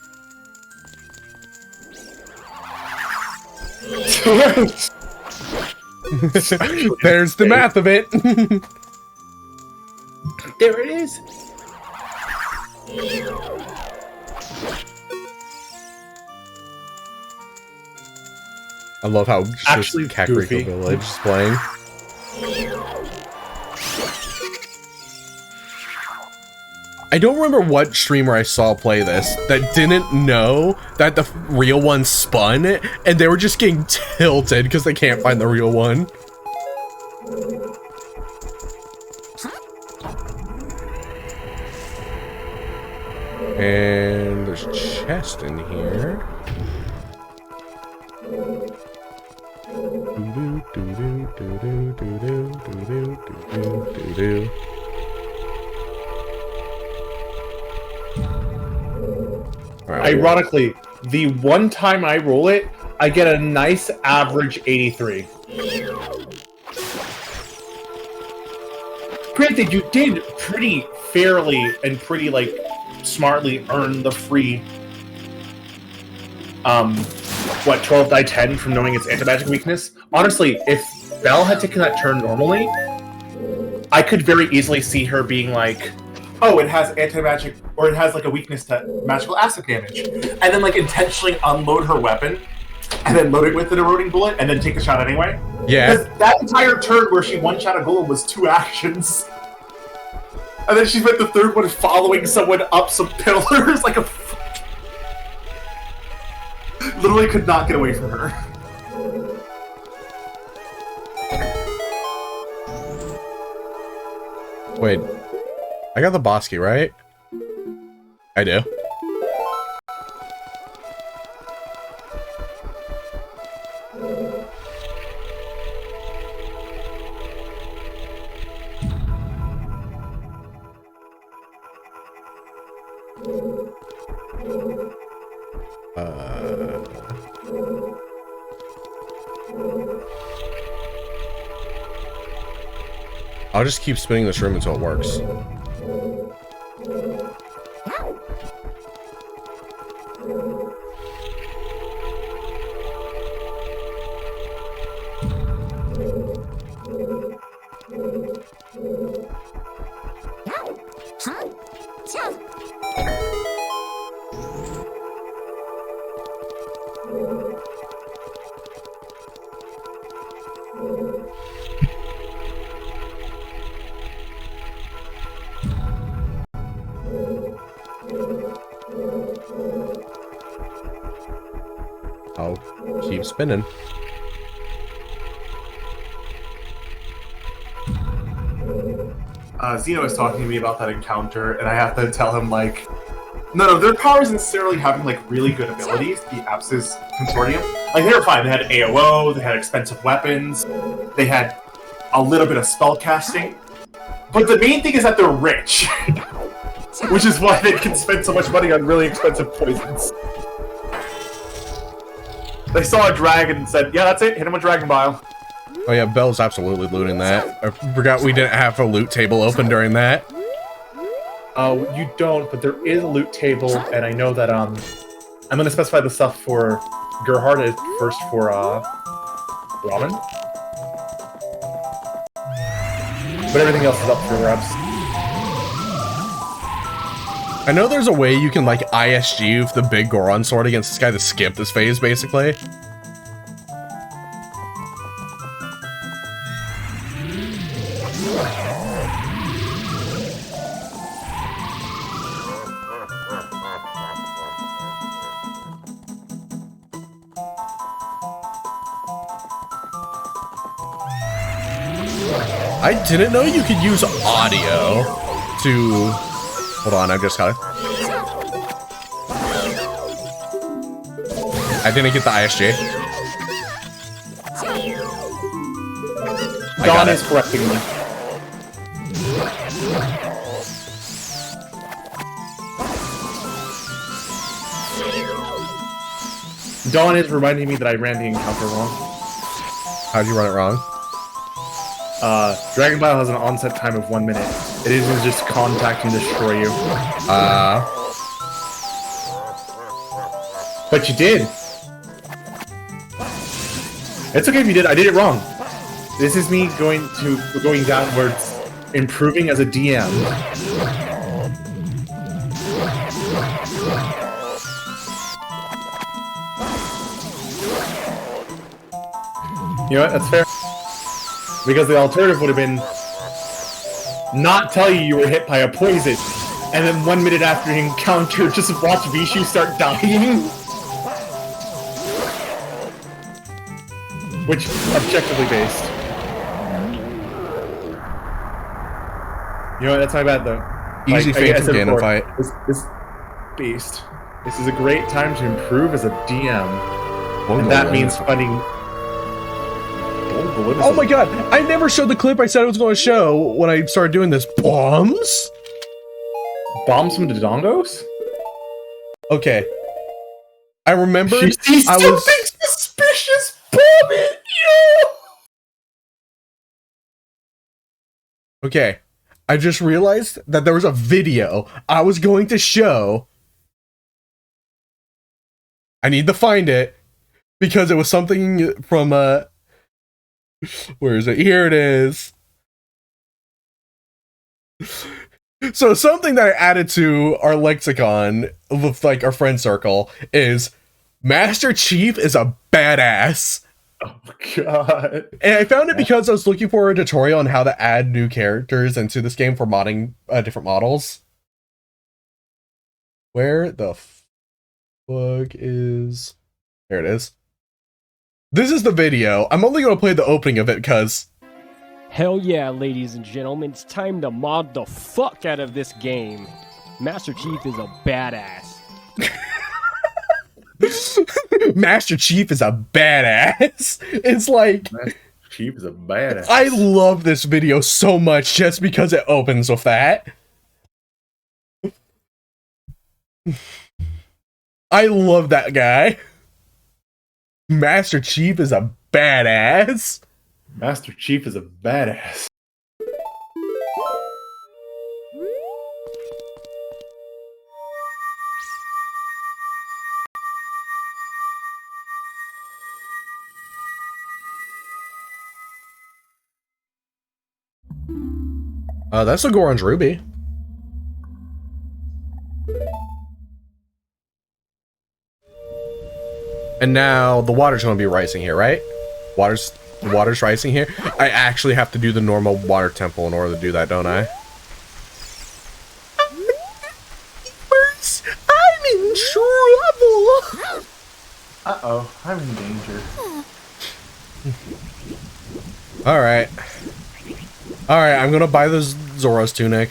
There's the math of it. There it is. I love how just Actually Kakariko goofy. Village is playing. I don't remember what streamer I saw play this that didn't know that the real one spun, and they were just getting tilted because they can't find the real one. And there's a chest in here. Right, Ironically, the one time I roll it, I get a nice average 83. Granted, you did pretty fairly and pretty, like, smartly earn the free, 12 die 10 from knowing its anti-magic weakness. Honestly, if Belle had taken that turn normally, I could very easily see her being like, oh, it has anti-magic, or it has, like, a weakness to magical acid damage. And then, like, intentionally unload her weapon, and then load it with an eroding bullet, and then take a shot anyway. Yeah. Because that entire turn where she one-shot a golem was 2 actions. And then she spent the third one following someone up some pillars like a... Literally could not get away from her. Wait. I got the boss key, right? I do. I'll just keep spinning this room until it works. I'll keep spinning. Zeno is talking to me about that encounter, and I have to tell him, like, none of their powers necessarily having, like, really good abilities, the Apsis Consortium. Like, they were fine. They had AOO, they had expensive weapons, they had a little bit of spell casting. But the main thing is that they're rich. Which is why they can spend so much money on really expensive poisons. They saw a dragon and said, yeah, that's it, hit him with Dragon Bile. Oh yeah, Belle's absolutely looting that. I forgot we didn't have a loot table open during that. Oh, you don't, but there is a loot table, and I know that, I'm gonna specify the stuff for Gerhard at first for, Robin. But everything else is up for grabs. I know there's a way you can, like, ISG with the big Goron sword against this guy to skip this phase, basically. I didn't know you could use audio to... Hold on, I've just got it. I didn't get the ISJ. Dawn is correcting me. Dawn is reminding me that I ran the encounter wrong. How'd you run it wrong? Dragon Bile has an onset time of 1 minute. It isn't just contact and destroy you. But you did. It's okay if you did. I did it wrong. This is me going downwards, improving as a DM. You know what? That's fair. Because the alternative would have been not tell you were hit by a poison, and then 1 minute after you encounter, just watch Vishu start dying. Which, objectively based. You know what, that's my bad though. Easy Phantom Ganon fight. This beast. This is a great time to improve as a DM. Oh, and that means finding... balloon. Oh my god, I never showed the clip I said I was going to show when I started doing this. Bombs? Bombs from the Dongos? Okay. I remembered She sees I something was... suspicious! Bomb it! Yo! Okay. I just realized that there was a video I was going to show. I need to find it because it was something from where is it? Here it is. So something that I added to our lexicon with like our friend circle is Master Chief is a badass. Oh god. And I found it because I was looking for a tutorial on how to add new characters into this game for modding different models. Where the fuck is... There it is. This is the video. I'm only going to play the opening of it because... Hell yeah, ladies and gentlemen, it's time to mod the fuck out of this game. Master Chief is a badass. Master Chief is a badass. It's like... Master Chief is a badass. I love this video so much just because it opens with that. I love that guy. Master Chief is a badass. Master Chief is a badass. That's a Goron's Ruby. And now the water's gonna be rising here, right? The water's rising here. I actually have to do the normal water temple in order to do that, don't I? I'm in trouble. Uh-oh, I'm in danger. Alright. Alright, I'm gonna buy the Zoro's tunic.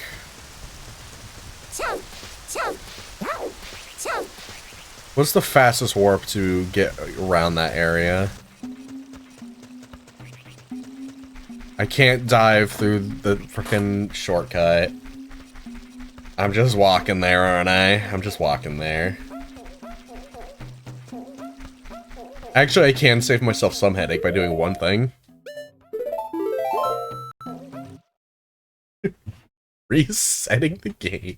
What's the fastest warp to get around that area? I can't dive through the frickin' shortcut. I'm just walking there, aren't I? I'm just walking there. Actually, I can save myself some headache by doing one thing. Resetting the game.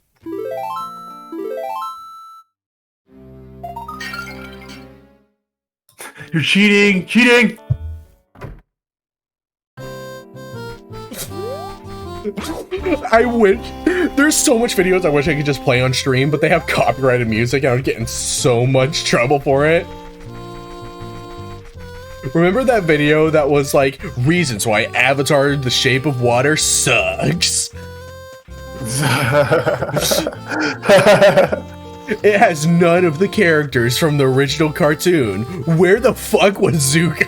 You're cheating! Cheating! I wish there's so much videos I wish I could just play on stream, but they have copyrighted music and I would get in so much trouble for it. Remember that video that was like reasons why Avatar The Shape of Water sucks? It has none of the characters from the original cartoon. Where the fuck was Zuko?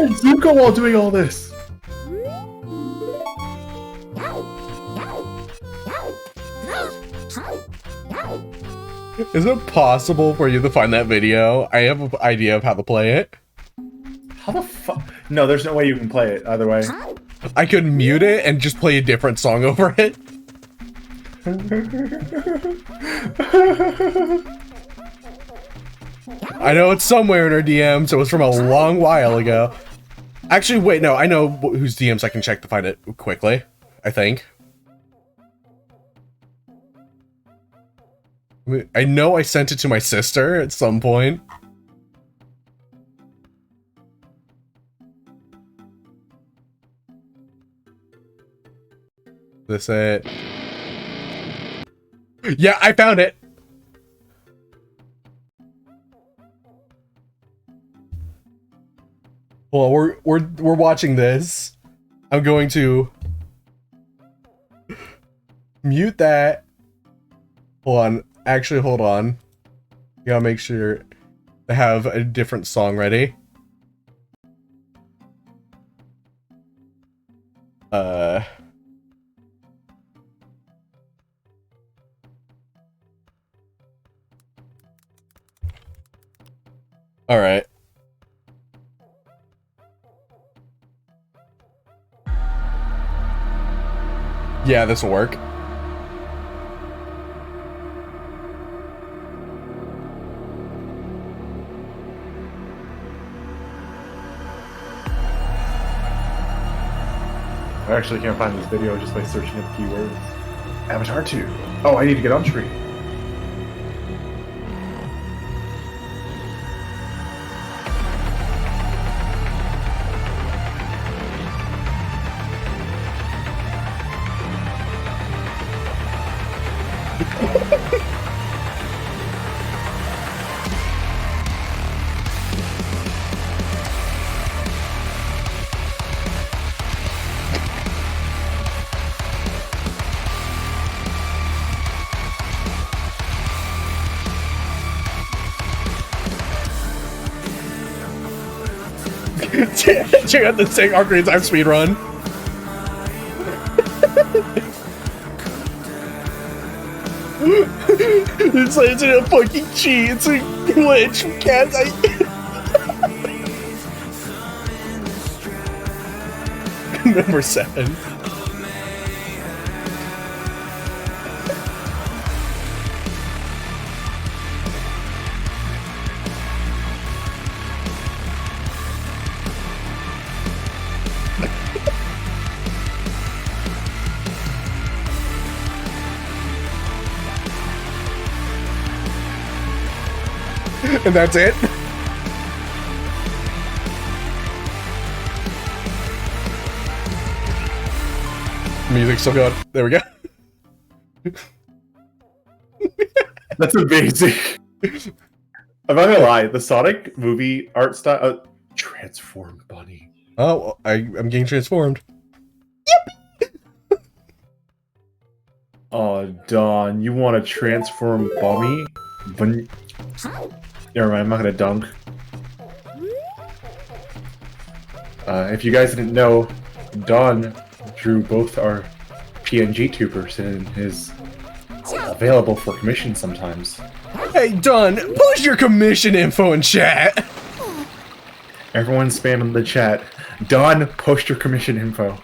Zuko while doing all this. Is it possible for you to find that video? I have an idea of how to play it. How the fuck? No, there's no way you can play it either way. I could mute it and just play a different song over it. I know it's somewhere in our DMs. It was from a long while ago. Actually, wait, no, I know whose DMs I can check to find it quickly, I think. I know I sent it to my sister at some point. This it. Yeah, I found it. Well, we're watching this. I'm going to mute that. Hold on. Actually, hold on. Gotta make sure to have a different song ready. Alright. Yeah, this will work. I actually can't find this video just by searching up keywords. Avatar 2. Oh, I need to get on screen. Check out the same Ocarina of Time speedrun. It's like it's a fucking cheat. It's a glitch. Can't I? Number 7. And that's it. Music's still going. There we go. That's amazing. I'm not gonna lie, the Sonic movie art style, transformed bunny. Oh, I'm getting transformed. Oh, Dawn, you want to transform Bunny? Never mind, I'm not gonna dunk. If you guys didn't know, Dawn drew both our PNG tubers and is available for commission sometimes. Hey, Don, post your commission info in chat. Everyone's spamming the chat. Dawn, post your commission info.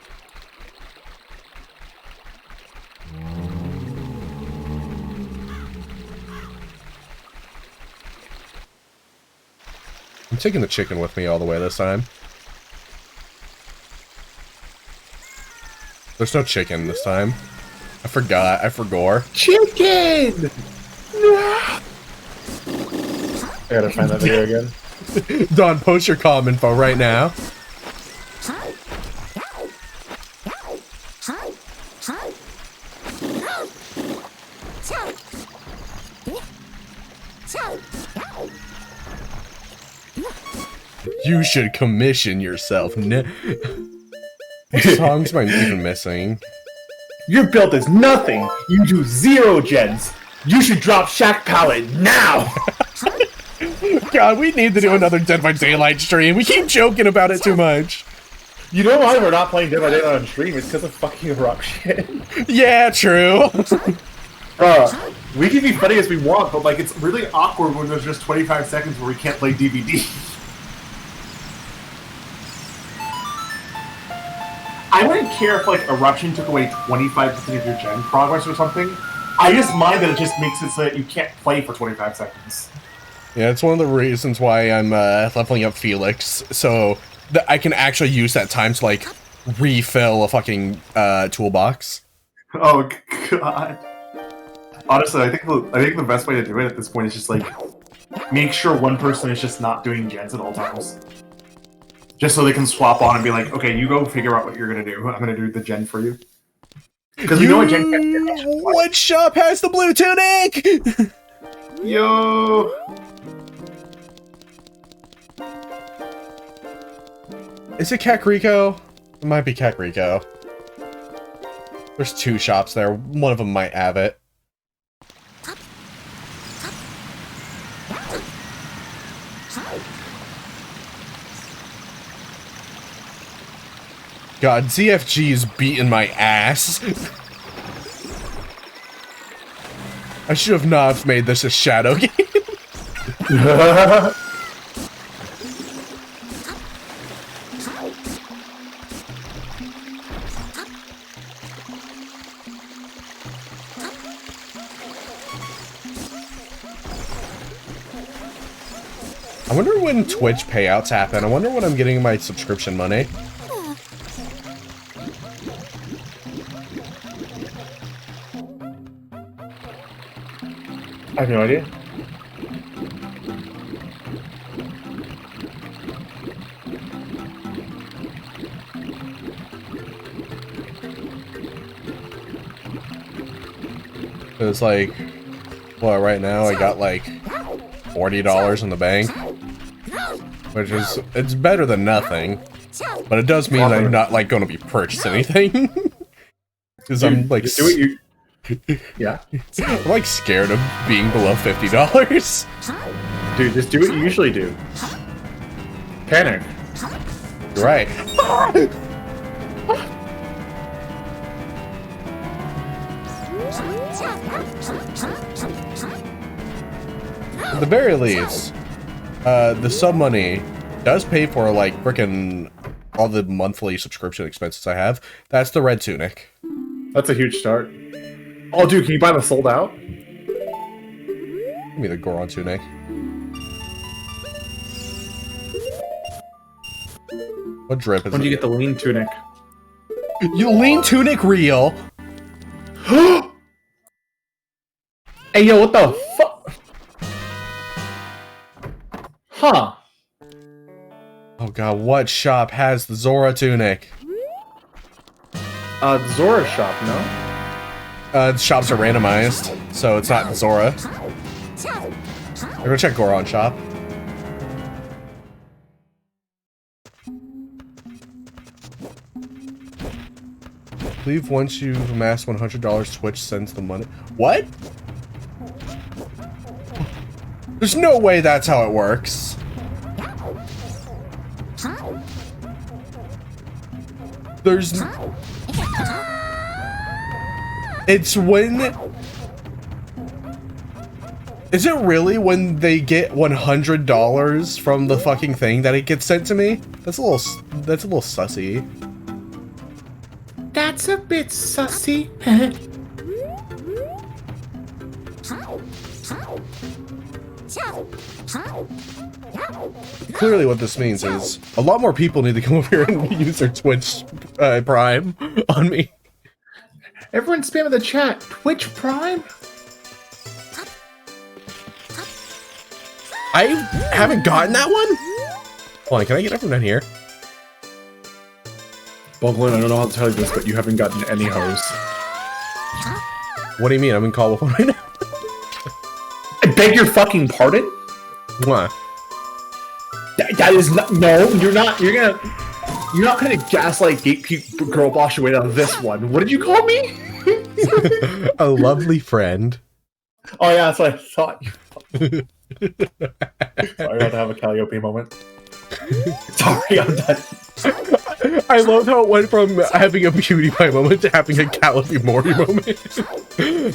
I'm taking the chicken with me all the way this time. There's no chicken this time. I forgot. I forgot. Chicken! No! I gotta find that video again. Don, post your comm info right now. You should commission yourself. What songs am I even missing? Your build is nothing! You do 0 gens! You should drop Shack Palette now! God, we need to do another Dead by Daylight stream. We keep joking about it too much. You know why we're not playing Dead by Daylight on stream? It's because of fucking eruption. Yeah, true. We can be funny as we want, but like it's really awkward when there's just 25 seconds where we can't play DVD. I wouldn't care if like eruption took away 25% of your gen progress or something. I just mind that it just makes it so that you can't play for 25 seconds. Yeah, it's one of the reasons why I'm leveling up Felix, so that I can actually use that time to like refill a fucking toolbox. Oh god. Honestly, I think the best way to do it at this point is just like make sure one person is just not doing gens at all times. Just so they can swap on and be like, okay, you go figure out what you're gonna do. I'm gonna do the gen for you. Because we know a gen can't. What shop has the blue tunic? Yo. Is it Kakariko? It might be Kakariko. There's 2 shops there. One of them might have it. God, ZFG's beating my ass. I should have not made this a shadow game. I wonder when Twitch payouts happen. I wonder when I'm getting my subscription money. I have no idea. It's like, well, right now I got like $40 in the bank, which is, it's better than nothing, but it does mean I'm not like going to be purchasing anything. Because I'm like, Yeah. I'm like scared of being below $50. Dude, just do what you usually do. Panic. You're right. At the very least, the sub money does pay for like frickin' all the monthly subscription expenses I have. That's the red tunic. That's a huge start. Oh, dude, can you buy the sold out? Give me the Goron tunic. What drip is When it? do you get the lean tunic? You lean tunic real? Hey, yo, what the fuck? Huh. Oh god, what shop has the Zora tunic? Zora shop, no? The shops are randomized, so it's not Zora. I'm gonna check Goron shop. I believe once you've amassed $100, Twitch sends the money. What? There's no way that's how it works. There's... It's when... Is it really when they get $100 from the fucking thing that it gets sent to me? That's a little sussy. That's a bit sussy. Clearly what this means is a lot more people need to come over here and use their Twitch Prime on me. Everyone spam in the chat. Twitch Prime? I haven't gotten that one? Hold on, can I get it from down here? Boglin, I don't know how to tell you this, but you haven't gotten any hose. What do you mean? I'm in call with one right now. I beg your fucking pardon? What? That is not. No, you're not. You're not gonna gaslight gatekeep girl boss your way out of this one. What did you call me? A lovely friend. Oh yeah, that's what I thought. Sorry, I had to have a Calliope moment. Sorry, I'm done. I love how it went from having a beauty pie moment to having a Calliope Mori moment. Beauty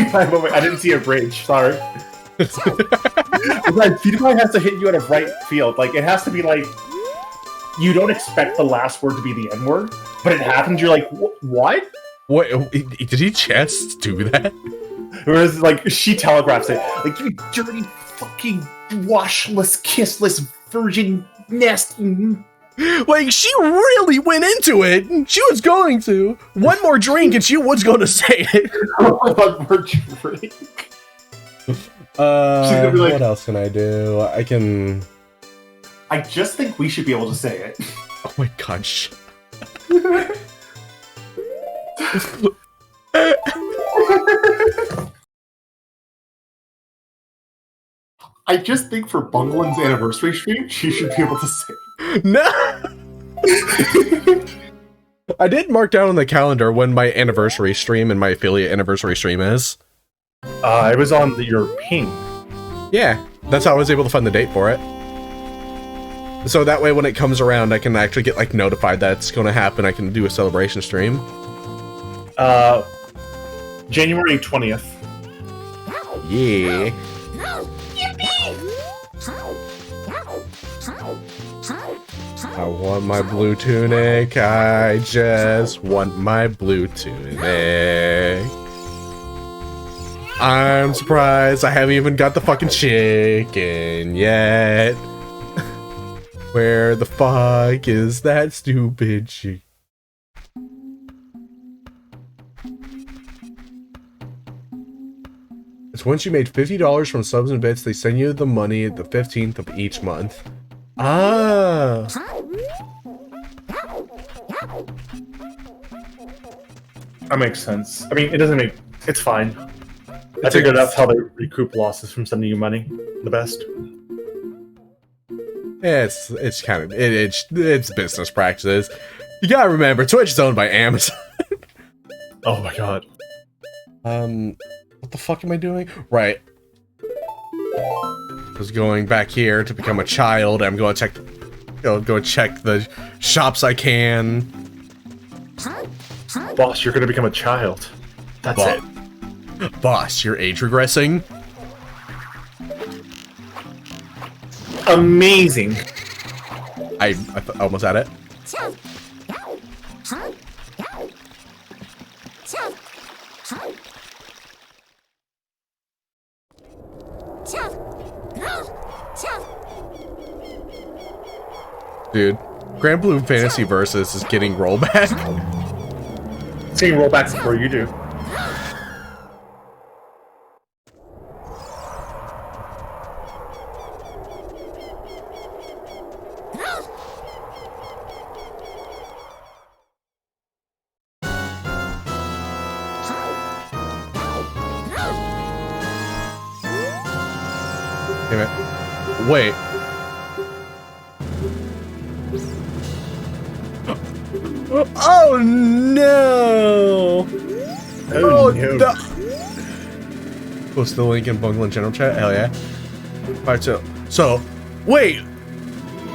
pie moment. I didn't see a bridge. Sorry. Like, beauty pie has to hit you at a right field. Like, it has to be like you don't expect the last word to be the N word, but it happens. You're like, what? What? Did he just do that? Whereas, like, she telegraphs it. Like, you dirty fucking washless, kissless, virgin nest. Like, she really went into it. She was going to. One more drink and she was going to say it. One more drink. Like, what else can I do? I just think we should be able to say it. Oh my gosh. I just think for Bunglin's anniversary stream, she should be able to say it. No! I did mark down on the calendar when my anniversary stream and my affiliate anniversary stream is. It was on your ping. Yeah, that's how I was able to find the date for it. So that way when it comes around, I can actually get like notified that it's going to happen. I can do a celebration stream. January 20th. Yeah. I want my blue tunic. I just want my blue tunic. I'm surprised I haven't even got the fucking chicken yet. Where the fuck is that stupid chicken? It's once you made $50 from subs and bits, they send you the money at the 15th of each month. Ah. That makes sense. I mean, it doesn't make... It's fine. I figured that's how they recoup losses from sending you money. The best. It's kind of it's business practices. You gotta remember, Twitch is owned by Amazon. Oh my god. What the fuck am I doing? Right. I was going back here to become a child. I'm going to check. Go check the shops I can. Boss, you're gonna become a child. That's it. Boss, you're age regressing. Amazing. I almost had it. Dude, Grand Blue Fantasy Versus is getting rollback. It's getting rollback before you do. Damn it. Wait. Oh no! Oh no. Post the link in Bungle and General Chat? Hell yeah. Alright, so, wait!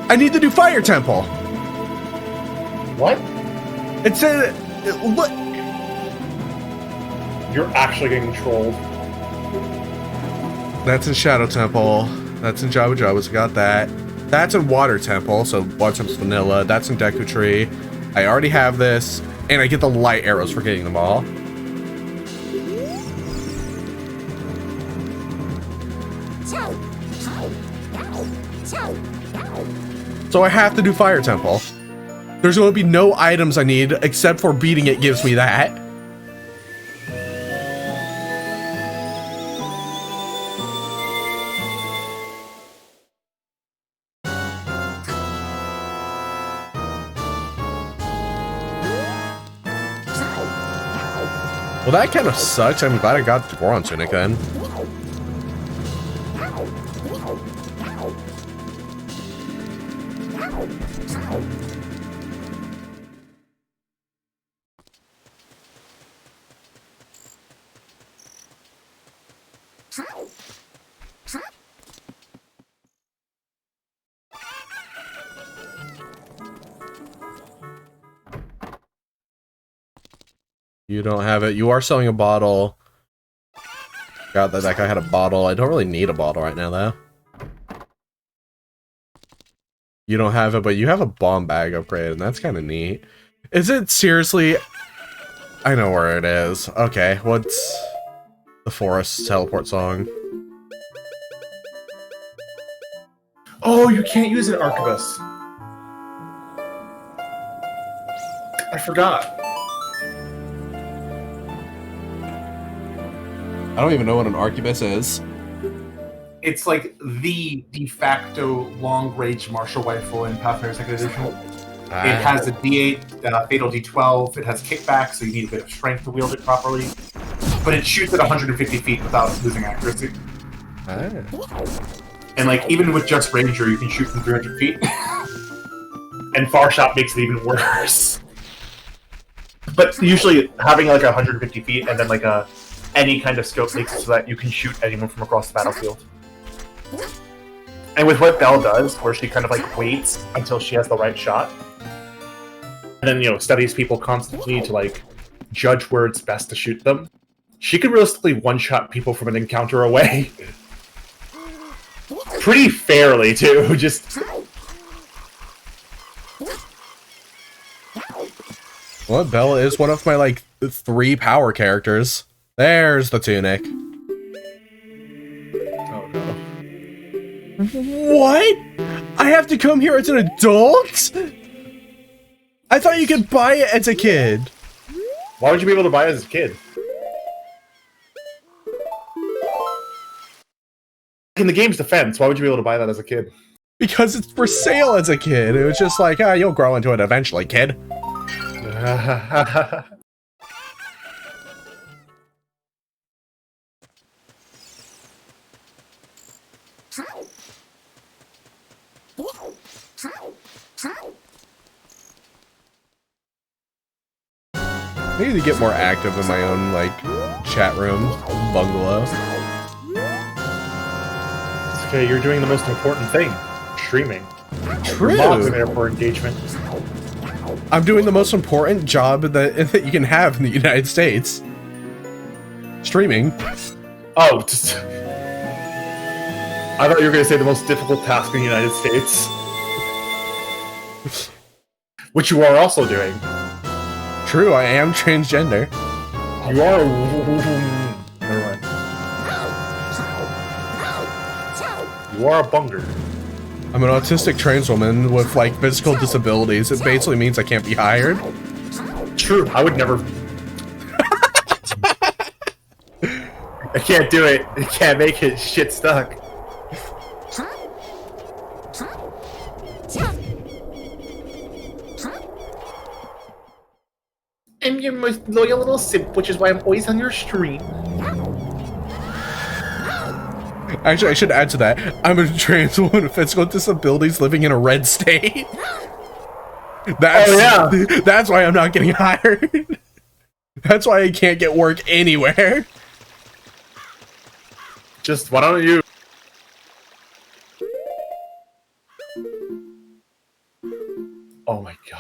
I need the new Fire Temple! What? It said, what? You're actually getting trolled. That's in Shadow Temple. That's in Jabba Jabba's, got that. That's in Water Temple, so Water Temple's vanilla. That's in Deku Tree. I already have this, and I get the light arrows for getting them all. So I have to do Fire Temple. There's going to be no items I need, except for beating it gives me that. Well, that kind of sucks. I'm glad I got the Goron Tunic then. You don't have it. You are selling a bottle. God, that guy had a bottle. I don't really need a bottle right now, though. You don't have it, but you have a bomb bag upgrade, and that's kind of neat. Is it seriously? I know where it is. Okay, what's the forest teleport song? Oh, you can't use an arquebus. I forgot. I don't even know what an arquebus is. It's like the de facto long-range martial rifle in Pathfinder 2nd Edition. It has a D8, fatal D12. It has kickback, so you need a bit of strength to wield it properly. But it shoots at 150 feet without losing accuracy. And like even with just Ranger, you can shoot from 300 feet. And Far Shot makes it even worse. But usually having like 150 feet and then like any kind of scope makes it so that you can shoot anyone from across the battlefield. And with what Belle does, where she kind of like waits until she has the right shot, and then, you know, studies people constantly to like judge where it's best to shoot them, she could realistically one-shot people from an encounter away. Pretty fairly, too, just... Well, Bella is one of my, like, 3 power characters. There's the tunic. Oh no. What? I have to come here as an adult? I thought you could buy it as a kid. Why would you be able to buy it as a kid? In the game's defense, why would you be able to buy that as a kid? Because it's for sale as a kid. It was just like, ah, you'll grow into it eventually, kid. I need to get more active in my own, like, chat room bungalow. It's okay, you're doing the most important thing. Streaming. True. Lots of there for engagement. I'm doing the most important job that you can have in the United States. Streaming. Oh, just... I thought you were going to say the most difficult task in the United States. Which you are also doing. True, I am transgender. You are... Never mind. You are a bunger. I'm an autistic trans woman with, like, physical disabilities. It basically means I can't be hired. True, I would never... I can't do it. I can't make it. Shit stuck. I'm your most loyal little simp, which is why I'm always on your stream. Actually, I should add to that. I'm a trans woman with physical disabilities living in a red state. That's why I'm not getting hired. That's why I can't get work anywhere. Just, why don't you... Oh my god.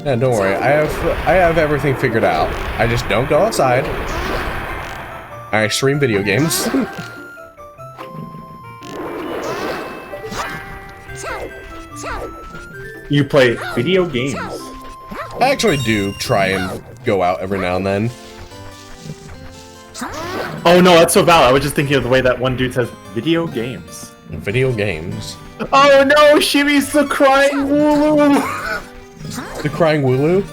Yeah, don't worry. I have everything figured out. I just don't go outside. I stream video games. You play video games. I actually do try and go out every now and then. Oh no, that's so valid. I was just thinking of the way that one dude says video games. Video games. Oh no, Shimmy's the crying Wooloo! The crying Wooloo?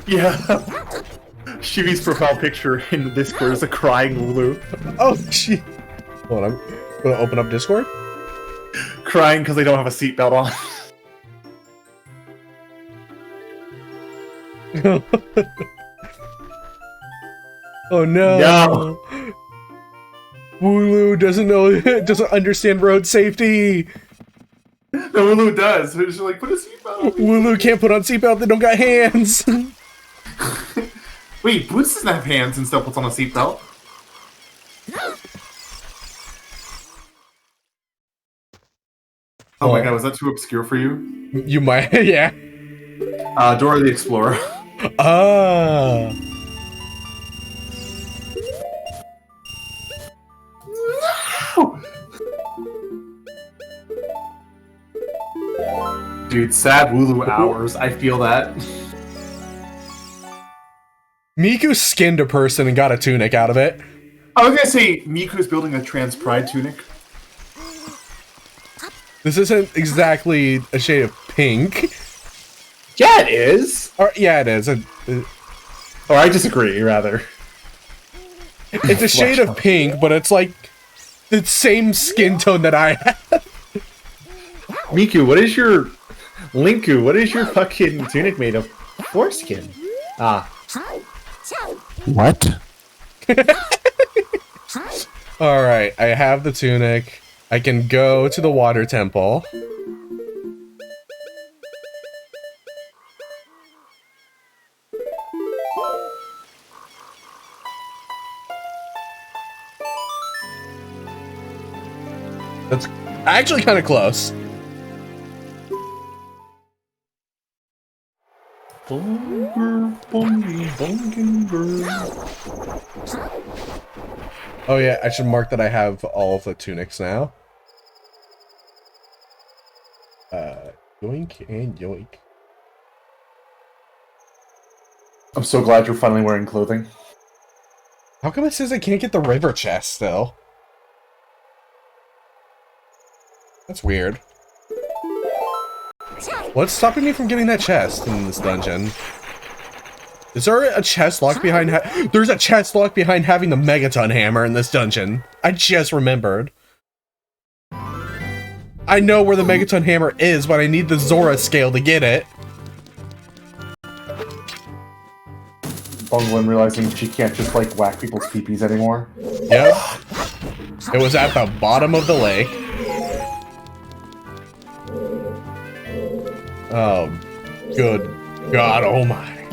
Yeah. Shimmy's profile picture in the Discord is a crying Wooloo. Oh, gee. Hold on, I'm gonna open up Discord. Crying because they don't have a seatbelt on. Oh no. No. Wooloo doesn't understand road safety. The Wooloo does. It's like, put a seatbelt on. Wooloo can't put on seatbelt, they don't got hands. Wait, Boots doesn't have hands and still puts on a seatbelt. Oh my god, was that too obscure for you? You might, yeah. Dora the Explorer. Ah. Dude, sad Wooloo hours. I feel that. Miku skinned a person and got a tunic out of it. I was gonna say Miku's building a trans pride tunic. This isn't exactly a shade of pink. Yeah, it is. Or, yeah, it is. Or I disagree, rather. It's a shade of pink, but it's like the same skin tone that I have. Miku, what is your... Linku, what is your fucking tunic made of? Foreskin. Ah. What? Alright, I have the tunic. I can go to the water temple. That's actually kind of close. Bunger, bungy, bunginger. Oh yeah, I should mark that I have all of the tunics now. Yoink and yoink. I'm so glad you're finally wearing clothing. How come it says I can't get the river chest still? That's weird. What's stopping me from getting that chest in this dungeon? Is there a chest locked behind there's a chest locked behind having the Megaton hammer in this dungeon. I just remembered. I know where the Megaton hammer is, but I need the Zora scale to get it. Bunglin realizing she can't just like whack people's peepees anymore. Yep. It was at the bottom of the lake. Oh, good God almighty.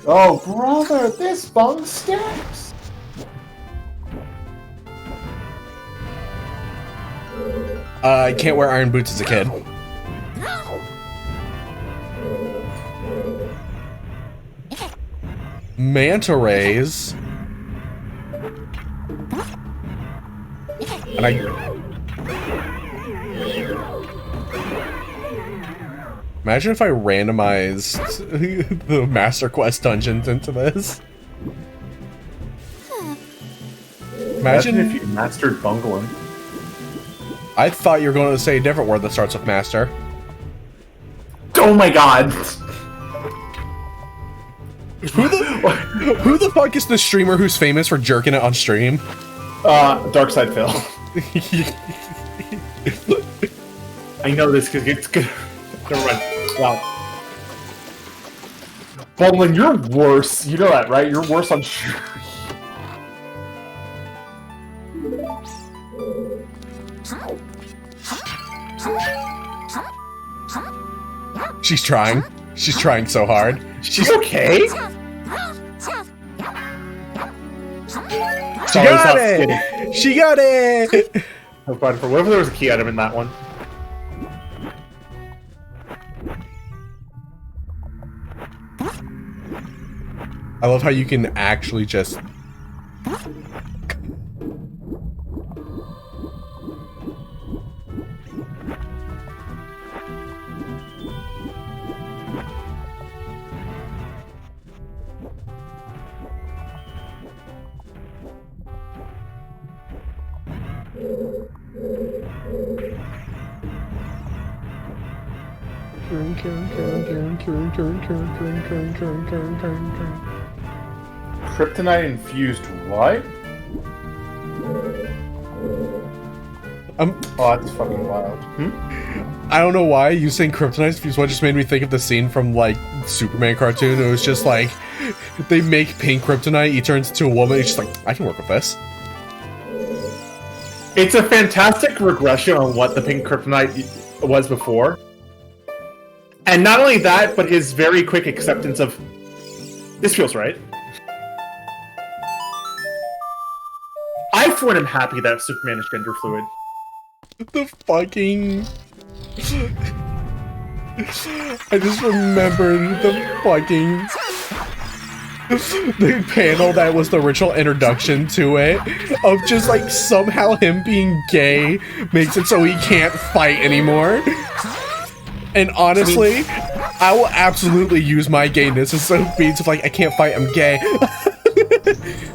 Oh, brother, this bung sticks. I can't wear iron boots as a kid. Manta rays. And imagine if I randomized the Master Quest dungeons into this. Imagine if you mastered Bunglin. I thought you were going to say a different word that starts with master. Oh my god! Who the fuck is the streamer who's famous for jerking it on stream? Darkside Phil. I know this because it's good. Never mind. Wow. Bunglin, you're worse. You know that, right? You're worse on stream. She's trying. She's trying so hard. She's okay? She got it! She got it! I was fighting for whatever there was a key item in that one. I love how you can actually just... Kryptonite infused what? Oh, that's fucking wild. I don't know why you saying kryptonite infused what just made me think of the scene from like Superman cartoon. It was just like they make pink kryptonite, he turns into a woman, he's just like, I can work with this. It's a fantastic regression on what the pink kryptonite was before. And not only that, but his very quick acceptance of this feels right. I, for one, am happy that Superman is gender fluid. The fucking... I just remembered the fucking... the panel that was the original introduction to it, of just like somehow him being gay makes it so he can't fight anymore. And honestly, I will absolutely use my gayness as some beats of like, I can't fight, I'm gay.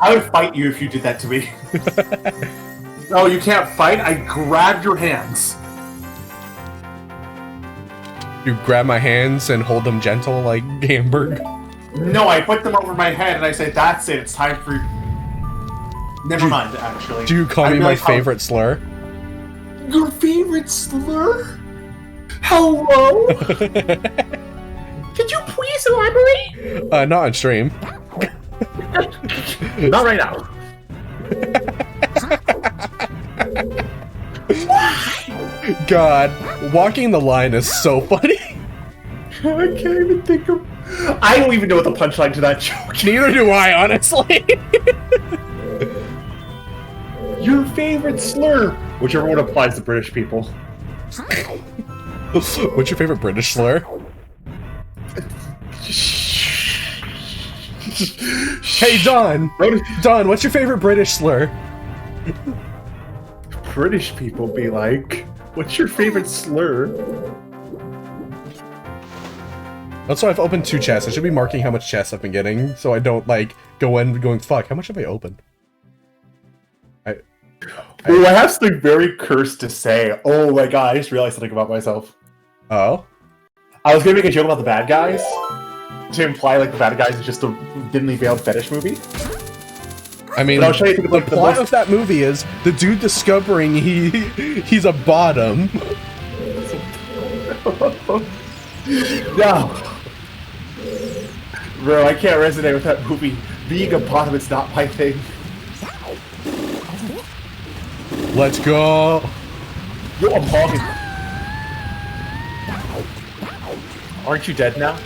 I would fight you if you did that to me. No, you can't fight. I grabbed your hands. You grab my hands and hold them gentle like Hamburg. No, I put them over my head and I said, that's it, it's time for... Never mind, actually. Do you call me my favorite slur? Your favorite slur? Hello? Could you please elaborate? Not on stream. Not right now. God, walking the line is so funny. I can't even think of... I don't even know what the punchline to that joke is. Neither do I, honestly. Your favorite slur. Whichever one applies to British people. What's your favorite British slur? Hey, Don. Don, what's your favorite British slur? British people be like, what's your favorite slur? Also, I've opened 2 chests. I should be marking how much chests I've been getting, so I don't, like, go in going, fuck, how much have I opened? Ooh, I have something very cursed to say. Oh my god, I just realized something about myself. Oh? I was gonna make a joke about the bad guys, to imply, like, the bad guys is just a thinly veiled fetish movie. I mean, But I'll show you the like, plot of that movie is the dude discovering he's a bottom. No! Bro, I can't resonate with that movie. Being a bottom is not my thing. Let's go. Yo, I'm hogging. Aren't you dead now?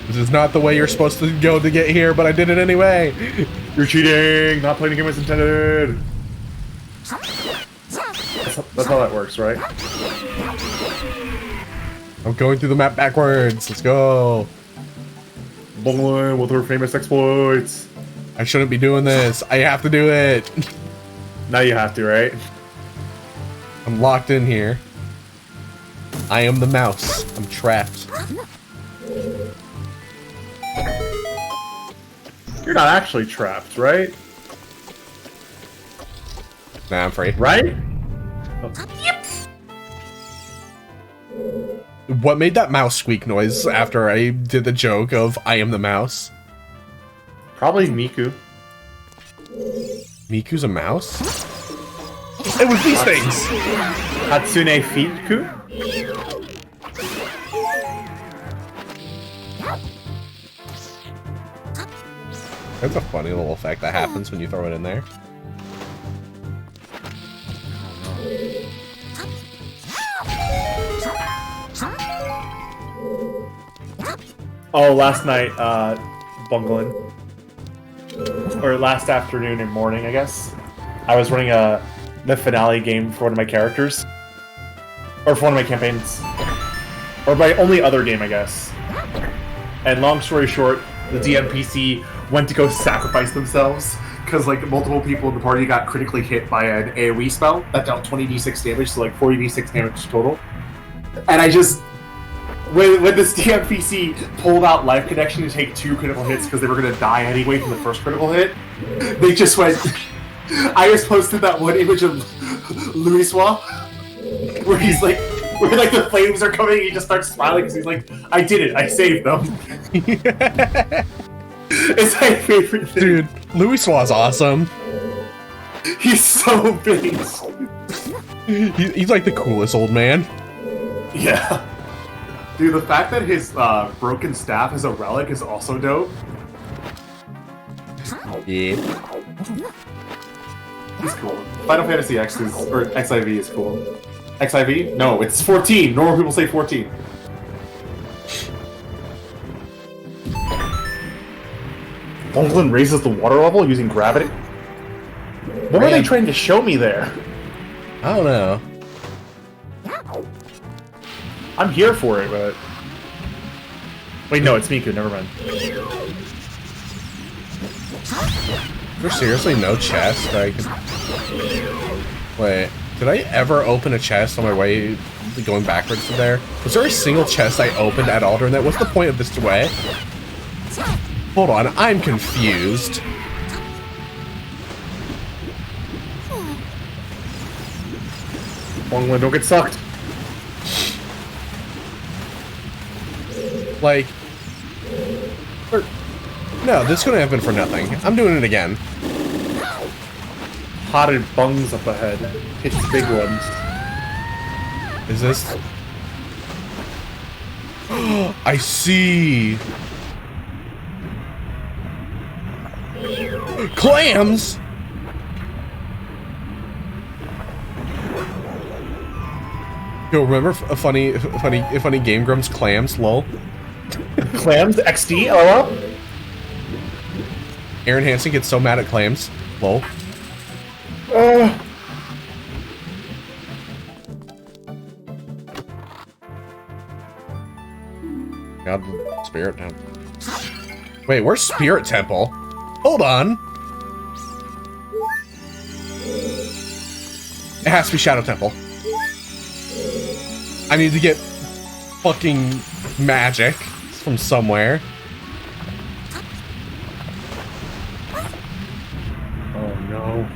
This is not the way you're supposed to go to get here, but I did it anyway. You're cheating! Not playing the game as intended! That's how that works, right? I'm going through the map backwards. Let's go. Bowling with her famous exploits. I shouldn't be doing this. I have to do it. Now you have to, right? I'm locked in here. I am the mouse. I'm trapped. You're not actually trapped, right? Nah, I'm free. Right? What made that mouse squeak noise after I did the joke of I am the mouse? Probably Miku. Miku's a mouse? It was these things! Hatsune Fiku? That's a funny little effect that happens when you throw it in there. Oh, last night, bungling. Or last afternoon and morning, I guess. I was running the finale game for one of my characters. Or for one of my campaigns. Or my only other game, I guess. And long story short, the DMPC went to go sacrifice themselves because like multiple people in the party got critically hit by an AoE spell that dealt 20d6 damage, so like 40d6 damage total. And I just... When this DMPC pulled out Life Connection to take 2 critical hits because they were going to die anyway from the first critical hit, they just went... I just posted that one image of Louiswa where he's like... Where like the flames are coming, he just starts smiling because he's like, I did it, I saved them. It's my favorite thing. Dude, Louiswa's awesome. He's so big. He's like the coolest old man. Yeah. Dude, the fact that his broken staff is a relic is also dope. Yeah. He's cool. Final Fantasy X is, or XIV is cool. XIV? No, it's 14. Normal people say 14. Bonglin raises the water level using gravity? What were they trying to show me there? I don't know. I'm here for it, but... Wait, no, it's Miku, never mind. There's seriously no chest that I can... Wait, did I ever open a chest on my way going backwards from there? Was there a single chest I opened at Aldernate? What's the point of this way? Hold on, I'm confused. Bonglin, don't get sucked. Like... No, this couldn't have been for nothing. I'm doing it again. Potted bungs up ahead. It's big ones. Is this... I see! Clams! Yo, remember a funny Game Grumps clams, lol? Clams? XD? LOL? Aaron Hansen gets so mad at clams, lol. God, Spirit Temple. Wait, where's Spirit Temple? Hold on. It has to be Shadow Temple. I need to get fucking magic from somewhere. Oh no.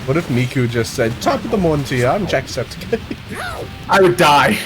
What if Miku just said, "Top of the morning to you, I'm Jacksepticeye." I would die.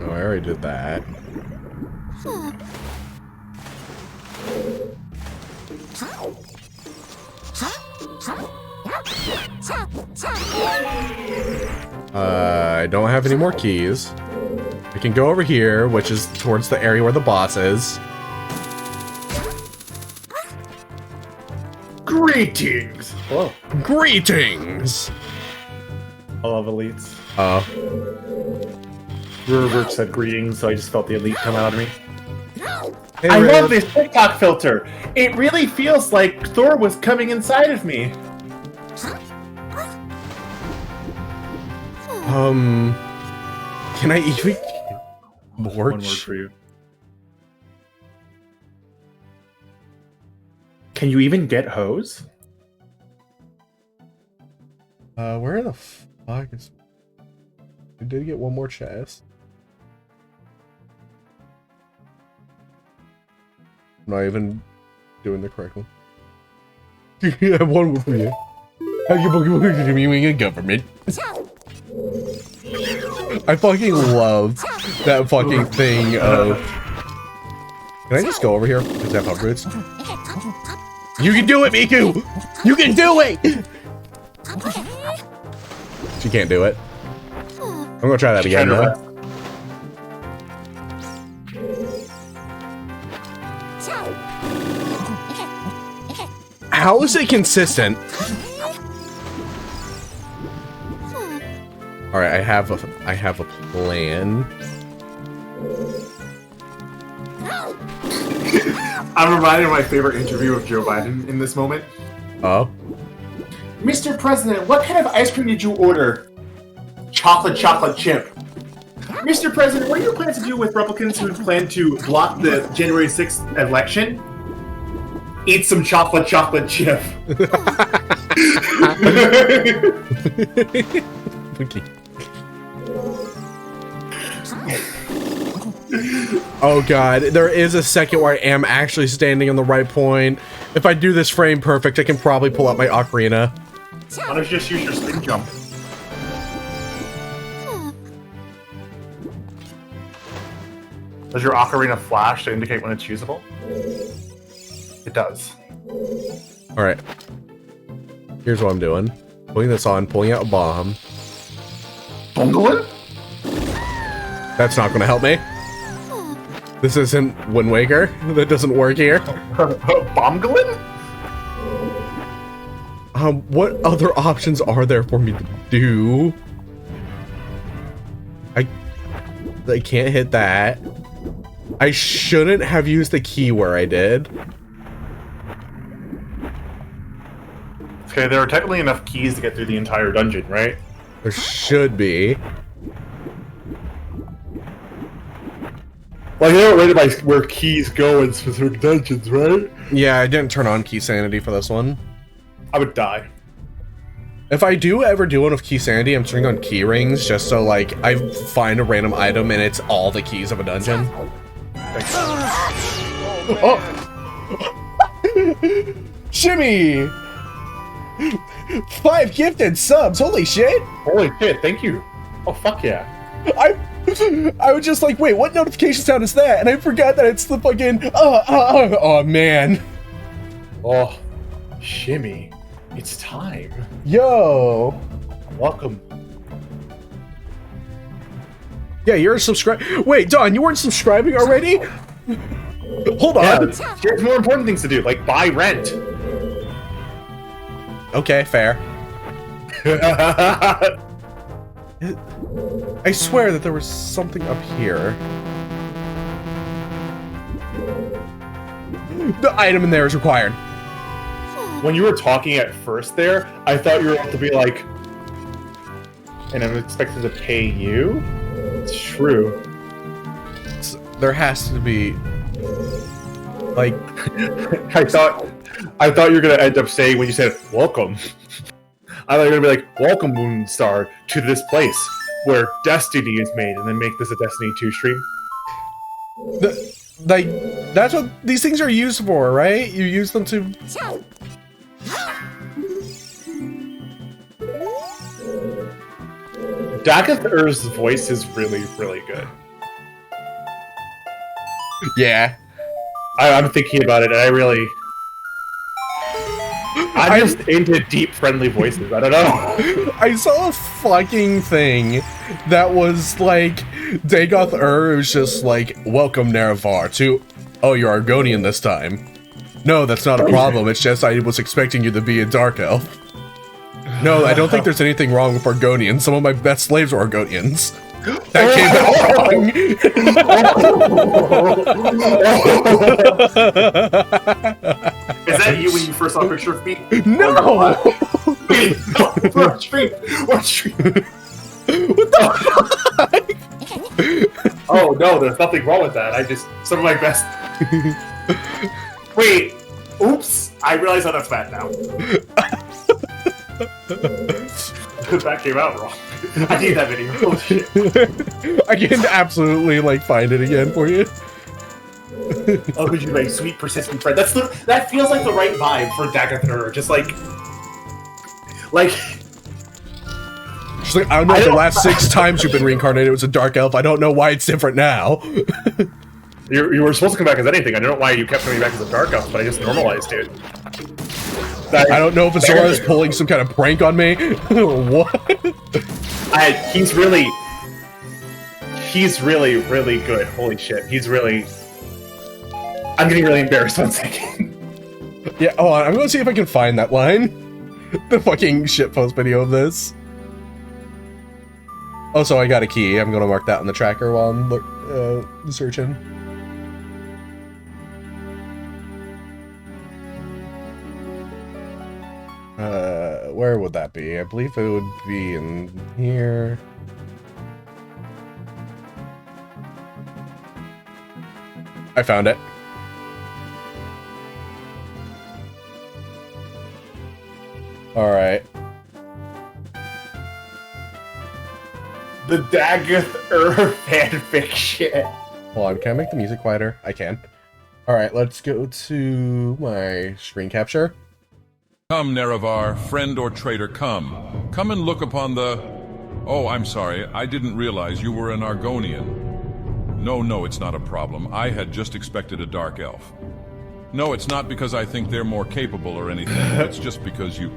Oh, I already did that. I don't have any more keys. I can go over here, which is towards the area where the boss is. Greetings. Hello. Greetings! I love elites. Rivert said greetings, so I just felt the elite come out of me. Hey, I Riv. love this TikTok filter. It really feels like Thor was coming inside of me. Can I even more? One word for you. Can you even get hose? Where the fuck is? We did get one more chest. I'm not even doing the correct one. I have one word for you. How you fucking doing in government? I fucking love that fucking thing of. Can I just go over here? Does that have roots? You can do it, Miku! You can do it! She can't do it. I'm gonna try that again though. How is it consistent? All right, I have a plan. I'm reminded of my favorite interview of Joe Biden in this moment. Oh, Mr. President, what kind of ice cream did you order? Chocolate chip. Mr. President, what are your plans to do with Republicans who plan to block the January 6th election? Eat some chocolate chip. okay. Oh god, there is a second where I am actually standing on the right point. If I do this frame perfect, I can probably pull out my ocarina. Why don't you just use your spin jump? Does your ocarina flash to indicate when it's usable? It does. Alright. Here's what I'm doing. Putting this on, pulling out a bomb. Bungling? That's not gonna help me. This isn't Wind Waker. That doesn't work here. Bombglin? What other options are there for me to do? I can't hit that. I shouldn't have used the key where I did. Okay, there are technically enough keys to get through the entire dungeon, right? There should be. Like, they don't rate it by where keys go in specific dungeons, right? Yeah, I didn't turn on key sanity for this one. I would die. If I do ever do one with key sanity, I'm turning on key rings just so like I find a random item and it's all the keys of a dungeon. Oh! Shimmy! 5 gifted subs, holy shit! Holy shit, thank you. Oh, fuck yeah. I was just like, wait, what notification sound is that? And I forgot that it's the fucking, oh man. Oh, shimmy. It's time. Yo! Welcome. Yeah, you're a subscribe. Wait, Don, you weren't subscribing already? Hold on. Yeah, he has more important things to do, like buy rent. Okay, fair. I swear that there was something up here. The item in there is required. When you were talking at first there, I thought you were about to be like, and I'm expected to pay you? It's true. There has to be, like, I thought you were gonna end up saying when you said welcome. I thought you were gonna be like, welcome Moonstar to this place where Destiny is made, and then make this a Destiny 2 stream. like, that's what these things are used for, right? You use them to. Dagoth Ur's voice is really, really good. Yeah. I'm thinking about it, and I'm just into deep, friendly voices. I don't know. I saw a fucking thing that was like Dagoth Ur was just like, welcome Nerevar to, oh, you're Argonian this time. No, that's not a problem, it's just I was expecting you to be a Dark Elf. No, I don't think there's anything wrong with Argonians. Some of my best slaves were Argonians. That came out wrong. Is that you when you first saw a picture of me? No! We're on stream. We're on stream. What the fuck? Oh no, there's nothing wrong with that. Some of my best. Wait. Oops. I realize how that's bad now. That came out wrong. I need that video. Holy shit. I can absolutely like find it again for you. Oh, could you make sweet persistent friend? That feels like the right vibe for Dagoth Ur. Just like She's like, I don't know if the last 6 times you've been reincarnated it was a dark elf. I don't know why it's different now. you were supposed to come back as anything. I don't know why you kept coming back as a dark elf, but I just normalized it. I don't know if Azora's pulling some kind of prank on me. What? He's really, really good. Holy shit. I'm getting really embarrassed 1 second. Yeah, hold on. I'm gonna see if I can find that line. The fucking shitpost video of this. Also, I got a key. I'm gonna mark that on the tracker while I'm searching. Where would that be? I believe it would be in here. I found it. Alright. The Dagoth Ur fanfic shit. Hold on, can I make the music quieter? I can. Alright, let's go to my screen capture. Come, Nerevar, friend or traitor, come. Come and look upon the... Oh, I'm sorry, I didn't realize you were an Argonian. No, it's not a problem. I had just expected a dark elf. No, it's not because I think they're more capable or anything. It's just because you...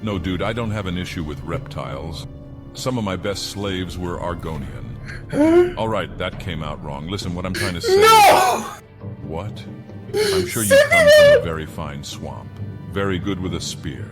No, dude, I don't have an issue with reptiles. Some of my best slaves were Argonian. All right, that came out wrong. Listen, what I'm trying to say... No! What? I'm sure you come from a very fine swamp. Very good with a spear.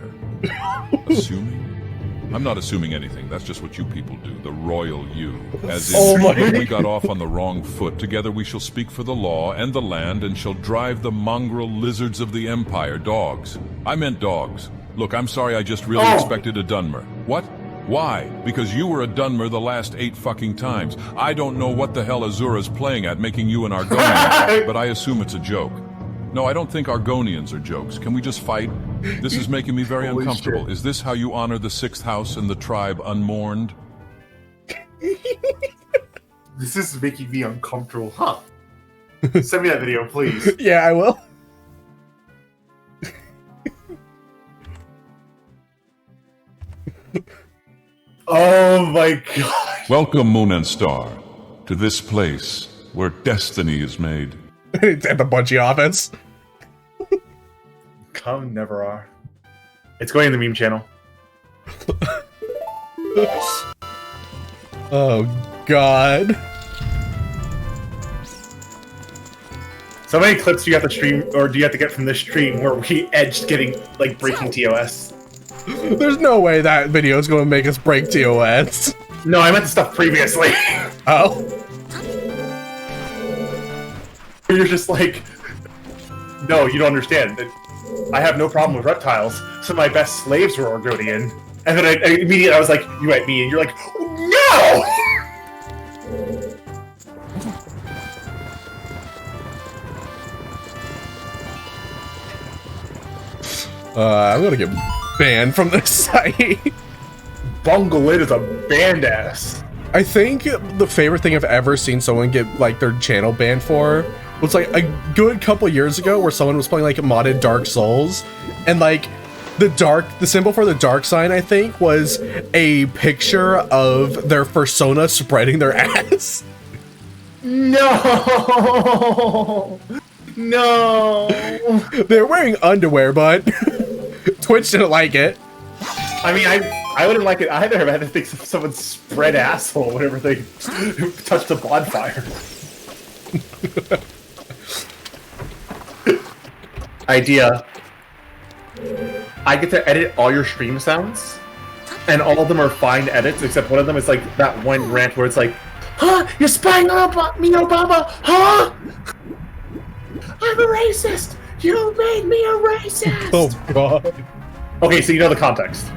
Assuming? I'm not assuming anything. That's just what you people do. The royal you. As in, we got off on the wrong foot. Together we shall speak for the law and the land and shall drive the mongrel lizards of the empire. Dogs. I meant dogs. Look, I'm sorry, I just really expected a Dunmer. What? Why? Because you were a Dunmer the last 8 fucking times. I don't know what the hell Azura's playing at, making you an Argonian, but I assume it's a joke. No, I don't think Argonians are jokes. Can we just fight? This is making me very uncomfortable. Shit. Is this how you honor the 6th house and the tribe unmourned? This is making me uncomfortable, huh? Send me that video, please. Yeah, I will. Oh my god. Welcome, Moon and Star, to this place where destiny is made. It's at the Bungie office. Come, never are. It's going in the meme channel. Oh God. So many clips do you have to stream, or do you have to get from this stream where we edged getting, like, breaking TOS? There's no way that video is going to make us break TOS. No, I meant the stuff previously. Oh. You're just like, no, you don't understand. I have no problem with reptiles. Some of my best slaves were Argonian. And then I immediately I was like, you at me, and you're like, no! I'm gonna get banned from this site. Bungalit is a band-ass. I think the favorite thing I've ever seen someone get like their channel banned for was like a good couple years ago where someone was playing like modded Dark Souls and like the symbol for the dark sign I think was a picture of their persona spreading their ass. No! No! They're wearing underwear, but Twitch didn't like it. I mean, I wouldn't like it either if I had to think of someone spread asshole whenever they touched a bonfire. Idea. I get to edit all your stream sounds, and all of them are fine edits, except one of them is like that one rant where it's like, huh? You're spying on me, Obama? Huh? I'm a racist! You made me a racist! Oh God. Okay, so you know the context.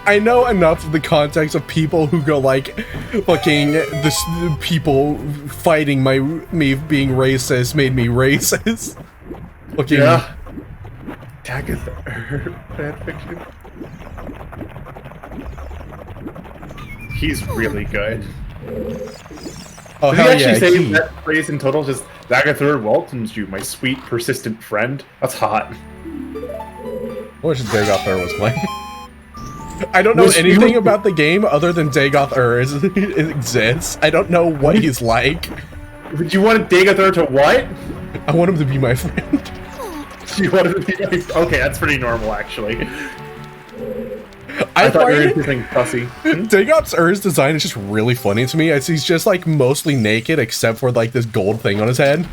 I know enough of the context of people who go like, fucking this people fighting me being racist made me racist. Fucking Yeah. Agatha fanfiction. He's really good. Oh Did he hell actually yeah! say He. that phrase in total? Just Agatha welcomes you, my sweet, persistent friend. That's hot. I wish Dagoth Ur was playing. I don't know Was anything you- about the game other than Dagoth Ur exists. I don't know what he's like. Would you want Agatha to what? I want him to be my friend. You want him to be like, okay, that's pretty normal, actually. I thought you were find something fussy. Dagoth Ur's design is just really funny to me, as he's just like mostly naked except for like this gold thing on his head.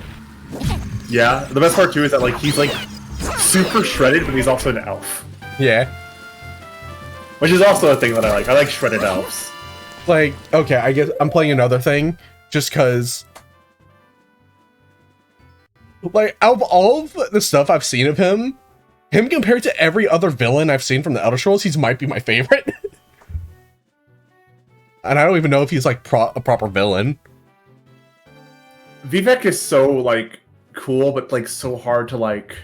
Yeah, the best part too is that like he's like super shredded, but he's also an elf, Yeah. which is also a thing that I like. I like shredded elves. Like, okay, I guess I'm playing another thing just because. Like, out of all of the stuff I've seen of him compared to every other villain I've seen from the Elder Scrolls, he might be my favorite. And I don't even know if he's like a proper villain. Vivek is so like cool, but like so hard to like.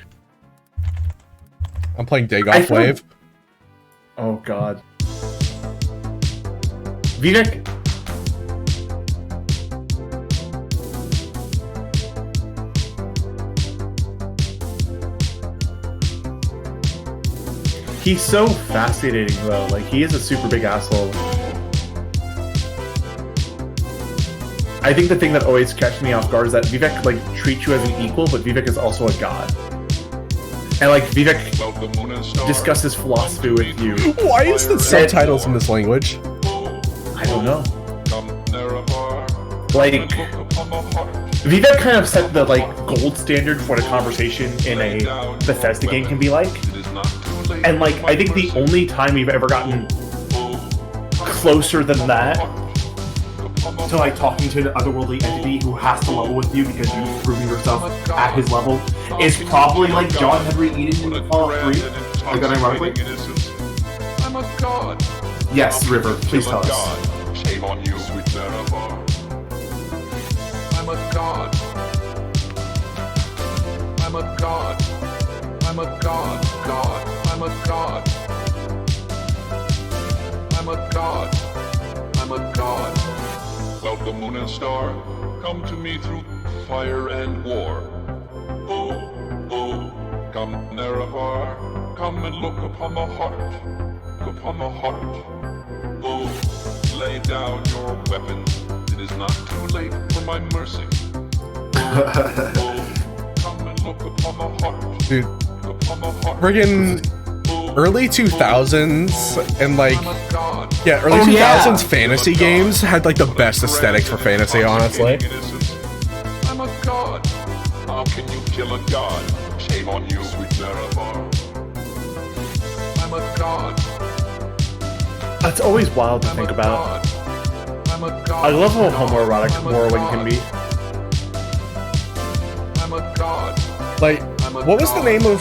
I'm playing I Dagoth feel- Wave. Oh god. Vivek. He's so fascinating though. Like he is a super big asshole. I think the thing that always catches me off guard is that Vivek like treats you as an equal, but Vivek is also a god. And like Vivek discusses philosophy with you. Why is the subtitles in this language? I don't know. Like Vivek kind of set the like gold standard for what a conversation in a Bethesda game can be like. And like I think the only time we've ever gotten closer than that to like talking to an otherworldly entity who has to level with you because you've proven yourself at his level is probably like John Henry Eden in Fallout 3. Like that ironically? I'm a god. Yes, River, please tell us. Shame on you, sweet Nerevar. I'm a god. I'm a god. I'm a god. God. I'm a god. I'm a god. I'm a god. Welcome, moon and star. Come to me through fire and war. Oh, oh, come, Nerevar. Come and look upon my heart. Look upon my heart. Oh, lay down your weapons. It is not too late for my mercy. Oh, come and look upon my heart. Dude, Look upon my heart. friggin' early 2000s and like, yeah, early Oh, 2000s yeah. fantasy games had like the best aesthetics for fantasy, honestly. I'm a god. How can you kill a god? Shame on you, sweet Marabar. I'm a god. That's always wild to think about. I'm a god. I love how homoerotic Morrowind can be. I'm a god. Like, what was the name of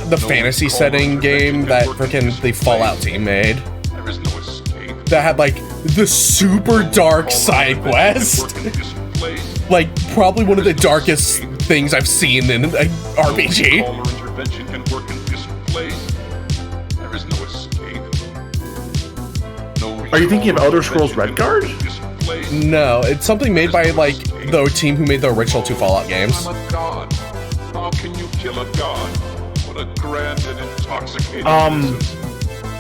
the fantasy setting game that frickin' the Fallout team made? There is no escape. That had like the super dark side quest? Like, probably one of the darkest things I've seen in an RPG. Caller intervention can work in this place. There is no escape. No. Are you thinking of Elder Scrolls Redguard? No, it's something made by like the team who made the original 2 Fallout games. I'm a god. How can you kill a god? What a grand and intoxicating innocence.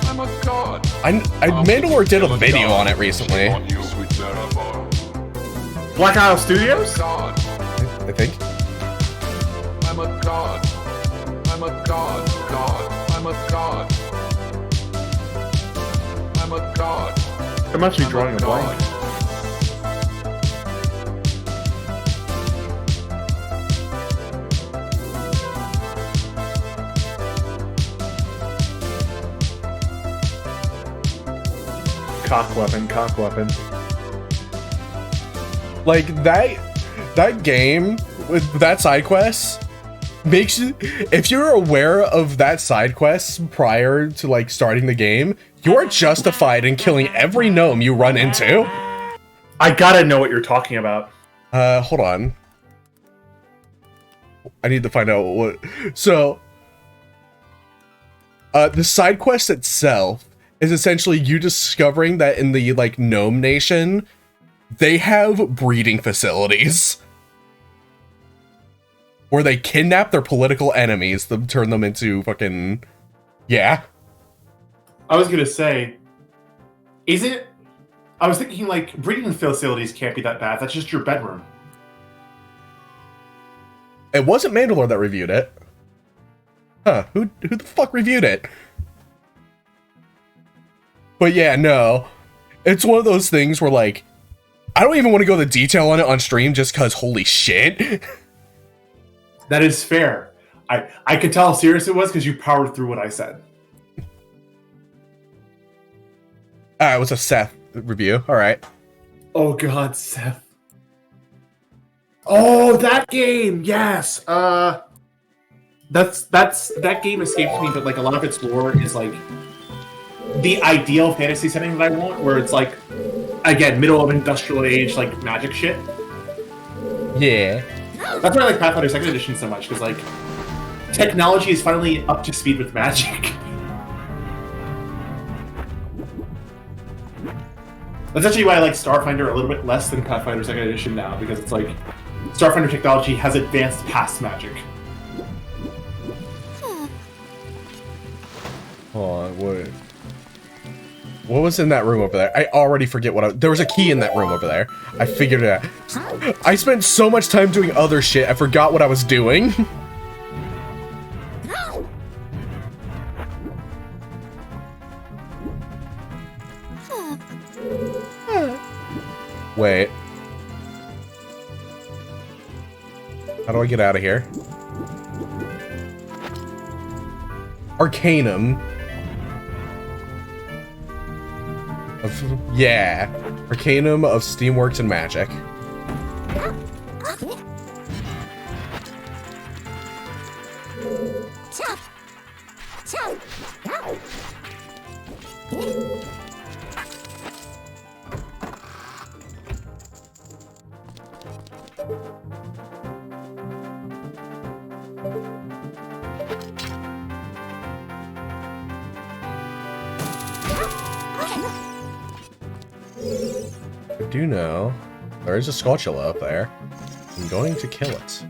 I'm a god. Mandalore did a video on it recently. On you, sweet Marabar. Black Isle Studios? God. I think. I'm a god. I'm a god. God. I'm a god. I'm a god. I'm actually drawing a blank. Cock weapon, cock weapon. Like that game with that side quest makes you, if you're aware of that side quest prior to like starting the game, you are justified in killing every gnome you run into. I gotta know what you're talking about. Hold on. I need to find out what. So, the side quest itself is essentially you discovering that in the like gnome nation, they have breeding facilities where they kidnap their political enemies to turn them into fucking, yeah. I was gonna say, I was thinking like breeding facilities can't be that bad. That's just your bedroom. It wasn't Mandalore that reviewed it. Huh, who the fuck reviewed it? But yeah, no. It's one of those things where like, I don't even want to go into detail on it on stream just cause holy shit. That is fair. I could tell how serious it was because you powered through what I said. It was a Seth review, alright. Oh god, Seth. Oh, that game! Yes! That game escaped me, but like a lot of its lore is like the ideal fantasy setting that I want, where it's like, again, middle of industrial age, like magic shit. Yeah. That's why I like Pathfinder 2nd Edition so much, because like technology is finally up to speed with magic. That's actually why I like Starfinder a little bit less than Pathfinder 2nd Edition now, because it's like Starfinder technology has advanced past magic. Hold on, what was in that room over there? I already forget there was a key in that room over there. I figured it out. I spent so much time doing other shit, I forgot what I was doing. Wait. How do I get out of here? Arcanum. Yeah. Arcanum of Steamworks and Magic. I do know there is a Skulltula up there. I'm going to kill it.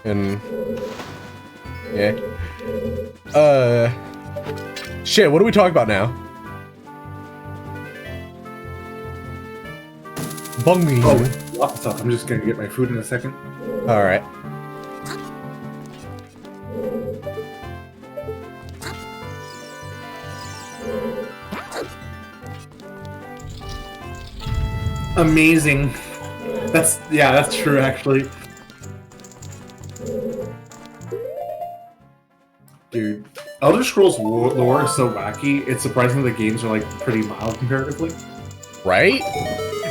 And yeah. Shit, what do we talk about now? Bungy. Oh, lots of stuff. I'm just gonna get my food in a second. Alright. Amazing. That's true actually. Dude, Elder Scrolls lore is so wacky, it's surprising the games are like pretty mild comparatively. Right?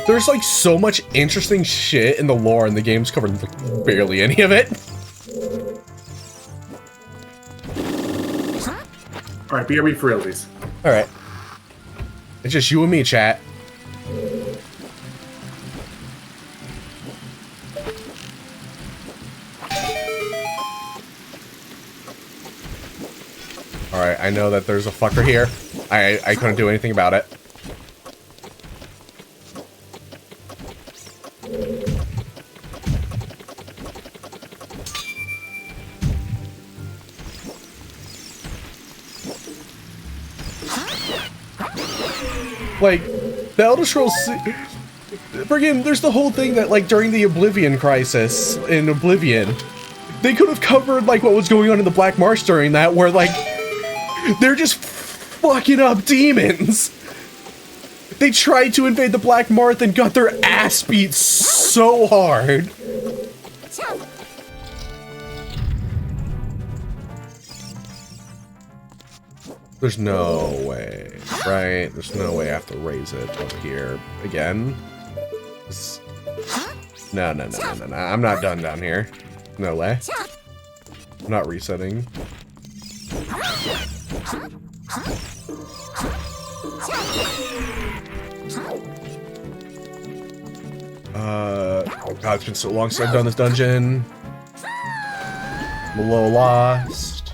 There's like so much interesting shit in the lore, and the game's covered like, barely any of it. Alright, BRB for realsies. Alright. It's just you and me, chat. Alright, I know that there's a fucker here. I couldn't do anything about it. Like, the Elder Scrolls... Friggin', there's the whole thing that, like, during the Oblivion crisis in Oblivion, they could have covered, like, what was going on in the Black Marsh during that, where, like, they're just fucking up demons. They tried to invade the Black Marsh and got their ass beat so hard. There's no way, right? There's no way I have to raise it up here again. No. I'm not done down here. No way. I'm not resetting. God, it's been so long since I've done this dungeon. I'm a little lost.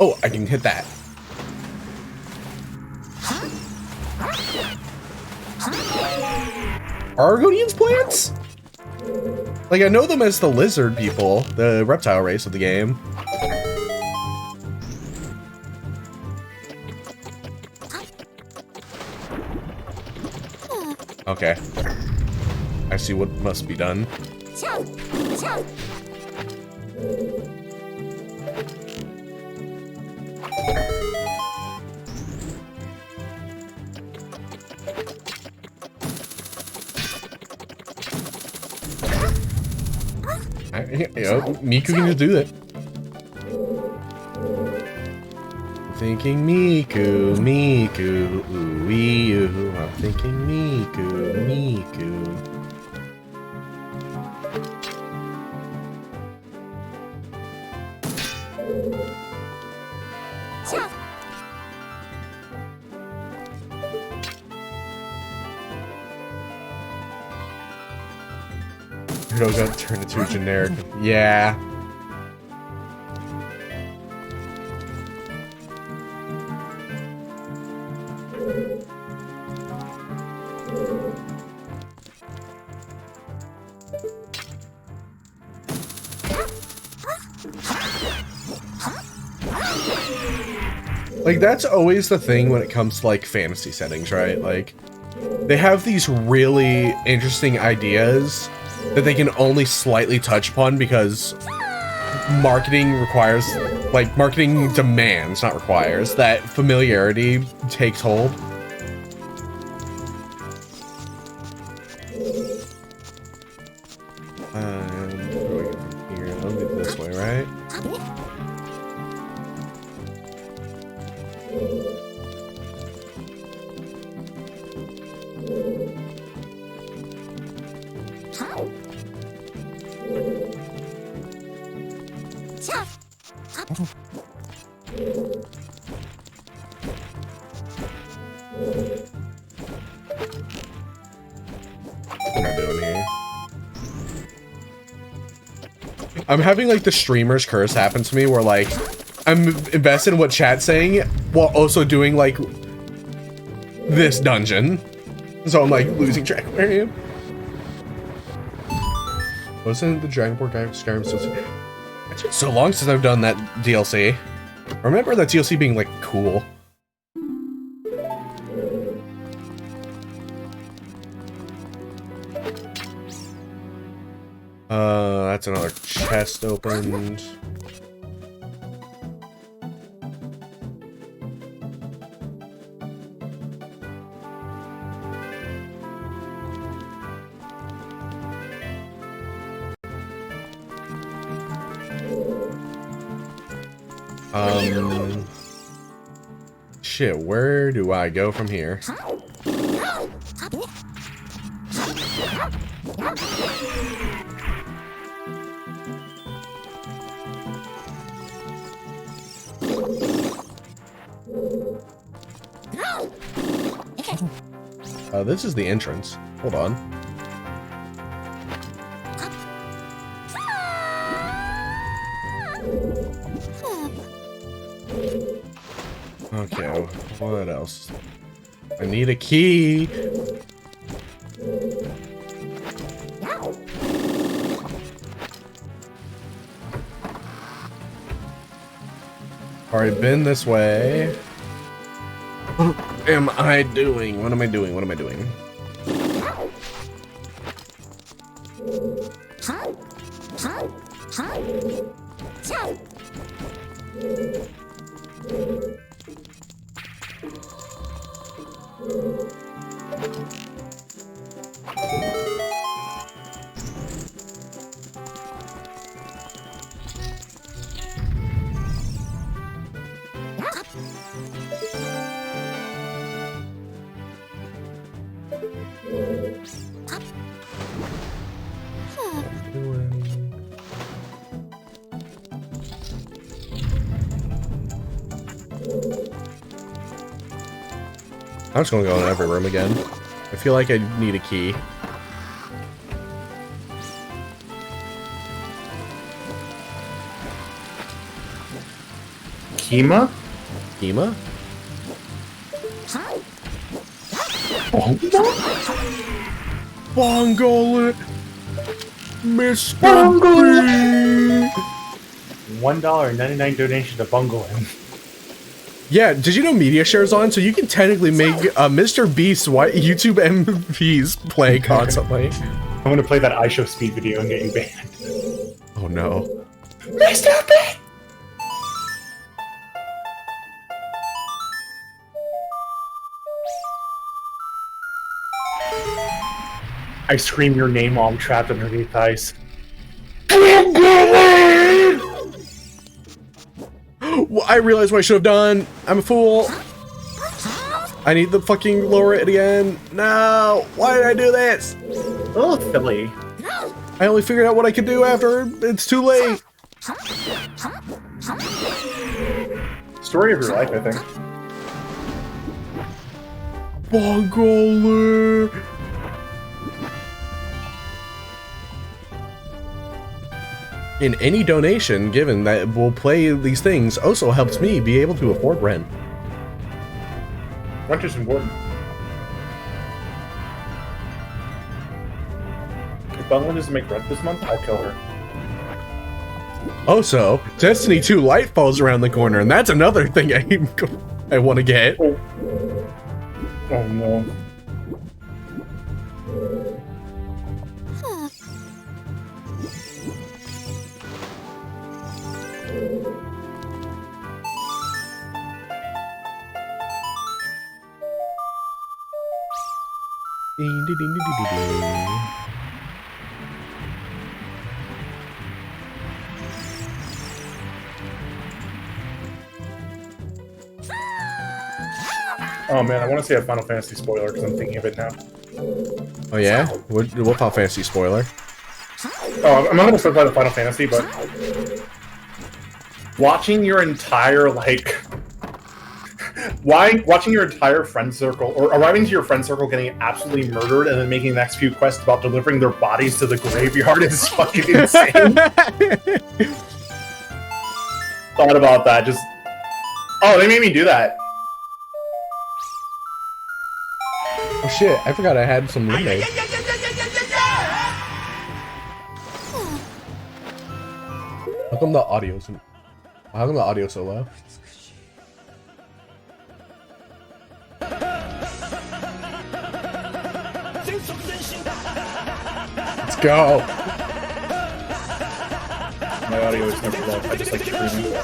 Oh, I can hit that. Are Argonians plants? Like, I know them as the lizard people, the reptile race of the game. Okay. I see what must be done. Miku can just do that. Thinking Miku, ooh wee oo. I'm thinking Miku. Hero got turned into a generic. Yeah. Like, that's always the thing when it comes to, like, fantasy settings, right? Like, they have these really interesting ideas that they can only slightly touch upon because marketing requires, like, marketing demands, not requires, that familiarity takes hold. Where do I get from here? I'll get this way, right? What am I doing here? I'm having like the streamer's curse happen to me where like I'm invested in what chat's saying while also doing like this dungeon. So I'm like losing track of where I am. Wasn't the Dragonborn guy Skyrim still? It's been so long since I've done that DLC. I remember that DLC being like cool. That's another chest opened. Shit, where do I go from here? This is the entrance. Hold on. Okay, what else? I need a key. Alright, been this way. What am I doing? What am I doing? What am I doing? I'm just gonna go in every room again. I feel like I need a key. Kima? Kima? Bongo it! Mr. B! $1.99 donation to Bungle him. Yeah, did you know media shares on? So you can technically make Mr. Beast's YouTube MVs play constantly. I'm gonna play that I Show Speed video and get you banned. Oh no. Mr. Beast! I scream your name while I'm trapped underneath ice. Well, I realized what I should have done. I'm a fool. I need to fucking lower it again. No! Why did I do this? Oh, silly. I only figured out what I could do after it's too late. Story of your life, I think. Bongo. In any donation given that will play these things also helps me be able to afford rent. Rent is important. If Bungle doesn't make rent this month, I'll kill her. Also, Destiny 2 Light falls around the corner, and that's another thing I want to get. Oh. Oh no. Ding, ding, ding, ding, ding, ding. Oh man, I want to say a Final Fantasy spoiler because I'm thinking of it now. Oh yeah? What Final Fantasy spoiler? Oh, I'm not gonna specify the Final Fantasy, but watching your entire watching your entire friend circle, or arriving to your friend circle getting absolutely murdered, and then making the next few quests about delivering their bodies to the graveyard is fucking insane. Thought about that, just... Oh, they made me do that. Oh shit, I forgot I had some lemonade. How come the audio's so low? Let's go! My audio is never low. I just like screaming.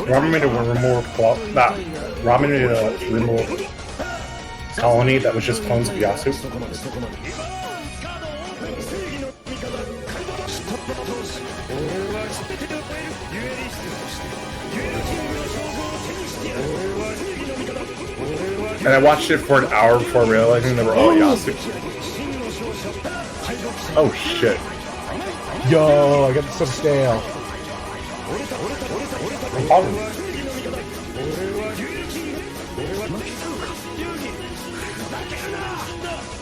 Ramen made a remote colony that was just clones of Yasu. And I watched it for an hour before realizing they were all Yasu. Oh shit. Yo, I got some stale.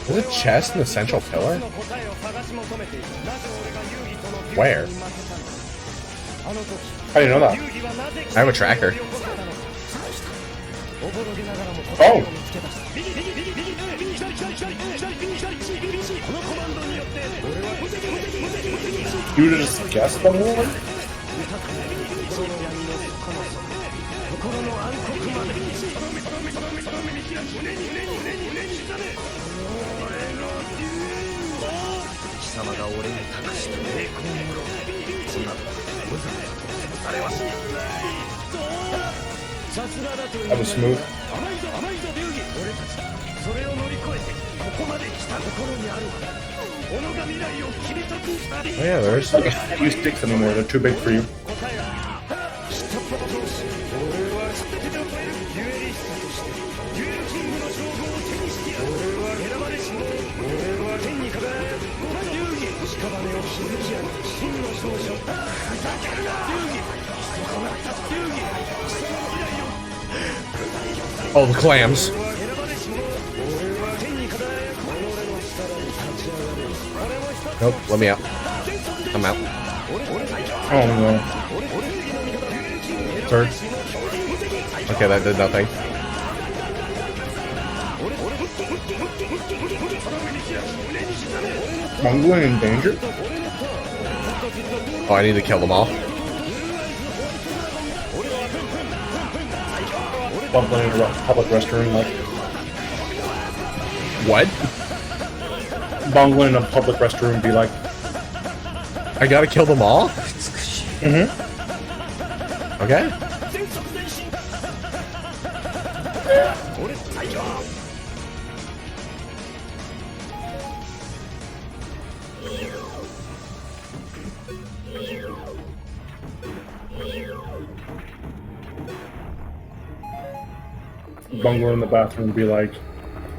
There's a chest in the central pillar? Where? How do you know that? I have a tracker. Oh! You would have just guessed on one? That was smooth. Oh yeah, there's. I can't use sticks anymore, they're too big for you. Oh, the clams. Nope, let me out. I'm out. Oh no. Third. Okay, that did nothing. Mongolian in danger? Oh, I need to kill them all. Bumbling in a public restroom, like. What? Bungling in a public restroom be like. I gotta kill them all? Mm-hmm. Okay. Bungling in the bathroom be like,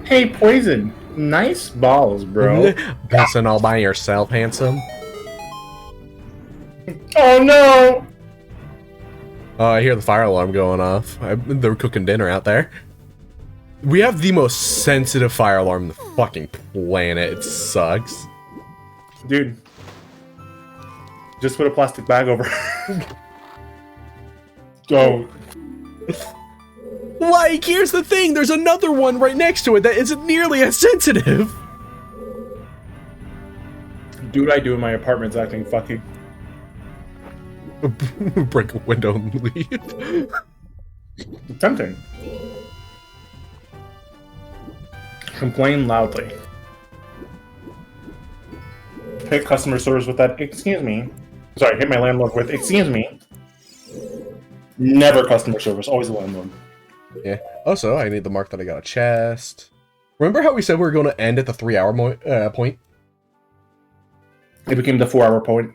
hey, Poison, nice balls, bro. Pissing all by yourself, handsome. Oh no! Oh, I hear the fire alarm going off. They're cooking dinner out there. We have the most sensitive fire alarm in the fucking planet. It sucks. Dude. Just put a plastic bag over. Go. Like, here's the thing. There's another one right next to it that isn't nearly as sensitive. Do what I do in my apartment's acting fucky. Break a window and leave. Tempting. Complain loudly. Hit customer service with that, excuse me. Sorry, hit my landlord with, excuse me. Never customer service, always the landlord. Yeah. Also, I need the mark that I got a chest. Remember how we said we were going to end at the 3-hour point? It became the 4-hour point.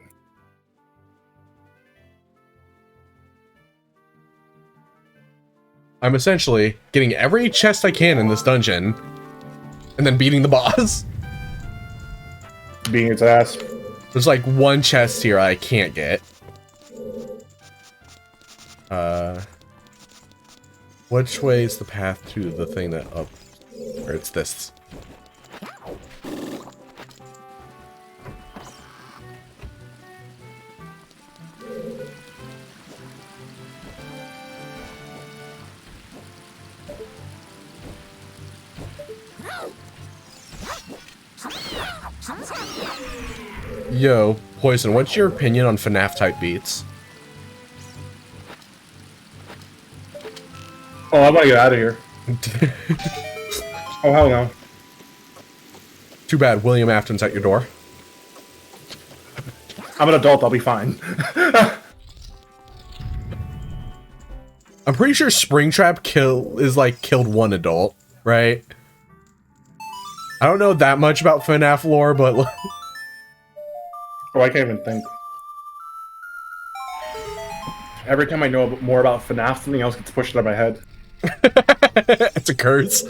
I'm essentially getting every chest I can in this dungeon, and then beating the boss. Being its ass. There's like one chest here I can't get. Which way is the path to the thing that up? Or it's this. Yo, Poison, what's your opinion on FNAF type beats? Oh, I want to get out of here. Oh, hell no. Too bad, William Afton's at your door. I'm an adult, I'll be fine. I'm pretty sure Springtrap killed one adult, right? I don't know that much about FNAF lore, but Oh, I can't even think. Every time I know more about FNAF, something else gets pushed out of my head. it's a curse.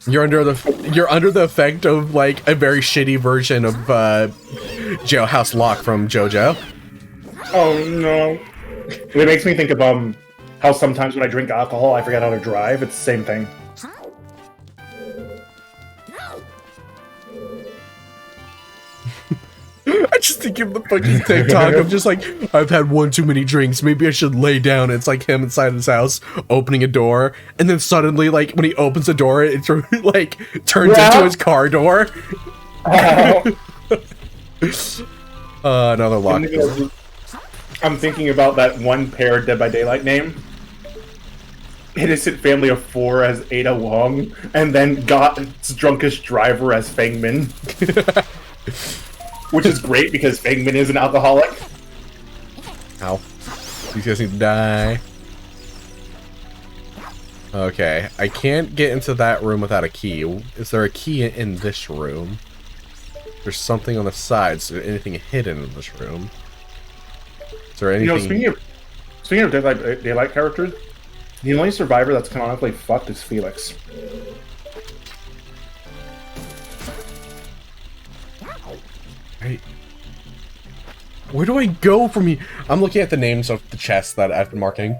You're under the effect of like a very shitty version of Jailhouse Lock from JoJo. Oh no. It makes me think of how sometimes when I drink alcohol I forget how to drive. It's the same thing. I just think of the fucking TikTok of just like, I've had one too many drinks, maybe I should lay down. It's like him inside his house opening a door, and then suddenly, like, when he opens the door, it like turns into his car door. Another lock. I'm thinking about that one pair Dead by Daylight name. Innocent Family of 4 as Ada Wong, and then God's Drunkest Driver as Fangman. Which is great because Fangman is an alcoholic. Ow. These guys need to die. Okay, I can't get into that room without a key. Is there a key in this room? There's something on the sides. Is there anything hidden in this room? Is there anything... You know, speaking of Daylight characters, the only survivor that's canonically fucked is Felix. Right. Where do I go from here? I'm looking at the names of the chests that I've been marking.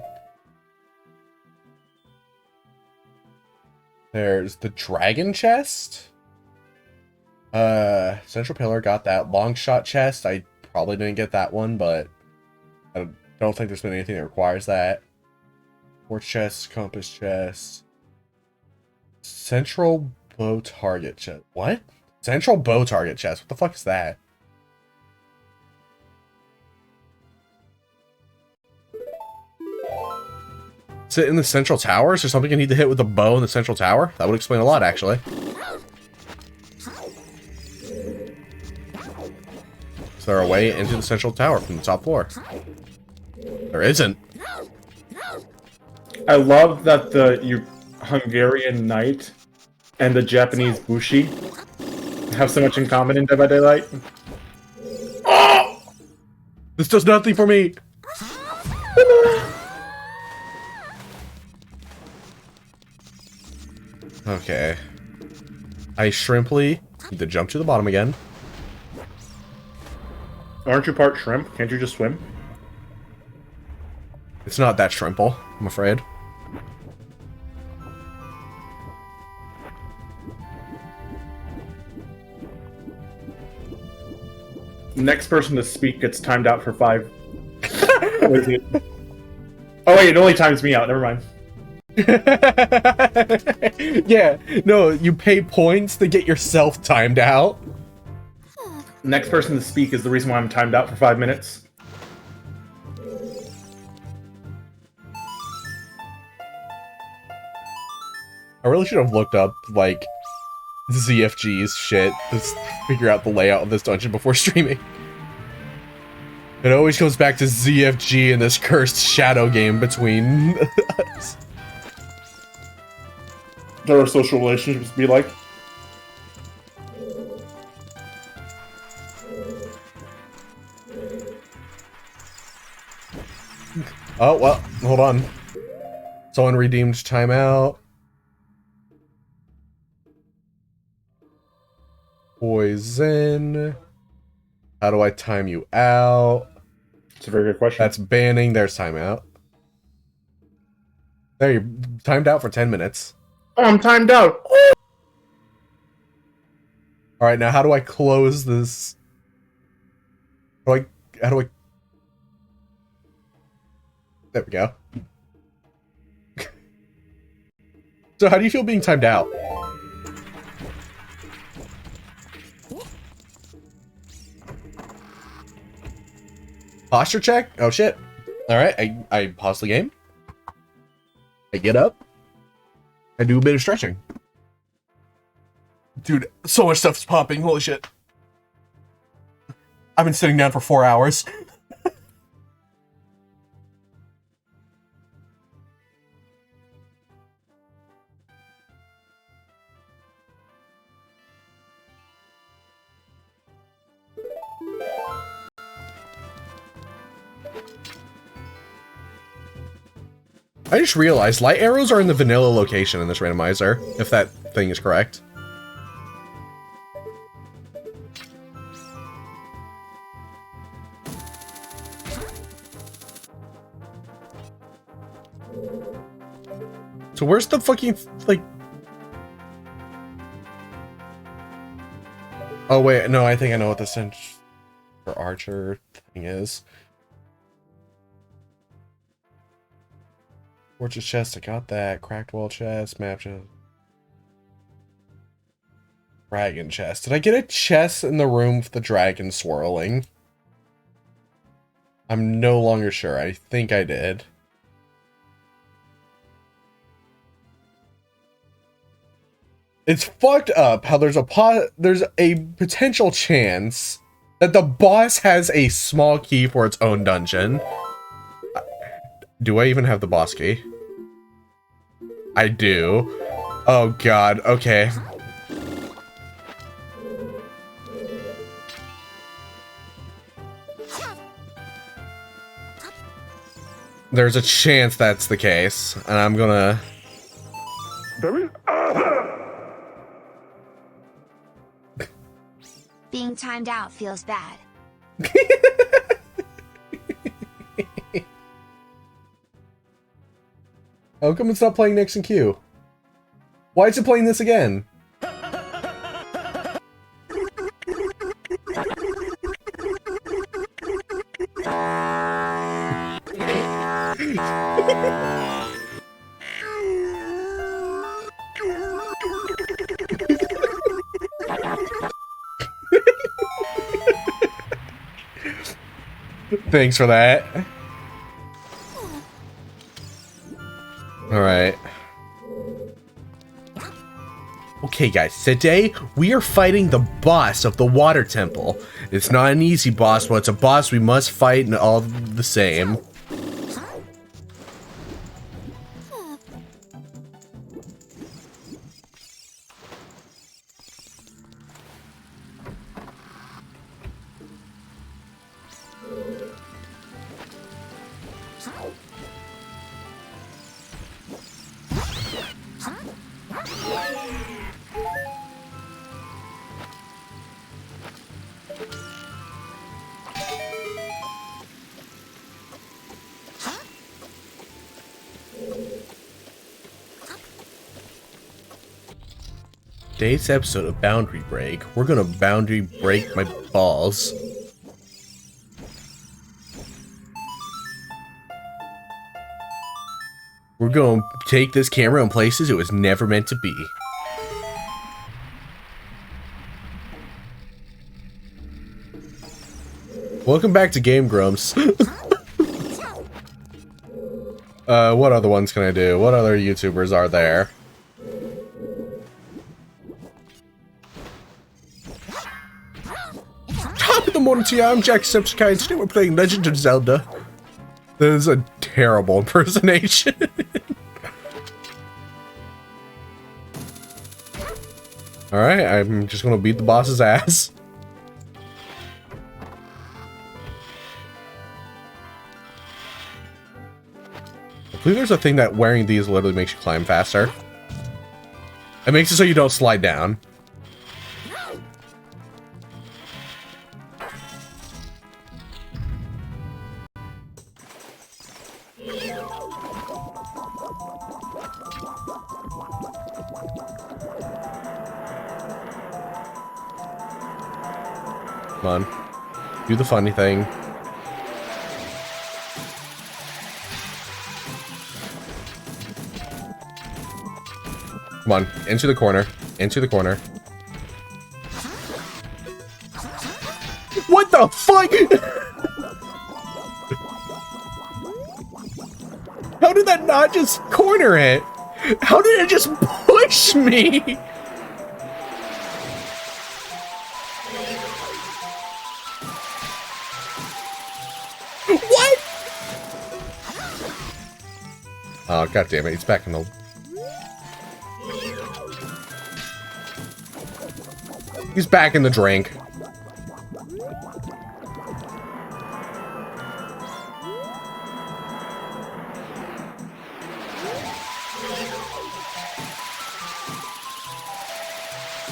There's the dragon chest. Central pillar, got that. Long shot chest, I probably didn't get that one, but I don't think there's been anything that requires that. Torch chest, compass chest. Central bow target chest. What? Central bow target chest. What the fuck is that? Is it in the central tower? Is there something I need to hit with a bow in the central tower? That would explain a lot, actually. Is there a way into the central tower from the top floor? There isn't. I love that the Hungarian knight and the Japanese bushi have so much in common in Dead by Daylight. Oh! This does nothing for me. Okay. I shrimply need to jump to the bottom again. Aren't you part shrimp? Can't you just swim? It's not that shrimple, I'm afraid. Next person to speak gets timed out for 5. What is it? Oh wait, it only times me out. Never mind. Yeah, no, you pay points to get yourself timed out. Next person to speak is the reason why I'm timed out for 5 minutes. I really should have looked up, like, ZFG's shit to figure out the layout of this dungeon before streaming. It always goes back to ZFG and this cursed shadow game between us. There are social relationships be like. Oh, well, hold on. Someone redeemed timeout. Poison. How do I time you out? It's a very good question. That's banning. There's timeout. There, you're timed out for 10 minutes. Oh, I'm timed out. Alright, now how do I close this? How do I... There we go. So how do you feel being timed out? Posture check? Oh shit. Alright, I pause the game. I get up. I do a bit of stretching. Dude, so much stuff's popping, holy shit. I've been sitting down for 4 hours. I just realized light arrows are in the vanilla location in this randomizer, if that thing is correct. So where's the fucking, like... Oh wait, no, I think I know what the cinch for archer thing is. Fortress chest, I got that. Cracked wall chest, map chest. Dragon chest. Did I get a chest in the room with the dragon swirling? I'm no longer sure. I think I did. It's fucked up how there's a potential chance that the boss has a small key for its own dungeon. Do I even have the boss key? I do. Oh god, okay. There's a chance that's the case, and I'm gonna... Being timed out feels bad. How come it's not playing Nix and Q? Why is it playing this again? Thanks for that. Alright. Okay guys, today we are fighting the boss of the water temple. It's not an easy boss, but it's a boss we must fight and all the same. Today's episode of Boundary Break, we're gonna boundary break my balls. We're gonna take this camera in places it was never meant to be. Welcome back to Game Grumps. What other ones can I do? What other YouTubers are there? morning to you. I'm Jacksepticeye, and today we're playing Legend of Zelda. That is a terrible impersonation. Alright, I'm just gonna beat the boss's ass. I believe there's a thing that wearing these literally makes you climb faster. It makes it so you don't slide down. Come on. Do the funny thing. Come on. Into the corner. Into the corner. What the fuck? How did that not just corner it? How did it just push me? What? Oh, god damn it, he's back in the... He's back in the drink.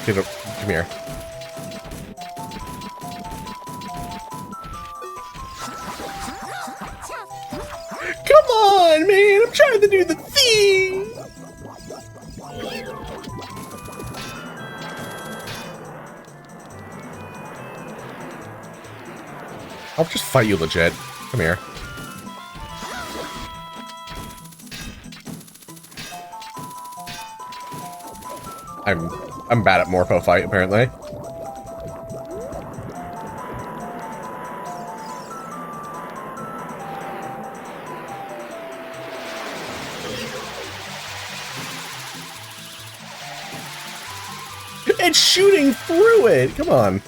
Get up, come here. Come on, man! I'm trying to do the thing! I'll just fight you legit. Come here. I'm bad at Morpho fight, apparently. It's shooting through it! Come on.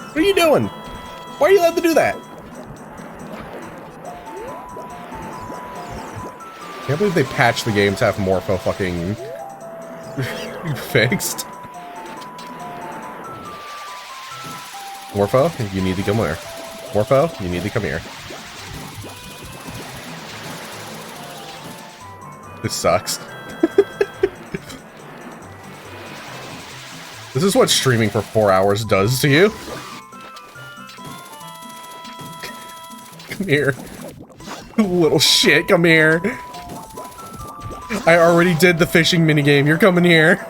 What are you doing? Why are you allowed to do that? I can't believe they patched the game to have Morpho fucking fixed. Morpho, you need to come here. Morpho, you need to come here. This sucks. This is what streaming for 4 hours does to you. Come here. Little shit, come here. I already did the fishing minigame. You're coming here.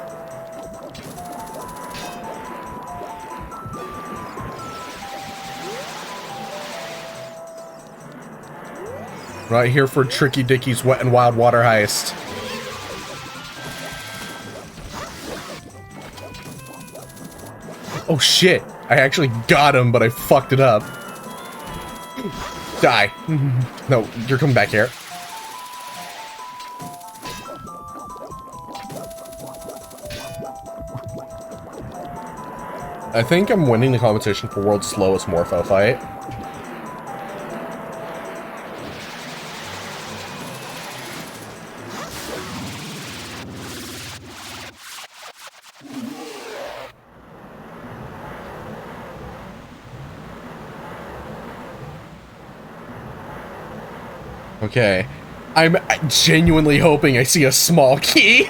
Right here for Tricky Dicky's Wet and Wild Water Heist. Oh shit. I actually got him, but I fucked it up. Die. No, you're coming back here. I think I'm winning the competition for world's slowest Morpho fight. Okay. I'm genuinely hoping I see a small key.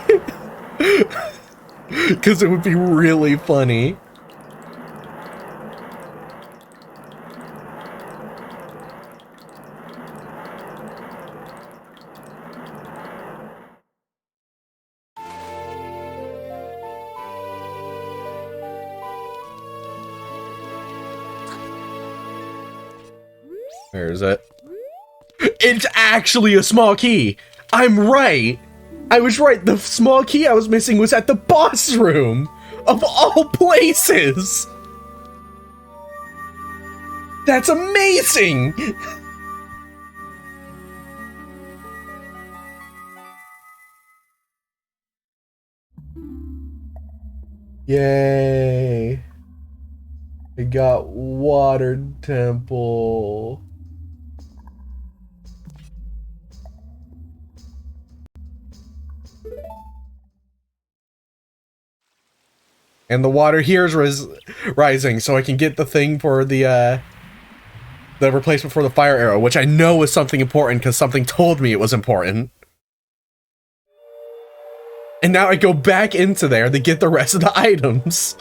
Because it would be really funny. Where is it? It's actually a small key! I'm right! I was right, the small key I was missing was at the boss room! Of all places! That's amazing! Yay! I got water temple. And the water here is rising, so I can get the thing for the replacement for the fire arrow, which I know is something important because something told me it was important. And now I go back into there to get the rest of the items.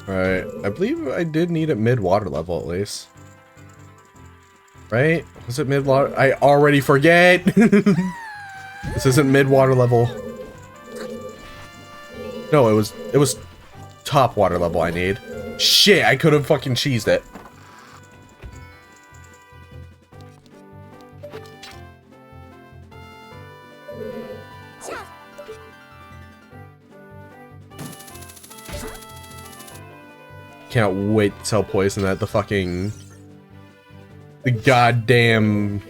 Alright, I believe I did need it mid-water level at least. Right? Was it mid-water? I already forget! This isn't mid-water level. No, it was top water level I need. Shit, I could have fucking cheesed it. Can't wait to tell Poison that the goddamn...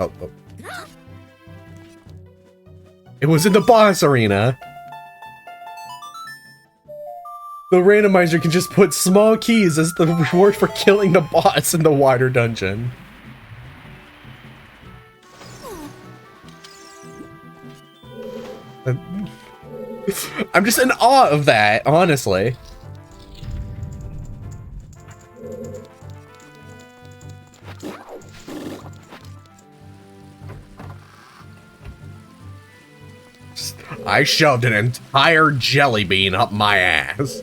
Oh. It was in the boss arena! The randomizer can just put small keys as the reward for killing the boss in the water dungeon. I'm just in awe of that, honestly. I shoved an entire jelly bean up my ass.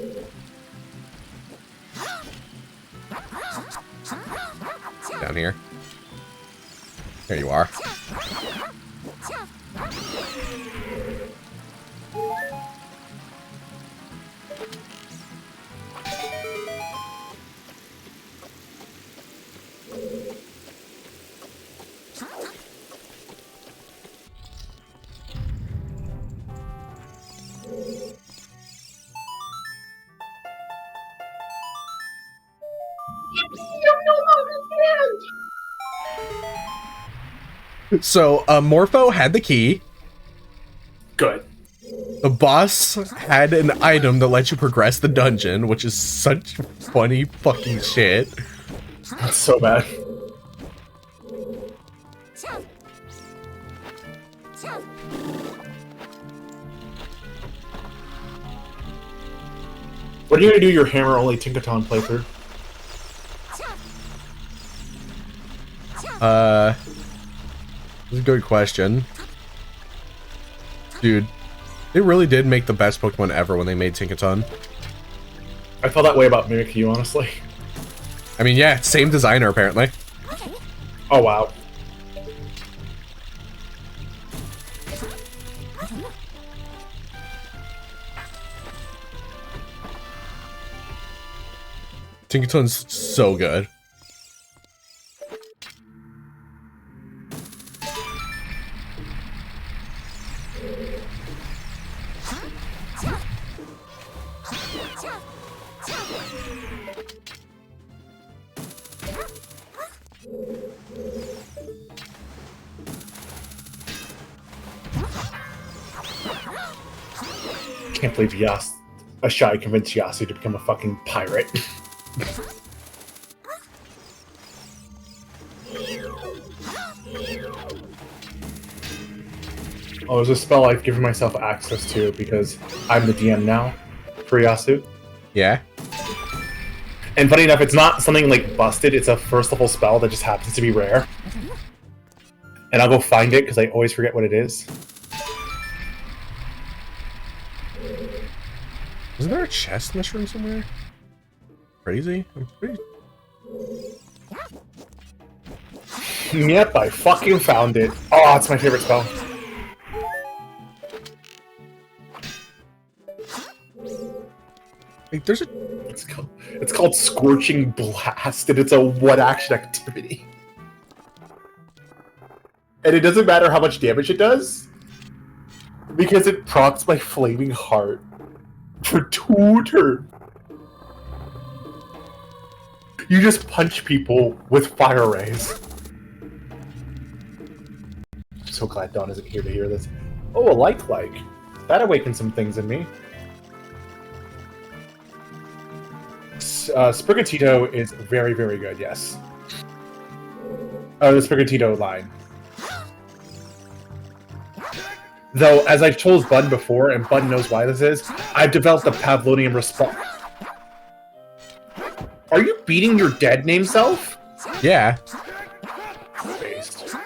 Down here. There you are. So, Morpho had the key. Good. The boss had an item that lets you progress the dungeon, which is such funny fucking shit. That's so bad. What are you gonna do your hammer-only Tinkaton playthrough? That's a good question. Dude, they really did make the best Pokemon ever when they made Tinkaton. I felt that way about Mimikyu, honestly. I mean, yeah, same designer, apparently. Oh, wow. Tinkaton's so good. Can't believe Ashai convinced Yasu to become a fucking pirate. Oh, there's a spell I've given myself access to because I'm the DM now for Yasu. Yeah. And funny enough, it's not something like busted, it's a first level spell that just happens to be rare. And I'll go find it because I always forget what it is. Isn't there a chest in this room somewhere? Crazy? I'm pretty... Yep, I fucking found it. Oh, it's my favorite spell. Like, there's a... It's called Scorching Blast, and it's a one-action activity. And it doesn't matter how much damage it does. Because it procs my flaming heart for 2 turns. You just punch people with fire rays. I'm so glad Dawn isn't here to hear this. Oh, a like. That awakened some things in me. Sprigatito is very, very good, yes. Oh, the Sprigatito line. Though, as I've told Bun before, and Bun knows why this is, I've developed a Pavlonian response. Are you beating your dead name self? Yeah. Based.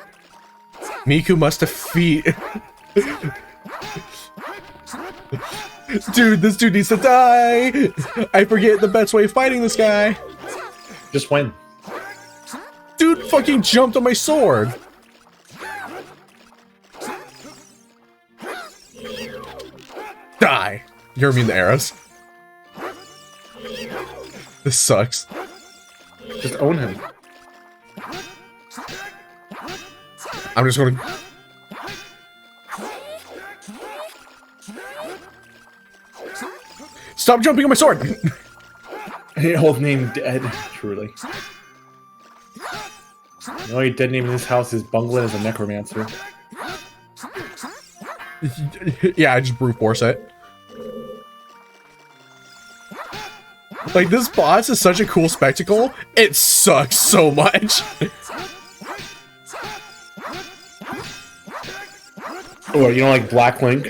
Miku must defeat... Dude, this dude needs to die! I forget the best way of fighting this guy. Just win. Dude fucking jumped on my sword! Die! You're immune to arrows. This sucks. Just own him. I'm just gonna... Stop jumping on my sword! Old name dead, truly. The only dead name in this house is Bunglin as a necromancer. Yeah, I just brute force it. Like, this boss is such a cool spectacle. It sucks so much. Oh, you don't like Black Link?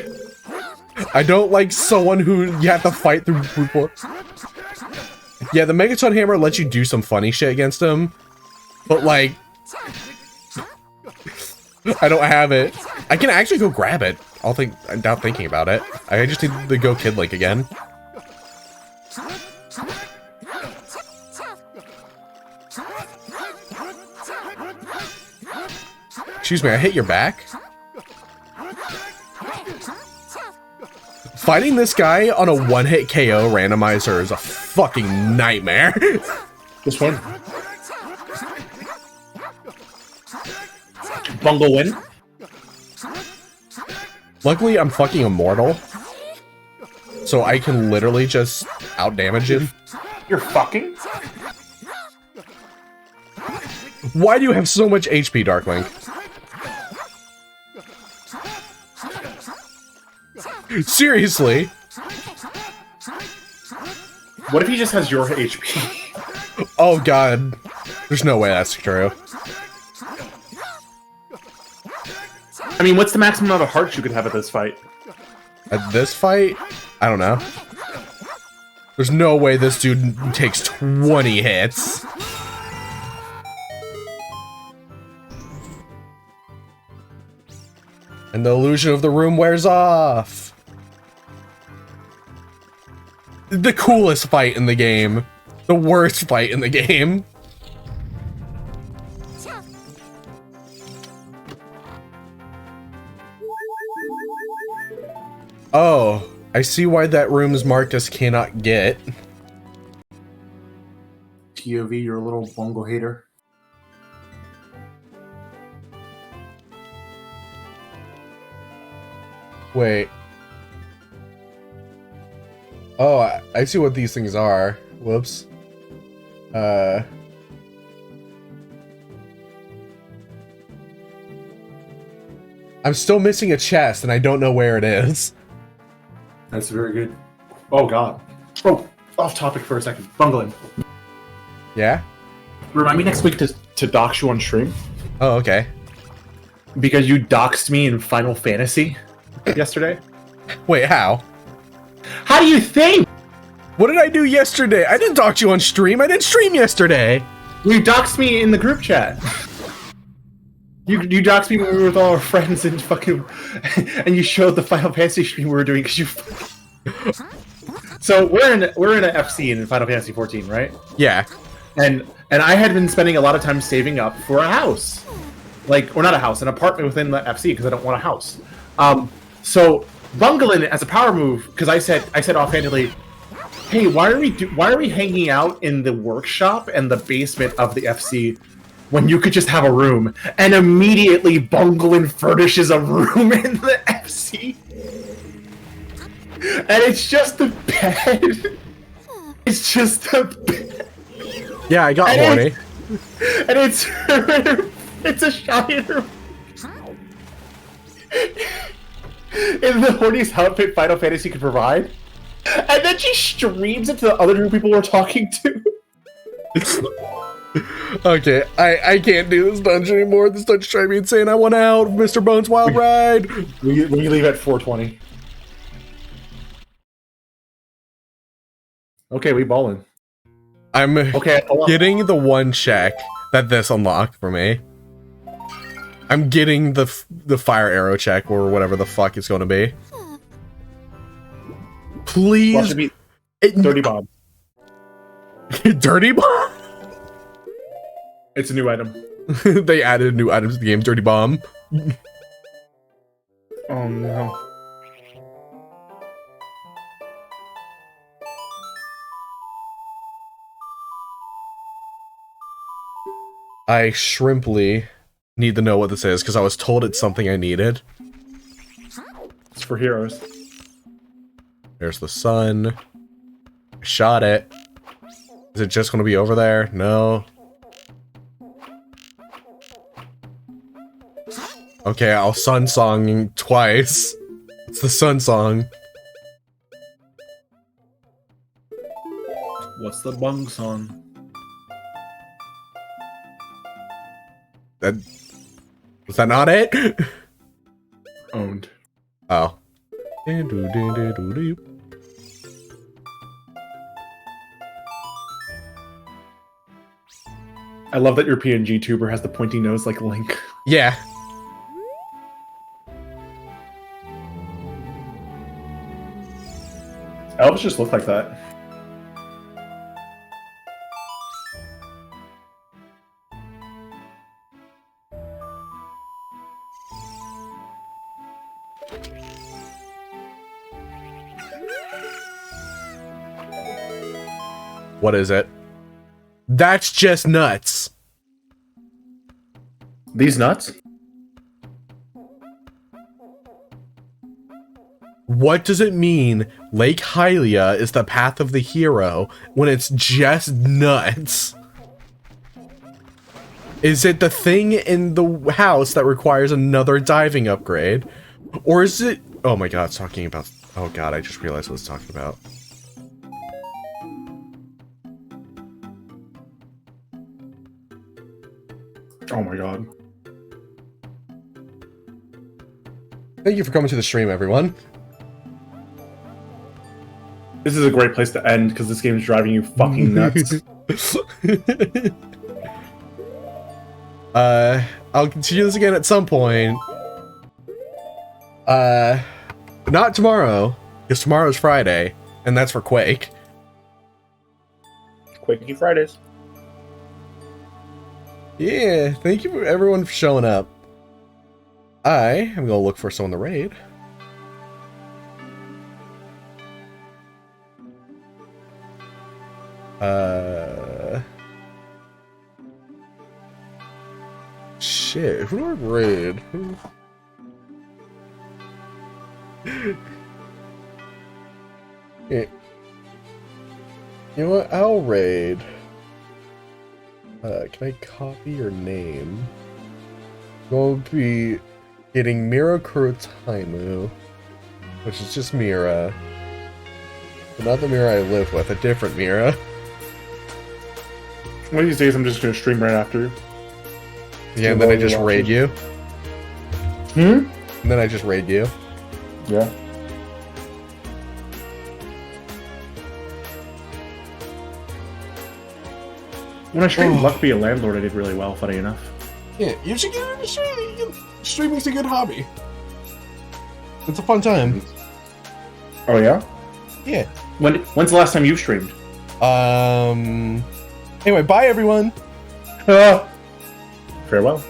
I don't like someone who you have to fight through brute force. Yeah, the Megaton Hammer lets you do some funny shit against him. But, like... I don't have it. I can actually go grab it. I'm not thinking about it. I just need to go Kid Link again. Excuse me, I hit your back? Fighting this guy on a one-hit KO randomizer is a fucking nightmare. This one. Bungle win. Luckily, I'm fucking immortal. So I can literally just out-damage it. You're fucking? Why do you have so much HP, Darklink? Seriously? What if he just has your HP? Oh god. There's no way that's true. I mean, what's the maximum amount of hearts you could have at this fight? At this fight? I don't know. There's no way this dude takes 20 hits. And the illusion of the room wears off. The coolest fight in the game. The worst fight in the game. Oh, I see why that room is marked as cannot get. TOV, you're a little bungle hater. Wait. Oh, I see what these things are. Whoops. I'm still missing a chest and I don't know where it is. That's very good. Oh god. Oh, off topic for a second. Bungling. Yeah? Remind me next week to dox you on stream. Oh, okay. Because you doxed me in Final Fantasy yesterday. Wait, how? How do you think? What did I do yesterday? I didn't dox you on stream. I didn't stream yesterday. You doxed me in the group chat. You doxed me when we were with all our friends and fucking, and you showed the Final Fantasy stream we were doing because you. So we're in a FC in Final Fantasy 14, right? Yeah. And I had been spending a lot of time saving up for a house, or not a house, an apartment within the FC because I don't want a house. So bungling it as a power move because I said offhandedly, hey, why are we hanging out in the workshop and the basement of the FC when you could just have a room, and immediately Bunglin furnishes a room in the FC. And it's just a bed. It's just a bed. Yeah, I got And horny. And it's a shiny room. In the horniest outfit Final Fantasy could provide. And then she streams it to the other two people we're talking to. Okay, I can't do this dungeon anymore. This dungeon's driving me insane. I want out of Mr. Bones' Wild Ride. We leave at 4:20. Okay, we ballin'. I'm Okay, hold on. getting the one check that this unlocked for me. I'm getting the fire arrow check or whatever the fuck it's going to be. Well, it Please. should be Dirty Bob. Dirty Bomb? It's a new item. They added new items to the game. Dirty Bomb. Oh no. I shrimply need to know what this is because I was told it's something I needed. It's for heroes. There's the sun. I shot it. Is it just going to be over there? No. Okay, I'll sun song twice. It's the sun song. What's the bung song? That was that not it? Owned. Oh. I love that your PNG tuber has the pointy nose like Link. Yeah. Elves just look like that. What is it? That's just nuts. These nuts? What does it mean Lake Hylia is the path of the hero when it's just nuts? Is it the thing in the house that requires another diving upgrade? Or is it... Oh my god, it's talking about... Oh god, I just realized what it's talking about. Oh my god. Thank you for coming to the stream, everyone. This is a great place to end because this game is driving you fucking nuts. I'll continue this again at some point. Not tomorrow, because tomorrow's Friday, and that's for Quake. Quakey Fridays. Yeah, thank you for everyone for showing up. I am gonna look for someone to raid. Shit, who do I raid? Yeah. You know what? I'll raid. Can I copy your name? Going to be getting Mira Kurotaimu, which is just Mira. But not the Mira I live with, a different Mira. One of these days I'm just gonna stream right after. Yeah, and then I just raid you. Hmm? And then I just raid you. Yeah. When I streamed Luck Be a Landlord, I did really well, funny enough. Yeah, you should get into streaming. Streaming's a good hobby. It's a fun time. Oh yeah? Yeah. When's the last time you streamed? Anyway, bye everyone. Farewell.